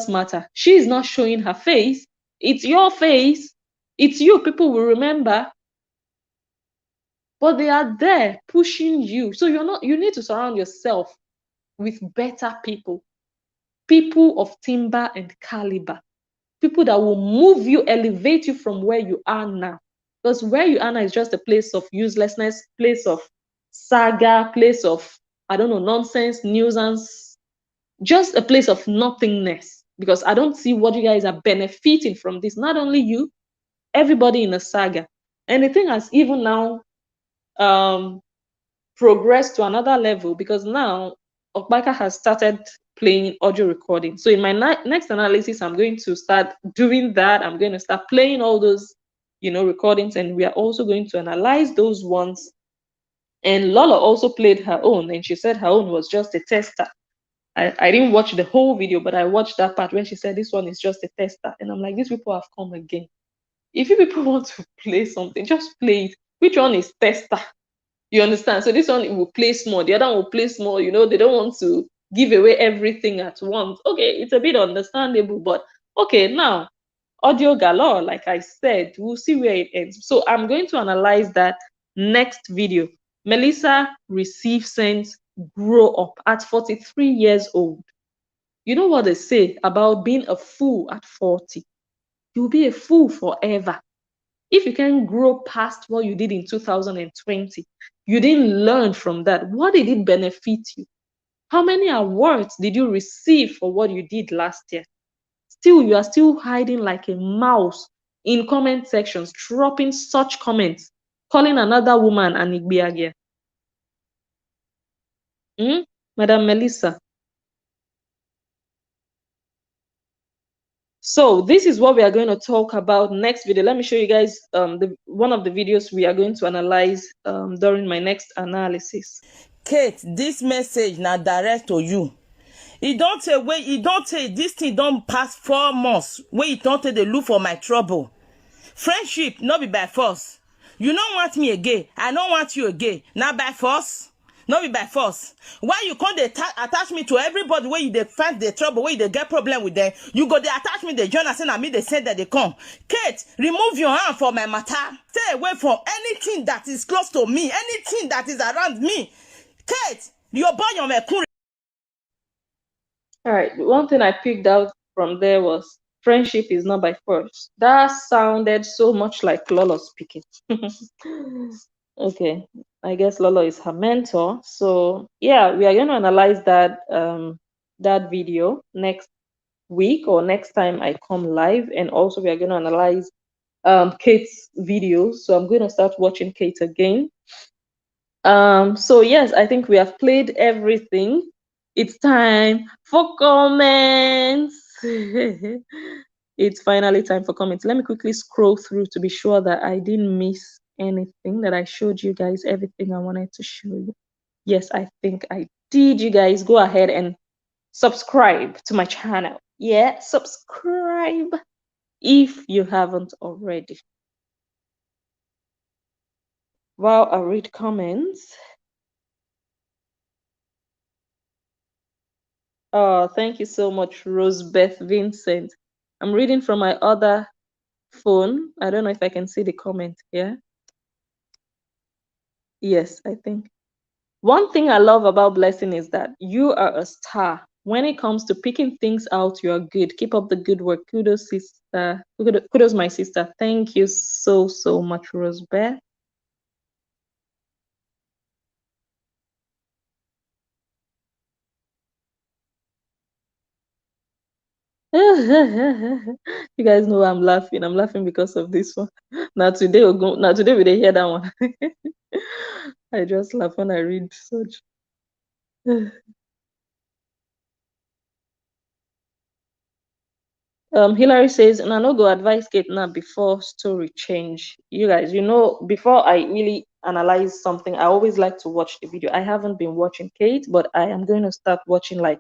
matter. She is not showing her face. It's your face. It's you people will remember. But they are there pushing you. So you need to surround yourself with better people. People of timber and caliber. People that will move you, elevate you from where you are now. Because where you are now is just a place of uselessness, place of saga, place of, I don't know, nonsense, nuisance, just a place of nothingness. Because I don't see what you guys are benefiting from this. Not only you, everybody in a saga. And the thing has even now progressed to another level, because now Okbaka has started playing audio recording. So in my next analysis, I'm going to start doing that. I'm going to start playing all those, recordings, and we are also going to analyze those ones. And Lola also played her own, and she said her own was just a tester. I didn't watch the whole video, but I watched that part when she said this one is just a tester. And I'm like, these people have come again. If you people want to play something, just play it. Which one is tester? You understand? So this one will play small, the other one will play small. They don't want to give away everything at once. Okay, it's a bit understandable, but okay, now audio galore, like I said, we'll see where it ends. So I'm going to analyze that next video. Melissa receives sense, grow up at 43 years old. You know what they say about being a fool at 40? You'll be a fool forever. If you can grow past what you did in 2020, you didn't learn from that. What did it benefit you? How many awards did you receive for what you did last year? Still, you are still hiding like a mouse in comment sections, dropping such comments, calling another woman an Igbiagia. Madam Melissa. So this is what we are going to talk about next video. Let me show you guys one of the videos we are going to analyze during my next analysis. Kate, this message now direct to you. It don't say this thing don't pass 4 months. Where you don't take the look for my trouble. Friendship not be by force. You don't want me again. I don't want you again. Not by force. Not be by force. Why you can't attach me to everybody where you find the trouble, where you get problem with them? You go they attach me, they join us, and me they say that they come. Kate, remove your hand from my matter. Stay away from anything that is close to me, anything that is around me. Kate, All right. One thing I picked out from there was friendship is not by force. That sounded so much like Lolo speaking. Okay. I guess Lolo is her mentor. So yeah, we are going to analyze that video next week or next time I come live, and also we are going to analyze Kate's videos. So I'm going to start watching Kate again. So yes, I think we have played everything. It's time for comments. It's finally time for comments. Let me quickly scroll through to be sure that I didn't miss anything, that I showed you guys everything I wanted to show you. Yes, I think I did. You guys go ahead and subscribe to my channel. Yeah, subscribe if you haven't already. While I read comments. Oh, thank you so much, Rosebeth Vincent. I'm reading from my other phone. I don't know if I can see the comment here. Yes, I think. One thing I love about Blessing is that you are a star. When it comes to picking things out, you are good. Keep up the good work. Kudos, sister. Kudos, my sister. Thank you so, so much, Rosebeth. You guys know I'm laughing. I'm laughing because of this one. Now today we dey hear that one. I just laugh when I read such. Hillary says, and I no go advise Kate now before story change. You guys, before I really analyze something, I always like to watch the video. I haven't been watching Kate, but I am going to start watching. Like,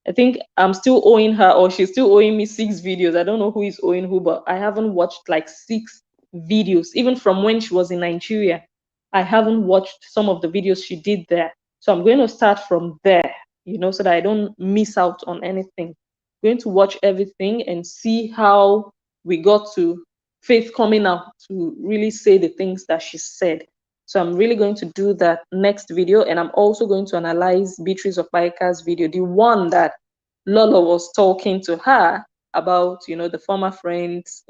I think I'm still owing her, or she's still owing me 6 videos. I don't know who is owing who, but I haven't watched like 6 videos, even from when she was in Nigeria. I haven't watched some of the videos she did there. So I'm going to start from there, so that I don't miss out on anything. I'm going to watch everything and see how we got to Faith coming out to really say the things that she said. So I'm really going to do that next video, and I'm also going to analyze Beatrice of Baika's video, the one that Lolo was talking to her about, the former friends,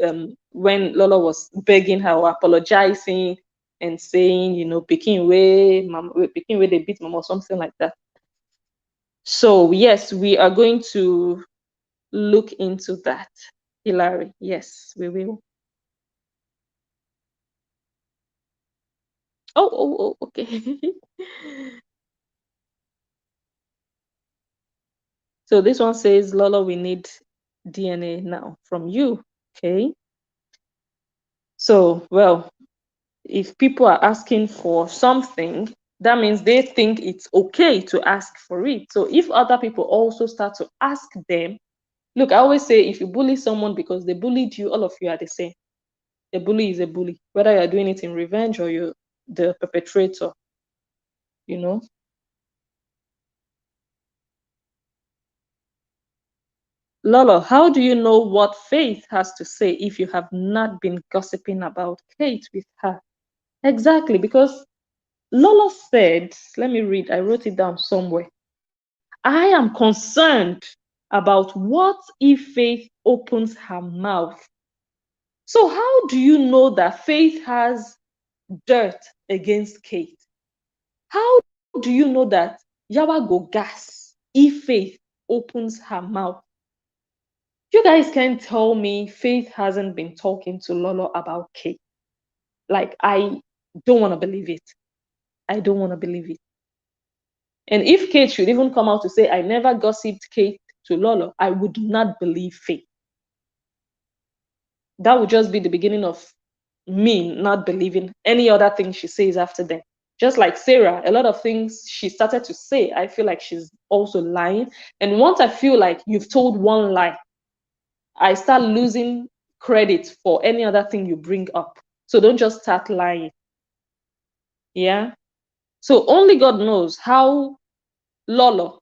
when Lolo was begging her or apologizing and saying, picking way they beat mama or something like that. So yes, we are going to look into that. Hilary, yes, we will. Oh, okay. So this one says, Lolo, we need DNA now from you. Okay. So, well, if people are asking for something, that means they think it's okay to ask for it. So if other people also start to ask them, look, I always say, if you bully someone because they bullied you, all of you are the same. A bully is a bully, whether you're doing it in revenge or you're the perpetrator, Lolo, how do you know what Faith has to say if you have not been gossiping about Kate with her? Exactly, because Lolo said, let me read, I wrote it down somewhere. I am concerned about what if Faith opens her mouth. So how do you know that Faith has dirt against Kate? How do you know that Yawa go gas if Faith opens her mouth? You guys can't tell me Faith hasn't been talking to Lolo about Kate. Like, I don't want to believe it. I don't want to believe it. And if Kate should even come out to say, I never gossiped Kate to Lolo, I would not believe Faith. That would just be the beginning of me not believing any other thing she says after that. Just like Sarah, a lot of things she started to say, I feel like she's also lying. And once I feel like you've told one lie, I start losing credit for any other thing you bring up. So don't just start lying. Yeah. So only God knows how Lolo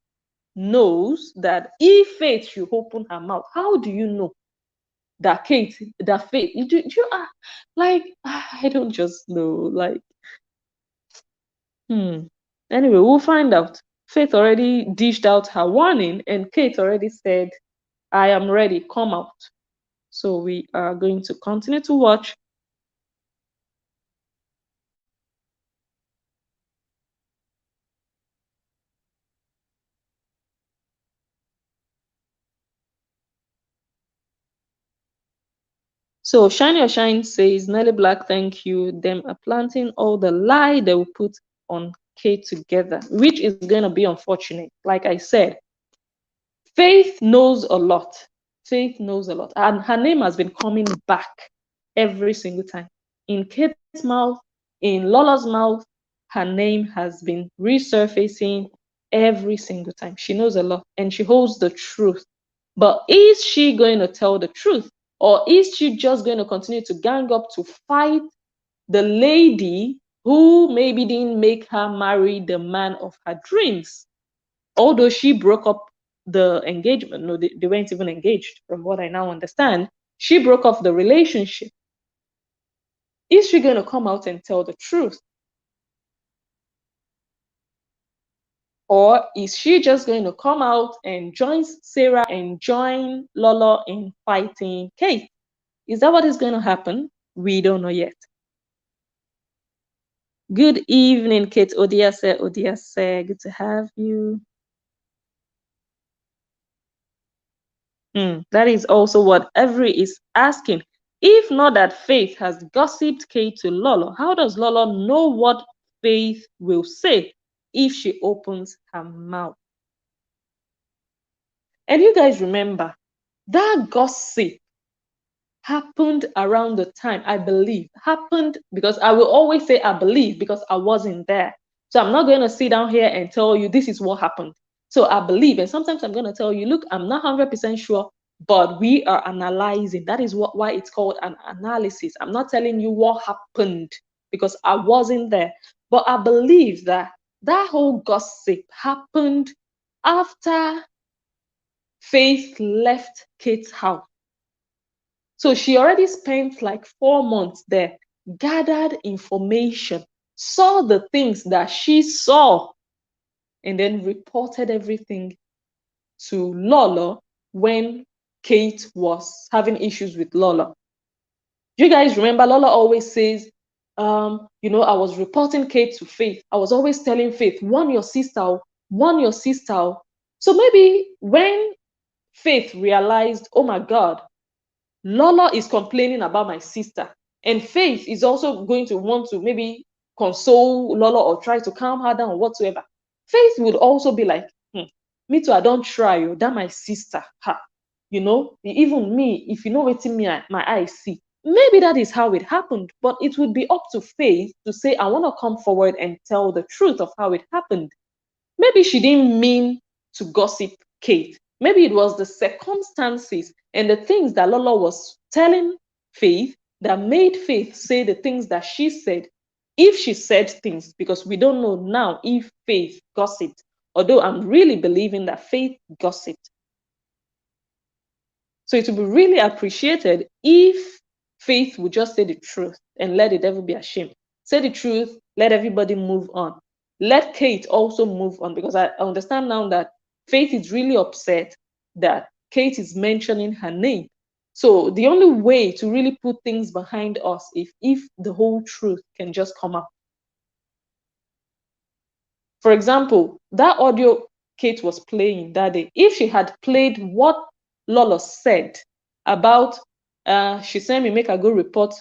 knows that if Faith should open her mouth, how do you know that Faith, like, I don't just know, like, anyway, we'll find out. Faith already dished out her warning, and Kate already said, I am ready, come out. So we are going to continue to watch. So Shiny or Shine says, Nelly Black, thank you. Them are planting all the lie they will put on Kate together, which is going to be unfortunate. Like I said, Faith knows a lot. Faith knows a lot. And her name has been coming back every single time. In Kate's mouth, in Lola's mouth, her name has been resurfacing every single time. She knows a lot and she holds the truth. But is she going to tell the truth? Or is she just going to continue to gang up to fight the lady who maybe didn't make her marry the man of her dreams? Although she broke up the engagement, no, they weren't even engaged, from what I now understand. She broke off the relationship. Is she going to come out and tell the truth? Or is she just going to come out and join Sarah and join Lolo in fighting Kate? Is that what is going to happen? We don't know yet. Good evening, Kate. Odiase, Odiase, good to have you. That is also what Every is asking. If not that Faith has gossiped Kate to Lolo, how does Lolo know what Faith will say if she opens her mouth? And you guys remember, that gossip happened around the time, I believe, happened because I will always say I believe because I wasn't there. So I'm not going to sit down here and tell you this is what happened. So I believe, and sometimes I'm going to tell you, look, I'm not 100% sure, but we are analyzing. That is why it's called an analysis. I'm not telling you what happened because I wasn't there. But I believe that that whole gossip happened after Faith left Kate's house. So she already spent like 4 months there, gathered information, saw the things that she saw, and then reported everything to Lolo when Kate was having issues with Lolo. You guys remember Lolo always says, I was reporting Kate to Faith. I was always telling Faith, warn your sister, warn your sister. So maybe when Faith realized, oh my God, Lolo is complaining about my sister, and Faith is also going to want to maybe console Lolo or try to calm her down or whatsoever. Faith would also be like, me too, I don't try, that my sister, even me, if you know what my eyes see, maybe that is how it happened, but it would be up to Faith to say, I want to come forward and tell the truth of how it happened. Maybe she didn't mean to gossip Kate. Maybe it was the circumstances and the things that Lolo was telling Faith that made Faith say the things that she said, if she said things, because we don't know now if Faith gossiped, although I'm really believing that Faith gossiped. So it would be really appreciated if Faith would just say the truth and let the devil be ashamed. Say the truth, let everybody move on. Let Kate also move on, because I understand now that Faith is really upset that Kate is mentioning her name. So the only way to really put things behind us is if the whole truth can just come out. For example, that audio Kate was playing that day, if she had played what Lolo said about she sent me make I go report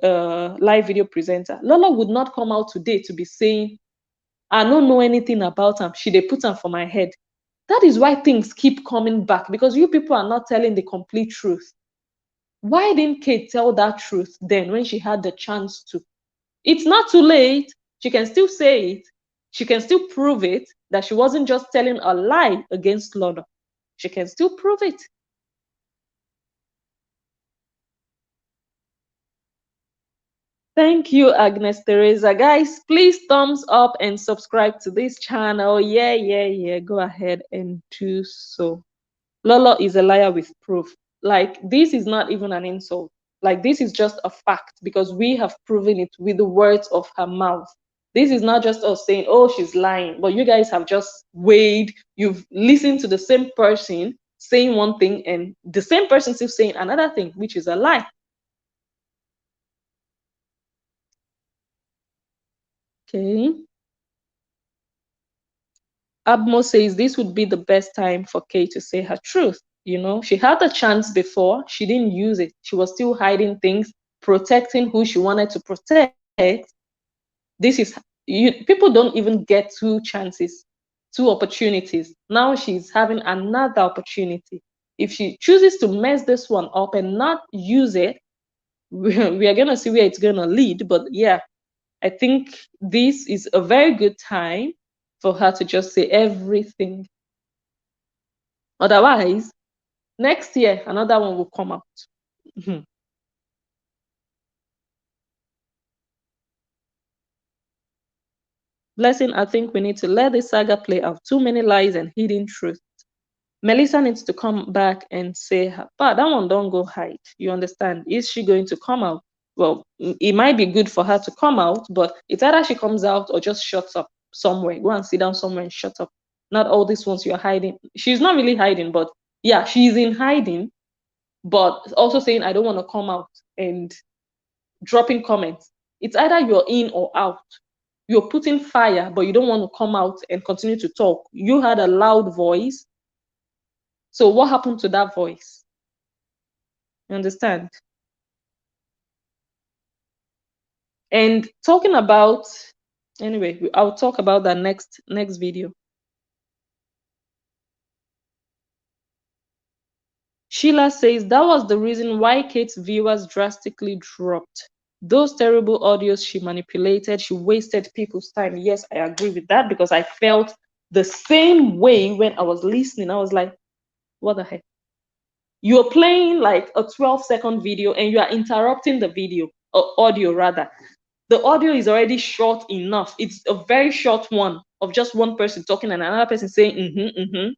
live video presenter, Lolo would not come out today to be saying, I don't know anything about him. She they put him for my head. That is why things keep coming back, because you people are not telling the complete truth. Why didn't Kate tell that truth then when she had the chance to? It's not too late. She can still say it. She can still prove it that she wasn't just telling a lie against Lolo. She can still prove it. Thank you, Agnes Teresa. Guys, please thumbs up and subscribe to this channel. Yeah. Go ahead and do so. Lolo is a liar with proof. Like, this is not even an insult. Like, this is just a fact because we have proven it with the words of her mouth. This is not just us saying, oh, she's lying, but you guys have just weighed, you've listened to the same person saying one thing and the same person still saying another thing, which is a lie. Okay. Abmo says this would be the best time for Kay to say her truth. You know, she had a chance before, she didn't use it. She was still hiding things, protecting who she wanted to protect. This is people don't even get two chances, two opportunities. Now she's having another opportunity. If she chooses to mess this one up and not use it, we are gonna see where it's gonna lead. But yeah, I think this is a very good time for her to just say everything. Otherwise, next year another one will come out. Blessing, I think we need to let this saga play out. Too many lies and hidden truth. Melissa needs to come back and say, but that one don't go hide. You understand? Is she going to come out? Well, it might be good for her to come out, but it's either she comes out or just shuts up somewhere. Go and sit down somewhere and shut up. Not all these ones you're hiding. She's not really hiding, but yeah, she's in hiding, but also saying, I don't want to come out and dropping comments. It's either you're in or out. You're putting fire, but you don't want to come out and continue to talk. You had a loud voice. So what happened to that voice? You understand? And talking about, anyway, I'll talk about that next video. Sheila says that was the reason why Kate's viewers drastically dropped. Those terrible audios she manipulated, she wasted people's time. Yes, I agree with that because I felt the same way when I was listening. I was like, what the heck? You're playing like a 12-second video and you are interrupting the video, or audio rather. The audio is already short enough. It's a very short one of just one person talking and another person saying,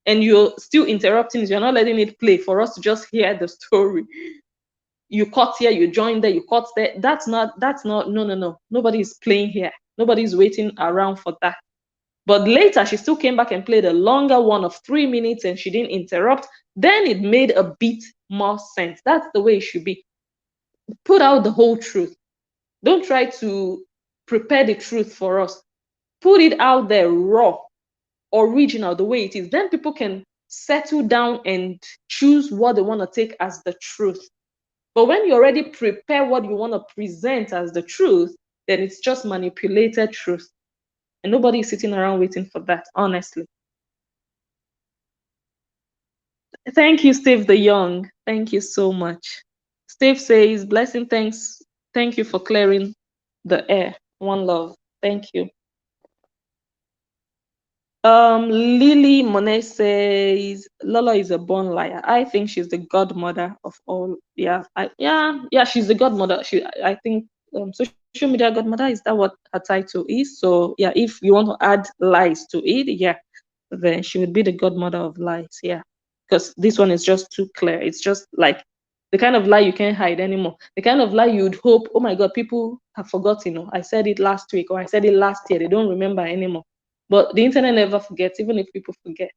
and you're still interrupting it. You're not letting it play for us to just hear the story. You cut here, you join there, you cut there. That's not, no. Nobody is playing here. Nobody's waiting around for that. But later, she still came back and played a longer one of 3 minutes and she didn't interrupt. Then it made a bit more sense. That's the way it should be. Put out the whole truth. Don't try to prepare the truth for us. Put it out there raw, original, the way it is. Then people can settle down and choose what they want to take as the truth. But when you already prepare what you want to present as the truth, then it's just manipulated truth. And nobody is sitting around waiting for that, honestly. Thank you, Steve the Young. Thank you so much. Steve says, blessing, thanks. Thank you for clearing the air. One love. Thank you. Lily Monet says Lola is a born liar. I think she's the godmother of all. Yeah, she's the godmother. I think social media godmother, is that what her title is? So yeah, if you want to add lies to it, yeah, then she would be the godmother of lies. Yeah, because this one is just too clear. It's just like the kind of lie you can't hide anymore. The kind of lie you'd hope, oh my God, people have forgotten. I said it last week or I said it last year. They don't remember anymore. But the internet never forgets, even if people forget.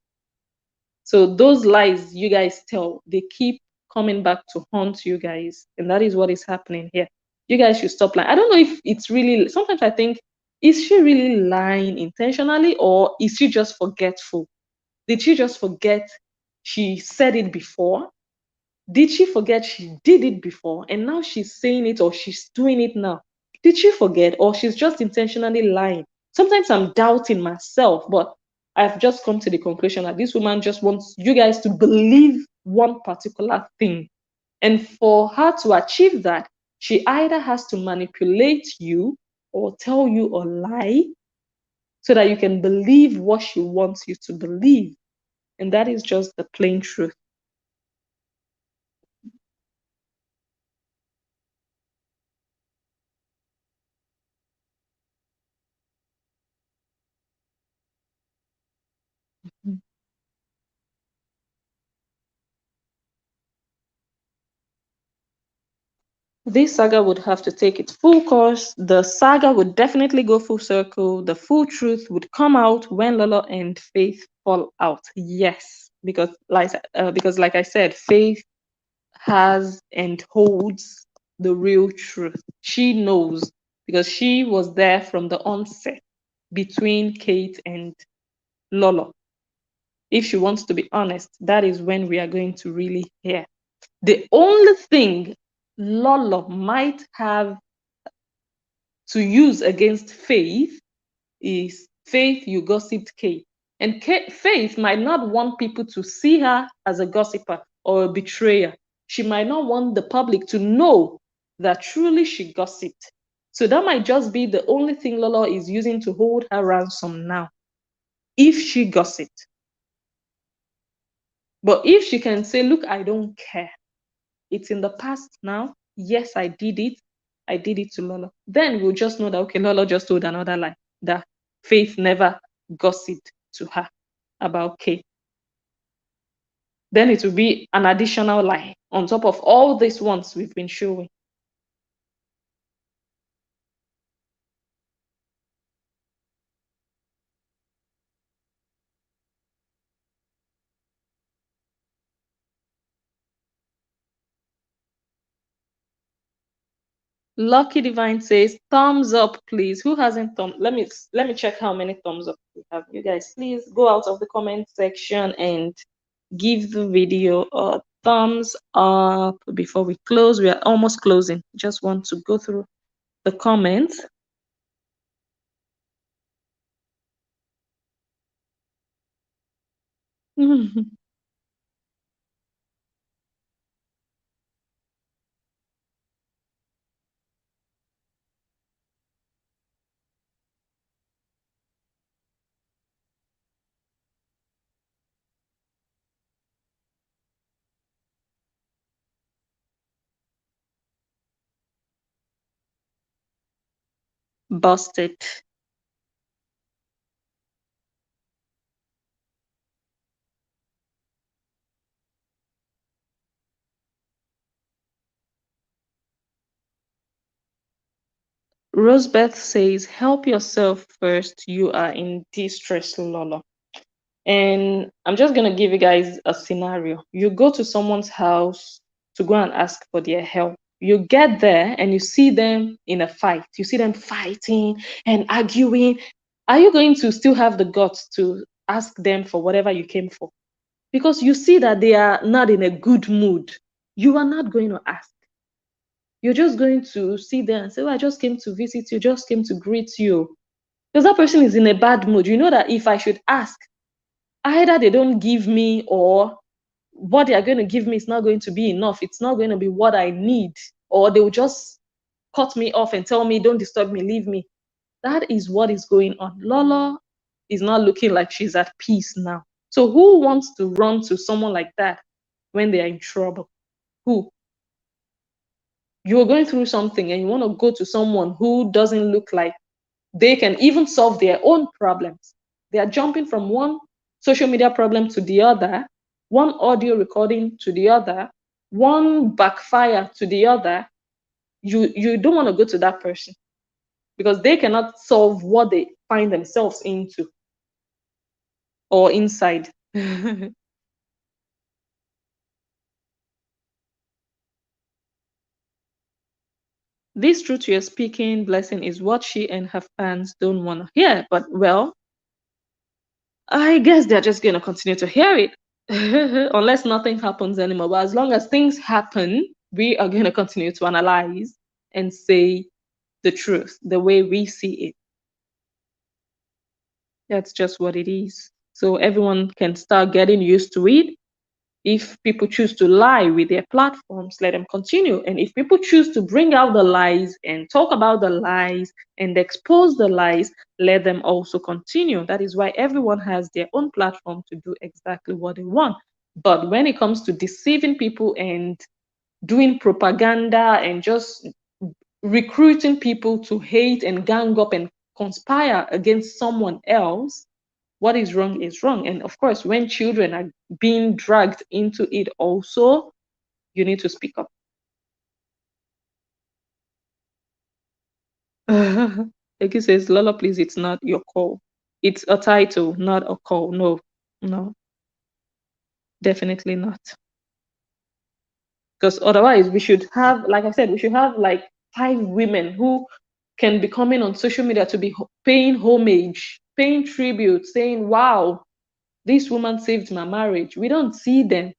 So those lies you guys tell, they keep coming back to haunt you guys. And that is what is happening here. You guys should stop lying. I don't know if it's really, sometimes I think, is she really lying intentionally or is she just forgetful? Did she just forget she said it before? Did she forget she did it before and now she's saying it or she's doing it now? Did she forget or she's just intentionally lying? Sometimes I'm doubting myself, but I've just come to the conclusion that this woman just wants you guys to believe one particular thing. And for her to achieve that, she either has to manipulate you or tell you a lie so that you can believe what she wants you to believe. And that is just the plain truth. This saga would have to take its full course. The saga would definitely go full circle. The full truth would come out when Lolo and Faith fall out. Yes, because like I said, Faith has and holds the real truth. She knows because she was there from the onset between Kate and Lolo. If she wants to be honest, that is when we are going to really hear. The only thing Lolo might have to use against Faith is Faith, you gossiped Kate. And Faith might not want people to see her as a gossiper or a betrayer. She might not want the public to know that truly she gossiped. So that might just be the only thing Lolo is using to hold her ransom now, if she gossiped. But if she can say, look, I don't care. It's in the past now. Yes, I did it. I did it to Lolo. Then we'll just know that, okay, Lolo just told another lie, that Faith never gossiped to her about Kate. Then it will be an additional lie on top of all these ones we've been showing. Lucky Divine says, thumbs up, please. Who hasn't thumb? Let me check how many thumbs up we have. You guys, please go out of the comment section and give the video a thumbs up before we close. We are almost closing. Just want to go through the comments. Busted. Rosebeth says, help yourself first. You are in distress, Lolo. And I'm just going to give you guys a scenario. You go to someone's house to go and ask for their help. You get there and you see them in a fight. You see them fighting and arguing. Are you going to still have the guts to ask them for whatever you came for? Because you see that they are not in a good mood. You are not going to ask. You're just going to see them and say, well, I just came to visit you, just came to greet you. Because that person is in a bad mood. You know that if I should ask, either they don't give me, or what they are going to give me is not going to be enough. It's not going to be what I need. Or they will just cut me off and tell me, don't disturb me, leave me. That is what is going on. Lolo is not looking like she's at peace now. So who wants to run to someone like that when they are in trouble? Who? You're going through something and you want to go to someone who doesn't look like they can even solve their own problems. They are jumping from one social media problem to the other, one audio recording to the other, one backfire to the other. You don't want to go to that person because they cannot solve what they find themselves into or inside. This truth you're speaking, Blessing, is what she and her fans don't want to hear. But, well, I guess they're just going to continue to hear it unless nothing happens anymore. But as long as things happen, we are going to continue to analyze and say the truth the way we see it. That's just what it is. So everyone can start getting used to it. If people choose to lie with their platforms, let them continue. And if people choose to bring out the lies and talk about the lies and expose the lies, let them also continue. That is why everyone has their own platform to do exactly what they want. But when it comes to deceiving people and doing propaganda and just recruiting people to hate and gang up and conspire against someone else, what is wrong is wrong. And of course, when children are being dragged into it also, you need to speak up. Eki says, Lola, please, it's not your call. It's a title, not a call. No, no, definitely not. Because otherwise, we should have, like I said, we should have like 5 women who can be coming on social media to be paying homage, paying tribute, saying, wow, this woman saved my marriage. We don't see them.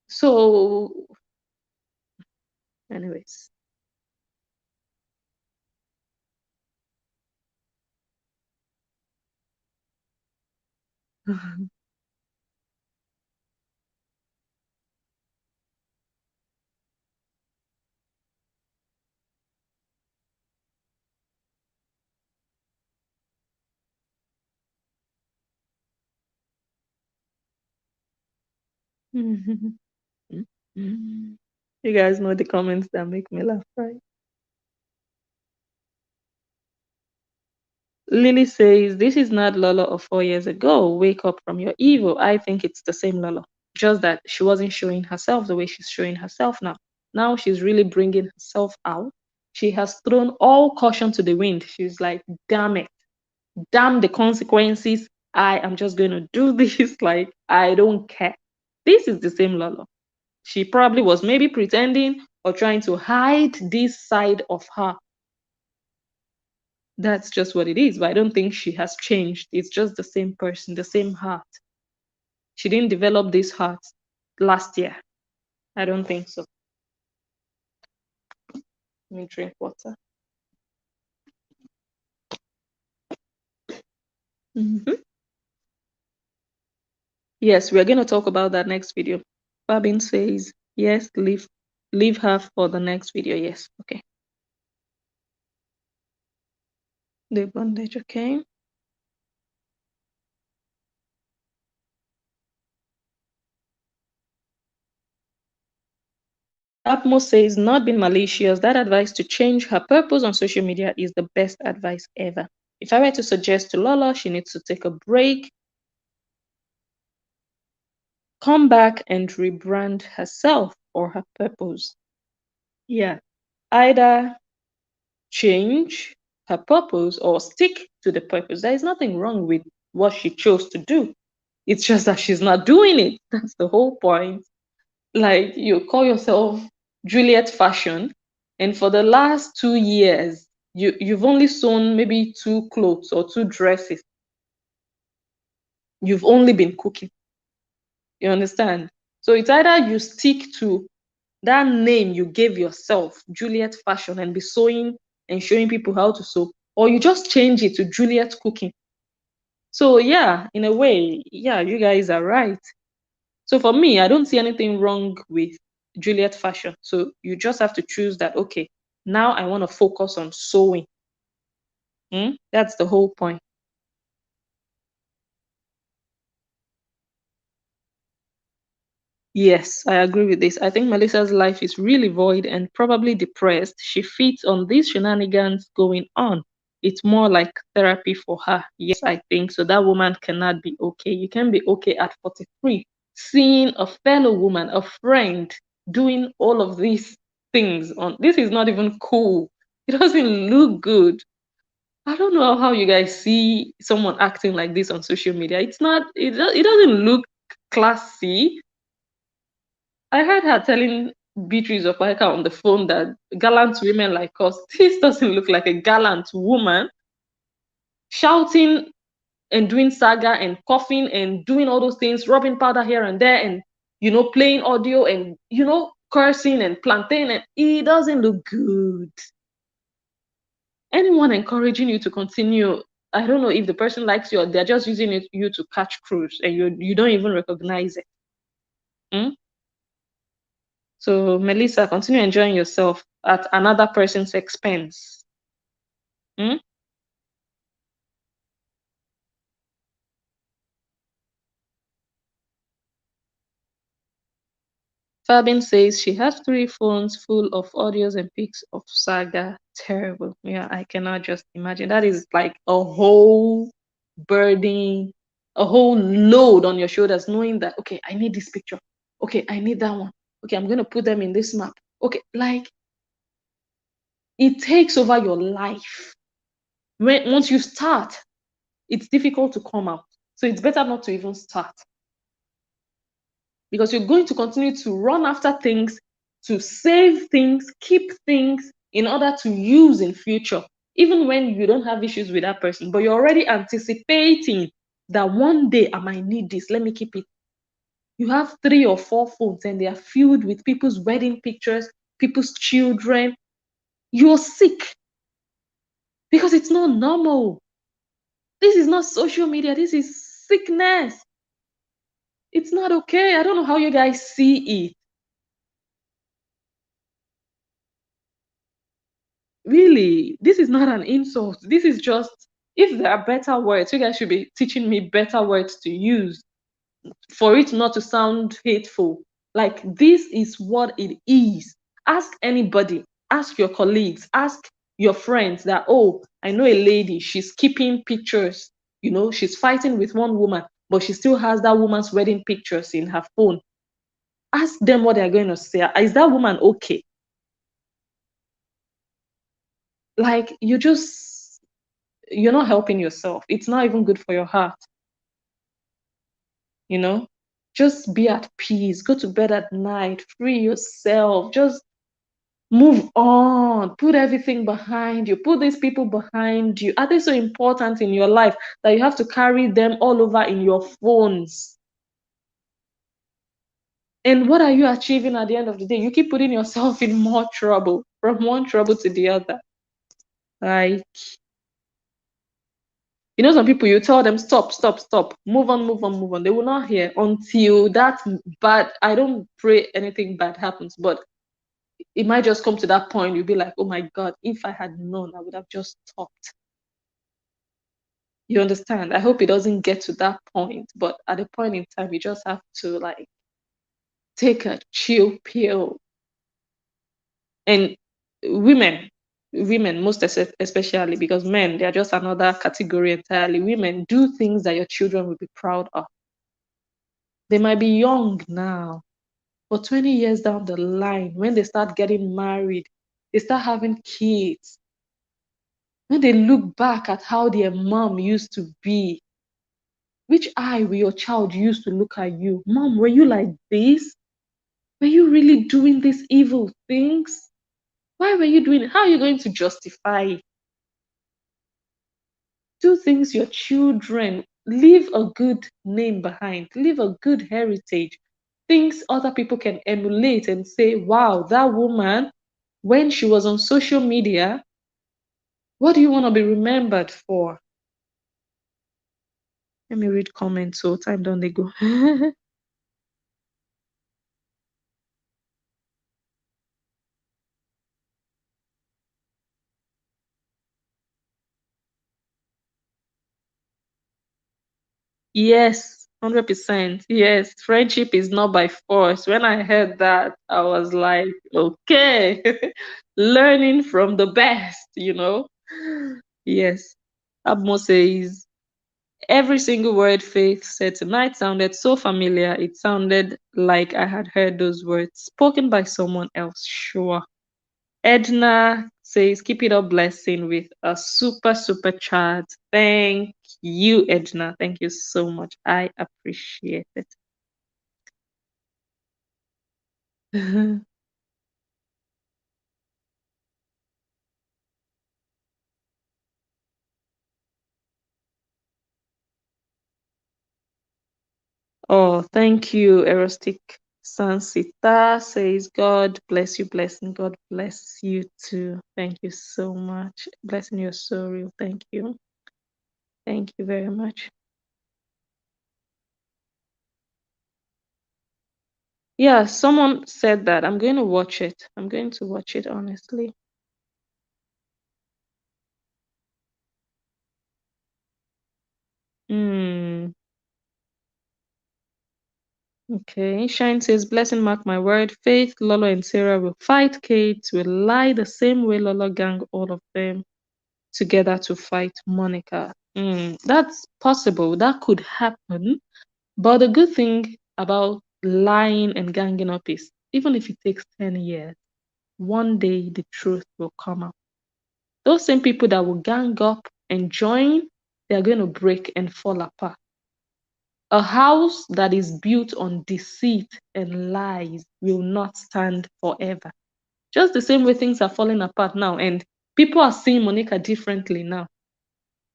So, anyways. You guys know the comments that make me laugh, right? Lily says, this is not Lolo of 4 years ago. Wake up from your evil. I think it's the same Lolo. Just that she wasn't showing herself the way she's showing herself now. Now she's really bringing herself out. She has thrown all caution to the wind. She's like, damn it. Damn the consequences. I am just going to do this. Like, I don't care. This is the same Lolo. She probably was maybe pretending or trying to hide this side of her. That's just what it is. But I don't think she has changed. It's just the same person, the same heart. She didn't develop this heart last year. I don't think so. Let me drink water. Yes, we're going to talk about that next video. Fabin says, yes, leave her for the next video. Yes, okay. The bondage, okay. Atmos says, not being malicious, that advice to change her purpose on social media is the best advice ever. If I were to suggest to Lola, she needs to take a break, come back and rebrand herself or her purpose. Yeah, either change her purpose or stick to the purpose. There is nothing wrong with what she chose to do. It's just that she's not doing it. That's the whole point. Like, you call yourself Juliet Fashion, and for the last 2 years, you've only sewn maybe 2 clothes or 2 dresses. You've only been cooking. You understand? So it's either you stick to that name you gave yourself, Juliet Fashion, and be sewing and showing people how to sew, or you just change it to Juliet Cooking. So yeah, in a way, yeah, you guys are right. So for me, I don't see anything wrong with Juliet Fashion. So you just have to choose that, okay, now I want to focus on sewing. That's the whole point. Yes, I agree with this. I think Melissa's life is really void and probably depressed. She feeds on these shenanigans going on. It's more like therapy for her. Yes, I think so. That woman cannot be okay. You can be okay at 43. Seeing a fellow woman, a friend, doing all of these things on this is not even cool. It doesn't look good. I don't know how you guys see someone acting like this on social media. It's not, it doesn't look classy. I heard her telling Beatrice of Micah on the phone that gallant women like us, this doesn't look like a gallant woman. Shouting and doing saga and coughing and doing all those things, rubbing powder here and there, and playing audio and cursing and plantain, and it doesn't look good. Anyone encouraging you to continue, I don't know if the person likes you or they're just using you to catch cruise and you don't even recognize it. So, Melissa, continue enjoying yourself at another person's expense. Fabin says she has 3 phones full of audios and pics of Saga. Terrible. Yeah, I cannot just imagine. That is like a whole burden, a whole load on your shoulders, knowing that, okay, I need this picture. Okay, I need that one. Okay, I'm going to put them in this map. Okay, like, It takes over your life. Once you start, it's difficult to come out. So it's better not to even start. Because you're going to continue to run after things, to save things, keep things in order to use in future, even when you don't have issues with that person, but you're already anticipating that one day I might need this, let me keep it. You have 3 or 4 phones and they are filled with people's wedding pictures, people's children. You're sick because it's not normal. This is not social media, this is sickness. It's not okay. I don't know how you guys see it. Really, this is not an insult. This is just, if there are better words, you guys should be teaching me better words to use for it not to sound hateful. Like, this is what it is. Ask anybody, ask your colleagues, ask your friends that, oh, I know a lady, she's keeping pictures, she's fighting with one woman, but she still has that woman's wedding pictures in her phone. Ask them what they're going to say. Is that woman okay? Like, you're not helping yourself. It's not even good for your heart. Just be at peace. Go to bed at night. Free yourself. Just move on. Put everything behind you. Put these people behind you. Are they so important in your life that you have to carry them all over in your phones? And what are you achieving at the end of the day? You keep putting yourself in more trouble, from one trouble to the other. Like, some people, you tell them, stop, move on, move on, move on. They will not hear until that bad. I don't pray anything bad happens, but it might just come to that point. You'll be like, oh my God, if I had known, I would have just stopped. You understand? I hope it doesn't get to that point, but at a point in time, you just have to take a chill pill. And women most especially, because men, they're just another category entirely. Women, do things that your children will be proud of. They might be young now, but 20 years down the line, when they start getting married, they start having kids, when they look back at how their mom used to be, which eye will your child use to look at you? Mom, were you like this? Were you really doing these evil things? Why were you doing it? How are you going to justify it? Do things your children, leave a good name behind, leave a good heritage, things other people can emulate and say, wow, that woman, when she was on social media, what do you want to be remembered for? Let me read comments, so time don't they go. Yes, 100%. Yes, friendship is not by force. When I heard that, I was like, okay, learning from the best. Yes. Abmo says, every single word Faith said tonight sounded so familiar. It sounded like I had heard those words spoken by someone else. Sure. Edna says, keep it up, blessing, with a super, super chat. Thank you, Edna. Thank you so much. I appreciate it. Oh, thank you, Erostic Sansita says, God bless you, blessing. God bless you too. Thank you so much. Blessing, you're so real. Thank you. Thank you very much. Yeah, someone said that. I'm going to watch it. I'm going to watch it, honestly. Okay. Shine says, blessing, mark my word. Faith, Lolo, and Sarah will fight Kate, will lie the same way Lolo gang all of them together to fight Monica. That's possible. That could happen. But the good thing about lying and ganging up is, even if it takes 10 years, one day the truth will come out. those same people that will gang up and join, they are going to break and fall apart. A house that is built on deceit and lies will not stand forever. Just the same way things are falling apart now, and people are seeing Monica differently now.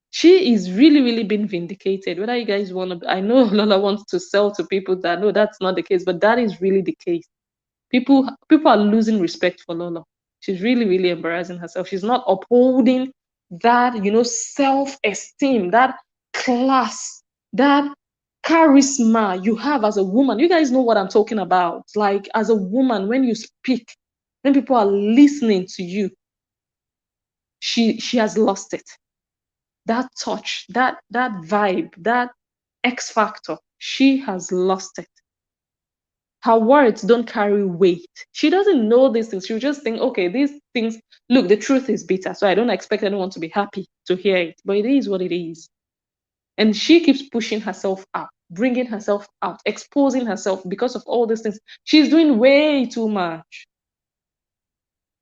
She is really, really being vindicated. Whether you guys want to, I know Lola wants to sell to people that no, that's not the case, but that is really the case. People are losing respect for Lola. She's really, really embarrassing herself. She's not upholding that, self-esteem, that class, that charisma you have as a woman. You guys know what I'm talking about. Like, as a woman, when you speak, when people are listening to you, she has lost it. That touch, that vibe, that X factor, she has lost it. Her words don't carry weight. She doesn't know these things. She'll just think, okay, these things, look, the truth is bitter, so I don't expect anyone to be happy to hear it. But it is what it is. And she keeps pushing herself up, bringing herself out, exposing herself because of all these things. She's doing way too much.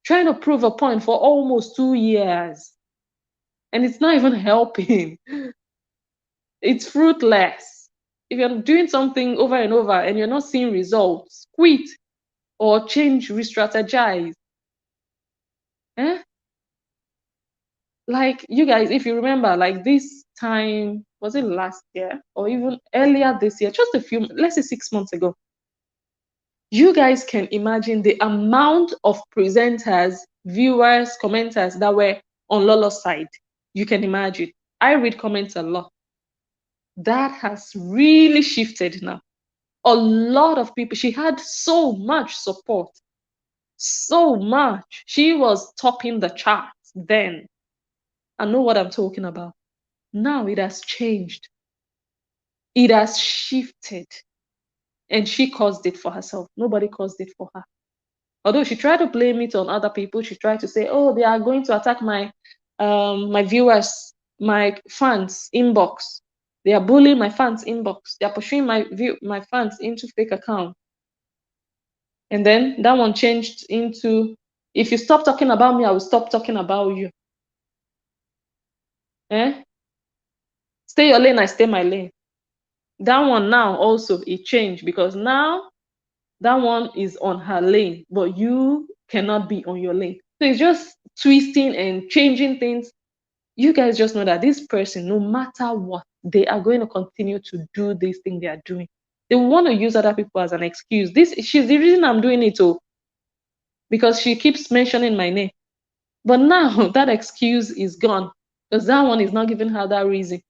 Trying to prove a point for almost 2 years. And it's not even helping. It's fruitless. If you're doing something over and over and you're not seeing results, quit or change, re-strategize. Like, you guys, if you remember, like this time, was it last year or even earlier this year, just let's say 6 months ago, you guys can imagine the amount of presenters, viewers, commenters that were on Lolo's side. You can imagine. I read comments a lot. That has really shifted now. A lot of people, she had so much support, so much. She was topping the charts then. I know what I'm talking about. Now it has changed. It has shifted. And she caused it for herself. Nobody caused it for her. Although she tried to blame it on other people, she tried to say, oh, they are going to attack my viewers, my fans inbox. They are bullying my fans inbox. They are pushing my fans into fake account. And then that one changed into, if you stop talking about me, I will stop talking about you. Stay your lane, I stay my lane. That one now also, it changed because now that one is on her lane, but you cannot be on your lane. So it's just twisting and changing things. You guys just know that this person, no matter what, they are going to continue to do this thing they are doing. They want to use other people as an excuse. She's the reason I'm doing it, because she keeps mentioning my name. But now that excuse is gone because that one is not giving her that reason.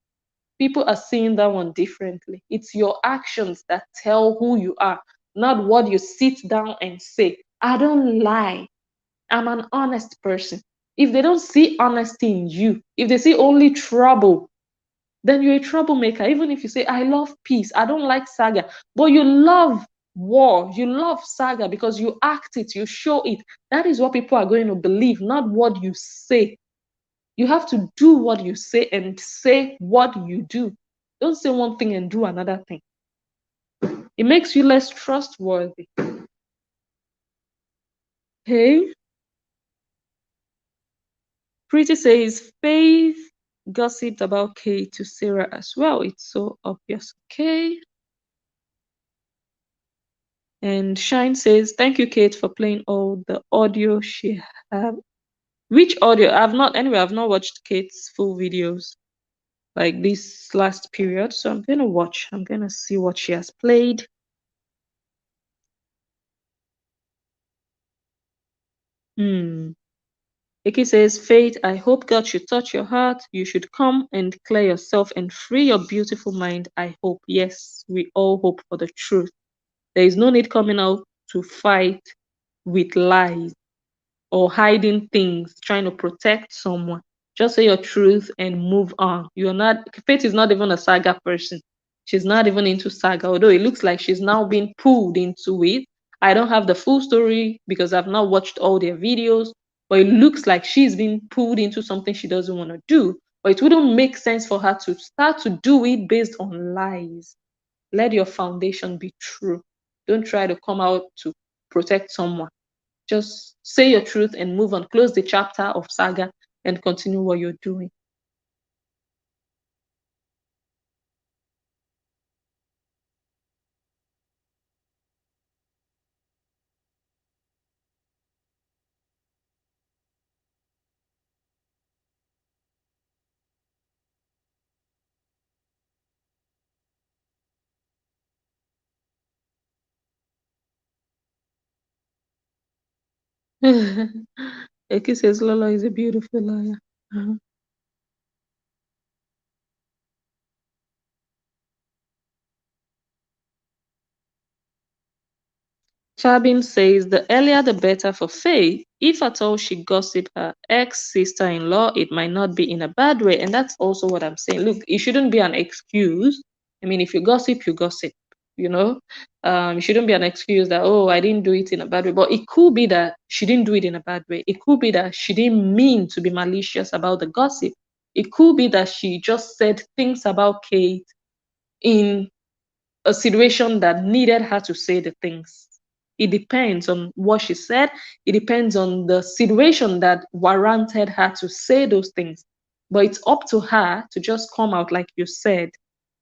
People are seeing that one differently. It's your actions that tell who you are, not what you sit down and say. I don't lie. I'm an honest person. If they don't see honesty in you, if they see only trouble, then you're a troublemaker. Even if you say, I love peace, I don't like saga, but you love war, you love saga because you act it, you show it. That is what people are going to believe, not what you say. You have to do what you say and say what you do. Don't say one thing and do another thing. It makes you less trustworthy. Okay. Pretty says Faith gossiped about Kate to Sarah as well. It's so obvious. Okay. And Shine says, thank you, Kate, for playing all the audio she have. Which audio? I've not watched Kate's full videos like this last period. So I'm gonna see what she has played. Ike says, Faith, I hope God should touch your heart. You should come and clear yourself and free your beautiful mind. I hope. Yes, we all hope for the truth. There is no need coming out to fight with lies or hiding things, trying to protect someone. Just say your truth and move on. Faith is not even a saga person. She's not even into saga, although it looks like she's now being pulled into it. I don't have the full story because I've not watched all their videos, but it looks like she's being pulled into something she doesn't want to do. But it wouldn't make sense for her to start to do it based on lies. Let your foundation be true. Don't try to come out to protect someone. Just say your truth and move on. Close the chapter of saga and continue what you're doing. Eki says Lola is a beautiful liar. Uh-huh. Fabin says the earlier the better for Faith. If at all she gossip her ex-sister-in-law, it might not be in a bad way. And that's also what I'm saying. Look, it shouldn't be an excuse. I mean, if you gossip, you gossip, you know. It shouldn't be an excuse that, oh, I didn't do it in a bad way. But it could be that she didn't do it in a bad way. It could be that she didn't mean to be malicious about the gossip. It could be that she just said things about Kate in a situation that needed her to say the things. It depends on what she said. It depends on the situation that warranted her to say those things. But it's up to her to just come out, like you said,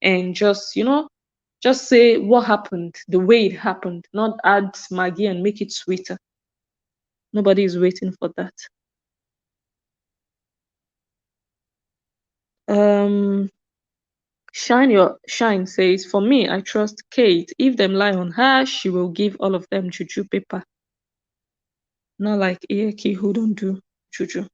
and just, just say what happened, the way it happened, not add Maggie and make it sweeter. Nobody is waiting for that. Shine says, for me, I trust Kate. If them lie on her, she will give all of them juju paper. Not like Iyeki who don't do juju.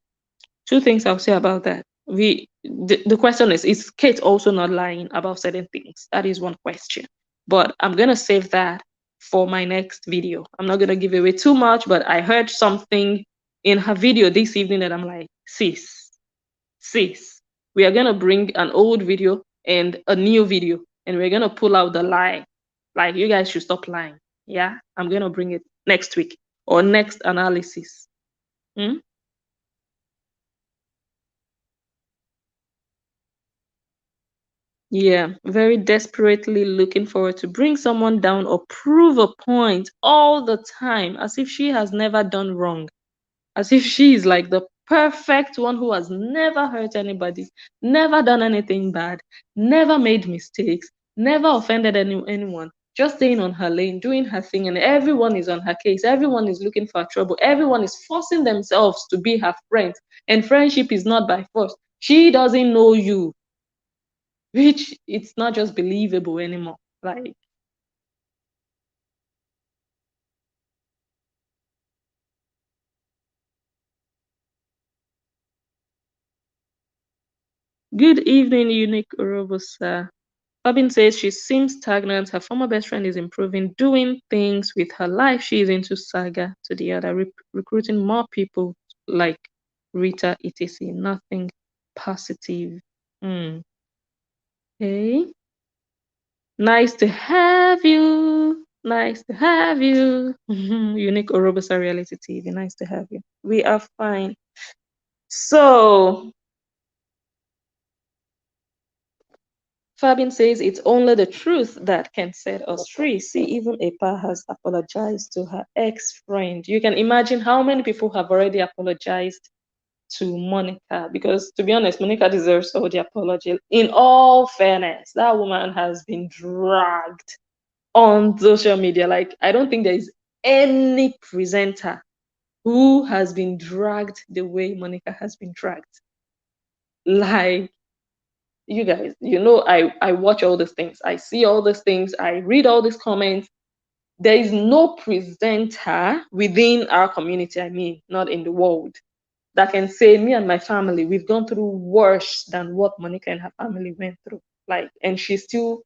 Two things I'll say about that. The question is Kate also not lying about certain things? That is one question. But I'm gonna save that for my next video. I'm not gonna give away too much, but I heard something in her video this evening that I'm like, sis, we are gonna bring an old video and a new video, and we're gonna pull out the lie. Like, you guys should stop lying. Yeah, I'm gonna bring it next week or next analysis. Yeah, very desperately looking forward to bring someone down or prove a point all the time, as if she has never done wrong, as if she is like the perfect one who has never hurt anybody, never done anything bad, never made mistakes, never offended anyone, just staying on her lane, doing her thing, and everyone is on her case. Everyone is looking for trouble. Everyone is forcing themselves to be her friends, and friendship is not by force. She doesn't know you, which it's not just believable anymore. Like, good evening, unique Urobosa. Fabin says she seems stagnant. Her former best friend is improving, doing things with her life. She is into saga to the other, recruiting more people like Rita, etc. Nothing positive. Okay. Nice to have you. Nice to have you. Unique Orobosa Reality TV. Nice to have you. We are fine. So, Fabin says it's only the truth that can set us free. See, even Epa has apologized to her ex-friend. You can imagine how many people have already apologized to Monica, because to be honest, Monica deserves all the apology. In all fairness, that woman has been dragged on social media. Like, I don't think there is any presenter who has been dragged the way Monica has been dragged. Like, you guys, I watch all these things. I see all these things. I read all these comments. There is no presenter within our community, I mean, not in the world, that can say, me and my family, we've gone through worse than what Monica and her family went through. Like, and she's still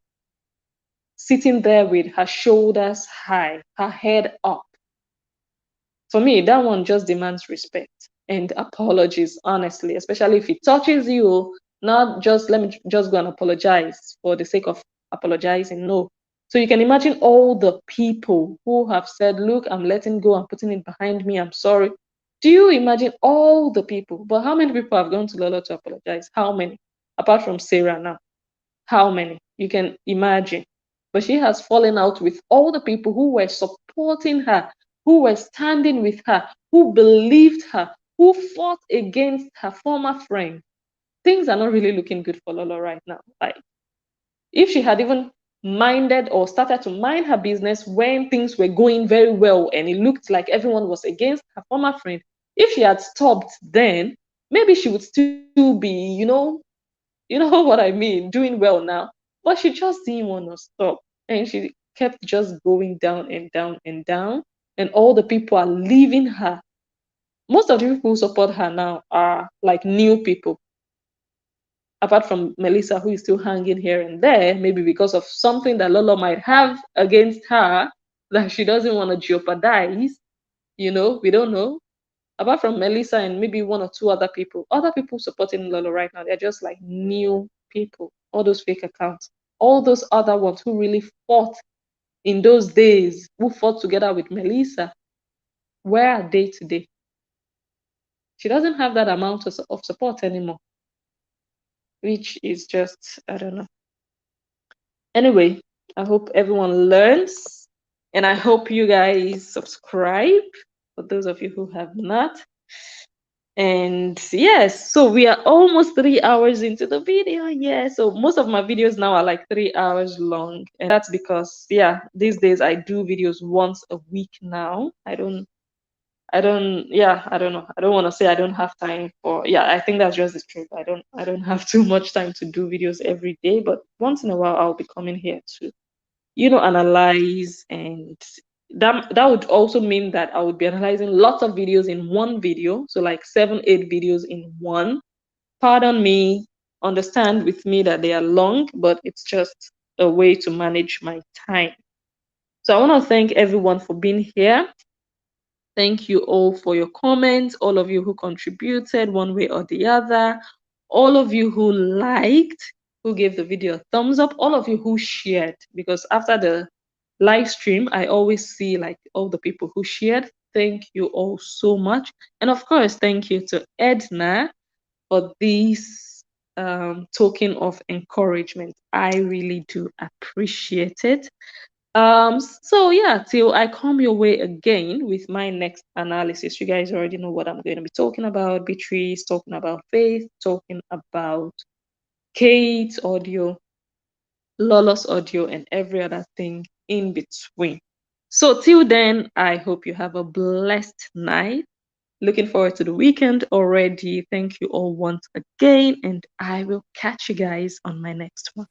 sitting there with her shoulders high, her head up. For me, that one just demands respect and apologies, honestly, especially if it touches you. Not just let me just go and apologize for the sake of apologizing. No. So you can imagine all the people who have said, look, I'm letting go, I'm putting it behind me, I'm sorry. Do you imagine all the people? But how many people have gone to Lola to apologize? How many? Apart from Sarah now. How many? You can imagine. But she has fallen out with all the people who were supporting her, who were standing with her, who believed her, who fought against her former friend. Things are not really looking good for Lolo right now. Like, if she had even minded or started to mind her business when things were going very well and it looked like everyone was against her former friend, if she had stopped then, maybe she would still be, what I mean, doing well now. But she just didn't want to stop. And she kept just going down and down and down. And all the people are leaving her. Most of the people who support her now are like new people, apart from Melissa, who is still hanging here and there, maybe because of something that Lolo might have against her that she doesn't want to jeopardize. We don't know. Apart from Melissa and maybe one or two other people supporting Lolo right now, they're just like new people, all those fake accounts, all those other ones who really fought in those days, who fought together with Melissa. Where are they today? She doesn't have that amount of support anymore, which is just, I don't know. Anyway, I hope everyone learns, and I hope you guys subscribe for those of you who have not. And yes, so we are almost 3 hours into the video. Yeah, so most of my videos now are like 3 hours long, and that's because these days I do videos once a week now. I don't know. I don't want to say I don't have time for, I think that's just the truth. I don't have too much time to do videos every day, but once in a while I'll be coming here to, analyze, and that would also mean that I would be analyzing lots of videos in one video. So like 7, 8 videos in one. Pardon me, understand with me that they are long, but it's just a way to manage my time. So I want to thank everyone for being here. Thank you all for your comments, all of you who contributed one way or the other, all of you who liked, who gave the video a thumbs up, all of you who shared, because after the live stream, I always see like all the people who shared. Thank you all so much. And of course, thank you to Edna for this token of encouragement. I really do appreciate it. So till I come your way again with my next analysis, you guys already know what I'm going to be talking about. Beatrice, talking about Faith, talking about Kate's audio, Lola's audio, and every other thing in between. So till then, I hope you have a blessed night. Looking forward to the weekend already. Thank you all once again, and I will catch you guys on my next one.